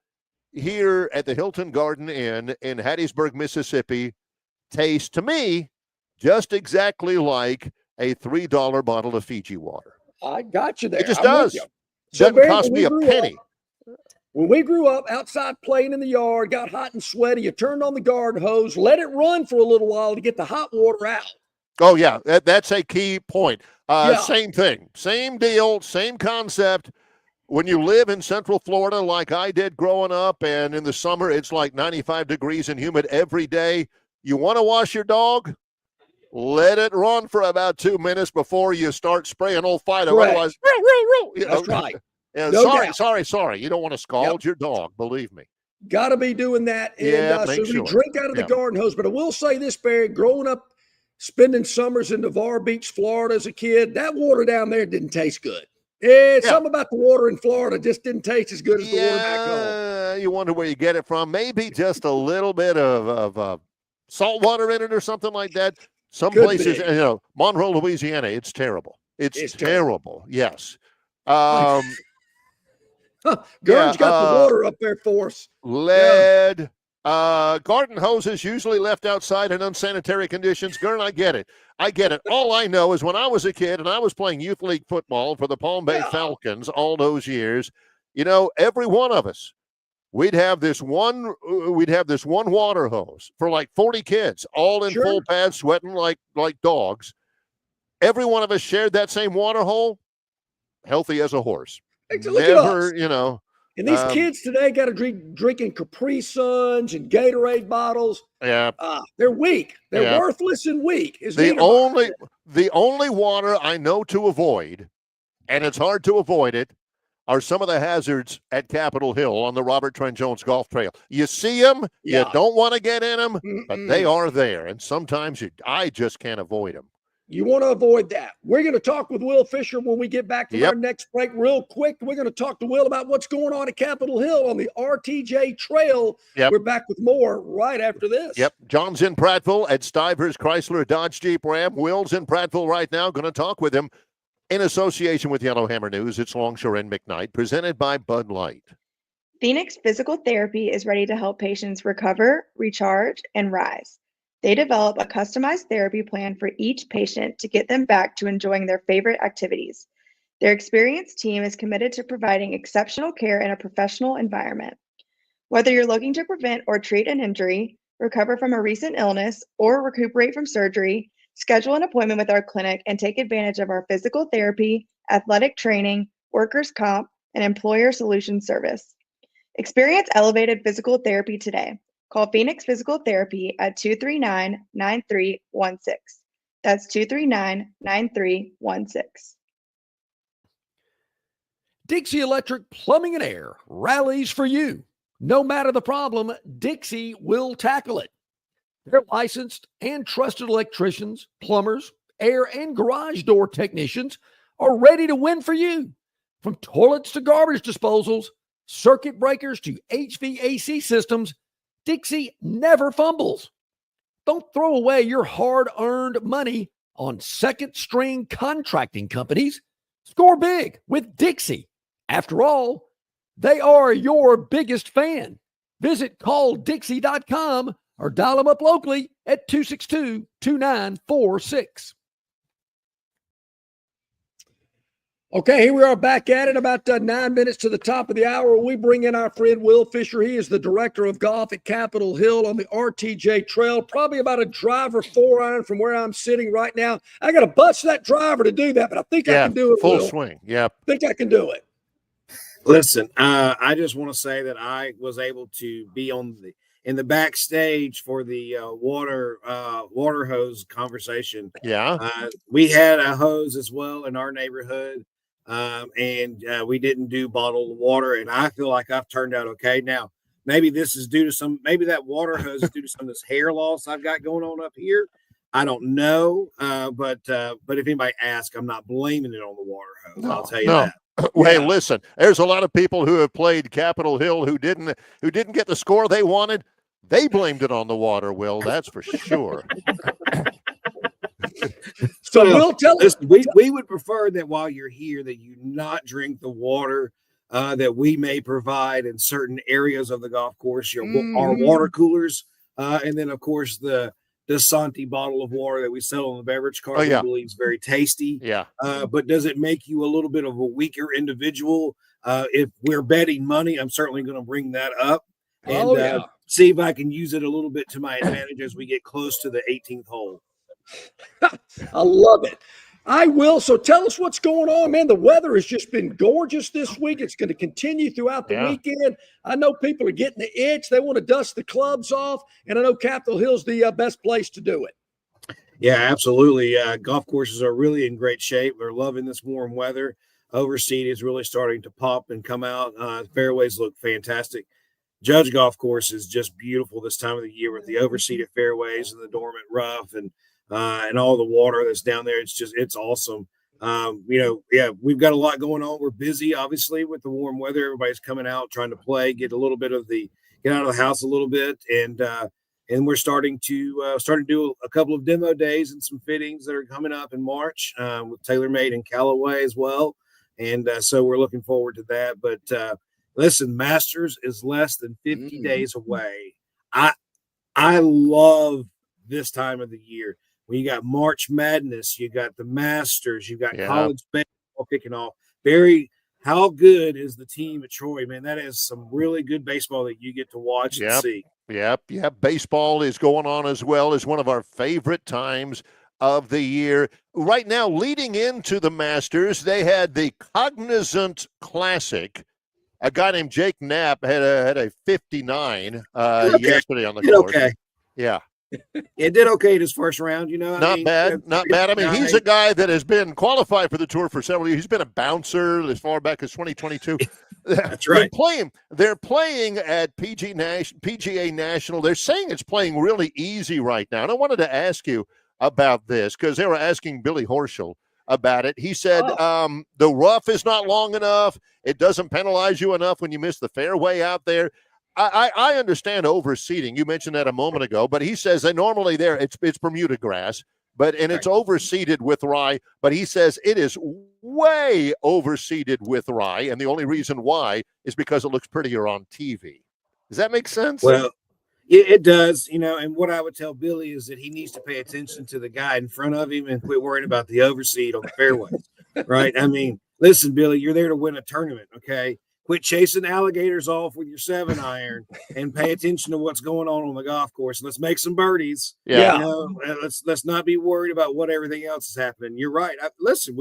Speaker 2: here at the Hilton Garden Inn in Hattiesburg, Mississippi, tastes to me just exactly like a $3 bottle of Fiji water.
Speaker 1: I got you there.
Speaker 2: It just does. Doesn't cost me a penny.
Speaker 1: When we grew up, outside playing in the yard, got hot and sweaty, you turned on the garden hose, let it run for a little while to get the hot water out.
Speaker 2: Oh, yeah. That's a key point. Same thing. Same deal. Same concept. When you live in Central Florida like I did growing up, and in the summer it's like 95 degrees and humid every day, you want to wash your dog? Let it run for about 2 minutes before you start spraying old Fido. Otherwise,
Speaker 1: that's right.
Speaker 2: Sorry. You don't want to scald your dog, believe me.
Speaker 1: Got to be doing that. And so we drink out of the garden hose. But I will say this, Barry, growing up, spending summers in Navarre Beach, Florida as a kid, that water down there didn't taste good. Something about the water in Florida just didn't taste as good as the water back home.
Speaker 2: You wonder where you get it from. Maybe just a little bit of salt water in it or something like that. Some places, Monroe, Louisiana, it's terrible. It's terrible. Yes.
Speaker 1: Gurn's got the water up there for us.
Speaker 2: Lead. Garden hoses usually left outside in unsanitary conditions. Gurn, I get it. All I know is when I was a kid and I was playing youth league football for the Palm Bay Falcons all those years, every one of us, we'd have this one water hose for like 40 kids, all in full pads, sweating like dogs. Every one of us shared that same water hole, healthy as a horse.
Speaker 1: Look at us. And these kids today got to drinking Capri Suns and Gatorade bottles.
Speaker 2: Yeah.
Speaker 1: They're weak. They're worthless and weak.
Speaker 2: The only water I know to avoid, and it's hard to avoid it, are some of the hazards at Capitol Hill on the Robert Trent Jones Golf Trail. You see them, you don't want to get in them, but they are there. And sometimes I just can't avoid them.
Speaker 1: You want to avoid that. We're going to talk with Will Fisher when we get back from our next break real quick. We're going to talk to Will about what's going on at Capitol Hill on the RTJ Trail. We're back with more right after this.
Speaker 2: John's in Prattville at Stivers Chrysler Dodge Jeep Ram. Will's in Prattville right now. Going to talk with him in association with Yellowhammer News. It's Longshore and McKnight, presented by Bud Light.
Speaker 4: Phoenix Physical Therapy is ready to help patients recover, recharge, and rise. They develop a customized therapy plan for each patient to get them back to enjoying their favorite activities. Their experienced team is committed to providing exceptional care in a professional environment. Whether you're looking to prevent or treat an injury, recover from a recent illness, or recuperate from surgery, schedule an appointment with our clinic and take advantage of our physical therapy, athletic training, workers' comp, and employer solutions service. Experience elevated physical therapy today. Call Phoenix Physical Therapy at 239-9316. That's 239-9316.
Speaker 5: Dixie Electric Plumbing and Air rallies for you. No matter the problem, Dixie will tackle it. Their licensed and trusted electricians, plumbers, air and garage door technicians are ready to win for you. From toilets to garbage disposals, circuit breakers to HVAC systems, Dixie never fumbles. Don't throw away your hard-earned money on second-string contracting companies. Score big with Dixie. After all, they are your biggest fan. Visit calldixie.com or dial them up locally at 262-2946.
Speaker 1: Okay, here we are back at it, about 9 minutes to the top of the hour. We bring in our friend Will Fisher. He is the director of golf at Capitol Hill on the RTJ Trail, probably about a driver 4-iron from where I'm sitting right now. I got to bust that driver to do that, but I think I can do it.
Speaker 2: Full
Speaker 1: Will.
Speaker 2: swing. Yeah.
Speaker 1: I think I can do it.
Speaker 10: Listen, I just want to say that I was able to be in the backstage for the water hose conversation.
Speaker 2: Yeah.
Speaker 10: We had a hose as well in our neighborhood. And we didn't do bottled water, and I feel like I've turned out okay. Now, maybe this is due to maybe that water hose is due to some of this hair loss I've got going on up here. I don't know, but if anybody asks, I'm not blaming it on the water hose. I'll tell you that.
Speaker 2: Hey, listen, there's a lot of people who have played Capitol Hill who didn't get the score they wanted. They blamed it on the water, Will. That's for sure.
Speaker 1: So we'll tell us.
Speaker 10: We would prefer that while you're here that you not drink the water that we may provide in certain areas of the golf course, our water coolers, and then of course the Santi bottle of water that we sell on the beverage cart. We believe is very tasty.
Speaker 2: Yeah.
Speaker 10: But does it make you a little bit of a weaker individual? If we're betting money, I'm certainly going to bring that up and see if I can use it a little bit to my advantage as we get close to the 18th hole.
Speaker 1: I love it. I will. So tell us what's going on, man. The weather has just been gorgeous this week. It's going to continue throughout the weekend. I know people are getting the itch. They want to dust the clubs off, and I know Capitol Hill's the best place to do it.
Speaker 10: Yeah, absolutely. Golf courses are really in great shape. We're loving this warm weather. Overseed is really starting to pop and come out. Fairways look fantastic. Judge Golf Course is just beautiful this time of the year with the overseeded fairways and the dormant rough and all the water that's down there. It's awesome. We've got a lot going on. We're busy, obviously, with the warm weather. Everybody's coming out, trying to play, get out of the house a little bit. And we're starting to do a couple of demo days and some fittings that are coming up in March with TaylorMade and Callaway as well. And so we're looking forward to that. But listen, Masters is less than 50 days away. I love this time of the year. When you got March Madness, you got the Masters, you got college baseball kicking off. Barry, how good is the team at Troy, man? That is some really good baseball that you get to watch and see.
Speaker 2: Yep. Baseball is going on as well as one of our favorite times of the year. Right now, leading into the Masters, they had the Cognizant Classic. A guy named Jake Knapp had a 59 yesterday on the course.
Speaker 10: Okay.
Speaker 2: Yeah.
Speaker 10: It did okay in his first round,
Speaker 2: Not bad. I mean, he's a guy that has been qualified for the tour for several years. He's been a bouncer as far back as 2022.
Speaker 10: That's right.
Speaker 2: They're playing at PGA National. They're saying it's playing really easy right now. And I wanted to ask you about this because they were asking Billy Horschel about it. He said the rough is not long enough. It doesn't penalize you enough when you miss the fairway out there. I understand overseeding. You mentioned that a moment ago, but he says that normally it's Bermuda grass, it's overseeded with rye. But he says it is way overseeded with rye, and the only reason why is because it looks prettier on TV. Does that make sense?
Speaker 10: Well, it does, and what I would tell Billy is that he needs to pay attention to the guy in front of him and quit worrying about the overseed on the fairways, right? I mean, listen, Billy, you're there to win a tournament, okay? Quit chasing alligators off with your 7-iron and pay attention to what's going on the golf course. Let's make some birdies.
Speaker 2: Yeah.
Speaker 10: Let's not be worried about what everything else is happening. You're right. Listen,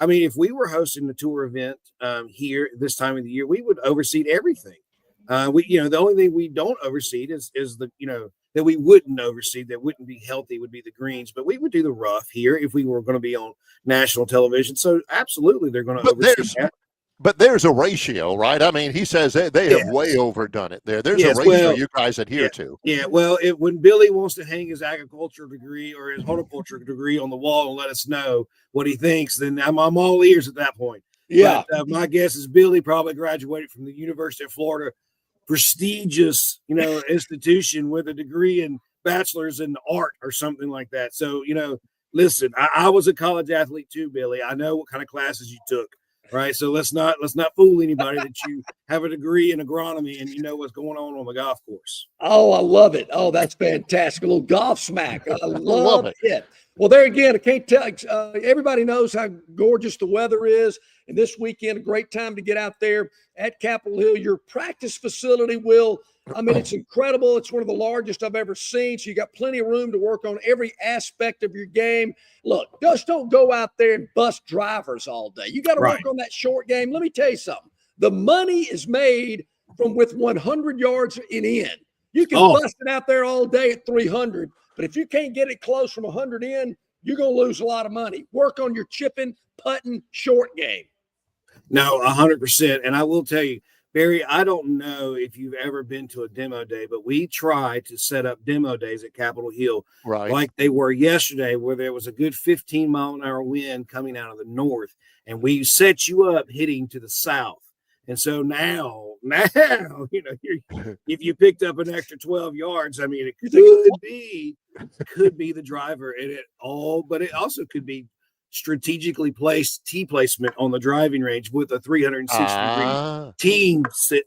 Speaker 10: if we were hosting the tour event here this time of the year, we would overseed everything. The only thing we don't overseed is that we wouldn't overseed, that wouldn't be healthy, would be the greens. But we would do the rough here if we were going to be on national television. So absolutely, they're going to overseed that.
Speaker 2: But there's a ratio, right? I mean, he says they have way overdone it there. There's a ratio you guys adhere to.
Speaker 10: Yeah, well, when Billy wants to hang his agriculture degree or his horticulture degree on the wall and let us know what he thinks, then I'm all ears at that point.
Speaker 1: Yeah.
Speaker 10: But, my guess is Billy probably graduated from the University of Florida, prestigious, institution with a degree in bachelor's in art or something like that. So, listen, I was a college athlete too, Billy. I know what kind of classes you took. Right. So let's not fool anybody that you have a degree in agronomy and you know what's going on the golf course.
Speaker 1: Oh, I love it. Oh, that's fantastic. A little golf smack. I love it. Well, there again, I can't tell. Everybody knows how gorgeous the weather is. And this weekend, a great time to get out there at Capitol Hill. Your practice facility it's incredible. It's one of the largest I've ever seen. So you got plenty of room to work on every aspect of your game. Look, just don't go out there and bust drivers all day. You got to work on that short game. Let me tell you something. The money is made with 100 yards in. You can bust it out there all day at 300, but if you can't get it close from 100 in, you're going to lose a lot of money. Work on your chipping, putting, short game.
Speaker 10: No, 100%. And I will tell you, Barry, I don't know if you've ever been to a demo day, but we try to set up demo days at Capitol Hill like they were yesterday, where there was a good 15-mile-an-hour wind coming out of the north, and we set you up hitting to the south. And so now, if you picked up an extra 12 yards, I mean, it could be the driver in it all, but it also could be strategically placed tee placement on the driving range with a 360-degree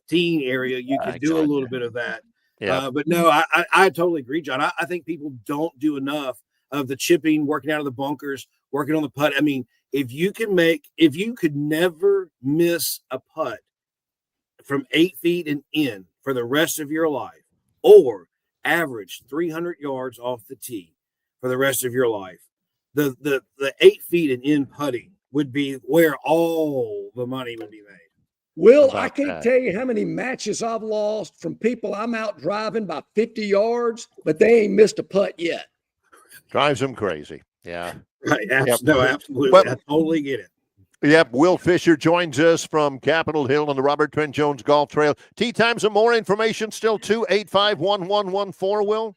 Speaker 10: teen area. You could do a little bit of that.
Speaker 2: Yeah.
Speaker 10: But no, I totally agree, John. I think people don't do enough of the chipping, working out of the bunkers, working on the putt. I mean, if you could never miss a putt from 8 feet and in for the rest of your life, or average 300 yards off the tee for the rest of your life, the 8 feet and in putting would be where all the money would be made.
Speaker 1: Will, I can't tell you how many matches I've lost from people I'm out driving by 50 yards, but they ain't missed a putt yet.
Speaker 2: Drives them crazy. Yeah.
Speaker 10: Right. No, absolutely. But, I totally get it.
Speaker 2: Yep. Will Fisher joins us from Capitol Hill on the Robert Trent Jones Golf Trail. Tee times and more information still 285-1114, Will?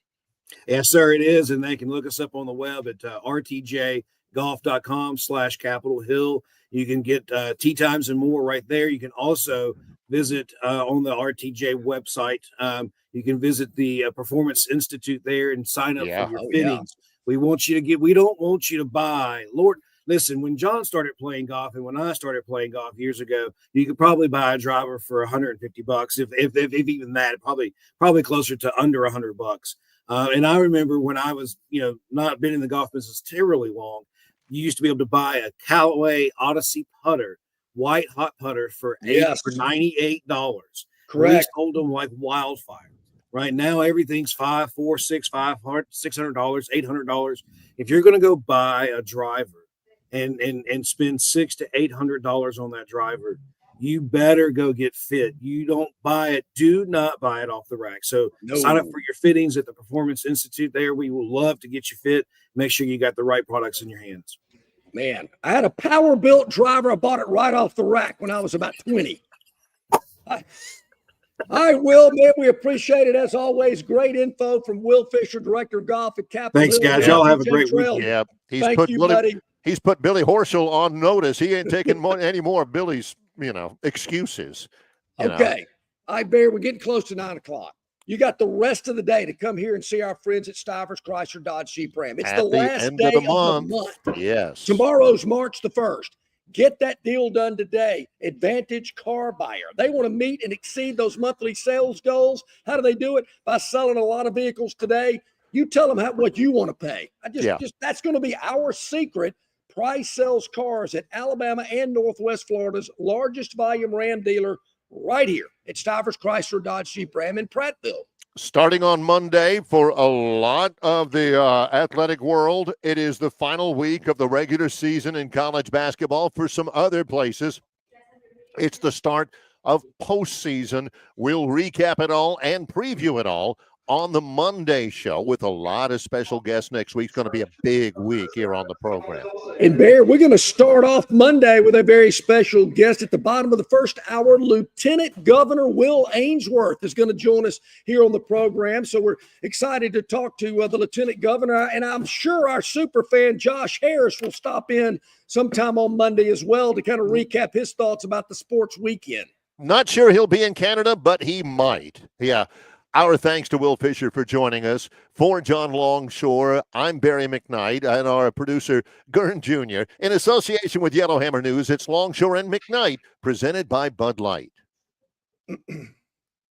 Speaker 10: Yes, sir, it is. And they can look us up on the web at rtjgolf.com/Capitol Hill. You can get tee times and more right there. You can also visit on the RTJ website. You can visit the Performance Institute there and sign up for your fittings. We don't want you to buy. Lord, listen, when John started playing golf and when I started playing golf years ago, you could probably buy a driver for $150, if even that, probably closer to under $100. And I remember when I was, not been in the golf business terribly long, you used to be able to buy a Callaway Odyssey putter, white hot putter for $98.
Speaker 1: Correct.
Speaker 10: We sold them like wildfire. Right now, everything's $500, $600, $800. If you're going to go buy a driver and spend $600 to $800 on that driver, you better go get fit. You don't buy it. Do not buy it off the rack. So sign up for your fittings at the Performance Institute there. We will love to get you fit. Make sure you got the right products in your hands.
Speaker 1: Man, I had a power built driver. I bought it right off the rack when I was about 20. All right, Will, man, we appreciate it. As always, great info from Will Fisher, Director of Golf at Capitol
Speaker 10: Thanks,
Speaker 1: Hill.
Speaker 10: guys. Y'all have a great week.
Speaker 2: Yeah,
Speaker 1: Thank you, buddy.
Speaker 2: He's put Billy Horschel on notice. He ain't taking any more of Billy's, excuses.
Speaker 1: Okay. All right, Barry, we're getting close to 9 o'clock. You got the rest of the day to come here and see our friends at Stivers Chrysler Dodge Jeep Ram. It's
Speaker 2: At
Speaker 1: the
Speaker 2: the
Speaker 1: last
Speaker 2: end
Speaker 1: day
Speaker 2: of the month. Yes.
Speaker 1: Tomorrow's March the 1st. Get that deal done today. Advantage Car Buyer. They want to meet and exceed those monthly sales goals. How do they do it? By selling a lot of vehicles today. You tell them what you want to pay. That's going to be our secret. Price sells cars at Alabama and Northwest Florida's largest volume Ram dealer right here at Stivers Chrysler Dodge Jeep Ram in Prattville.
Speaker 2: Starting on Monday for a lot of the athletic world, it is the final week of the regular season in college basketball. For some other places, it's the start of postseason. We'll recap it all and preview it all on the Monday show with a lot of special guests next week. It's going to be a big week here on the program.
Speaker 1: And Bear, we're going to start off Monday with a very special guest at the bottom of the first hour. Lieutenant Governor Will Ainsworth is going to join us here on the program. So we're excited to talk to the Lieutenant Governor. And I'm sure our super fan, Josh Harris, will stop in sometime on Monday as well to kind of recap his thoughts about the sports weekend.
Speaker 2: Not sure he'll be in Canada, but he might. Yeah. Our thanks to Will Fisher for joining us. For John Longshore, I'm Barry McKnight, and our producer, Gern Jr. In association with Yellowhammer News, it's Longshore and McKnight, presented by Bud Light.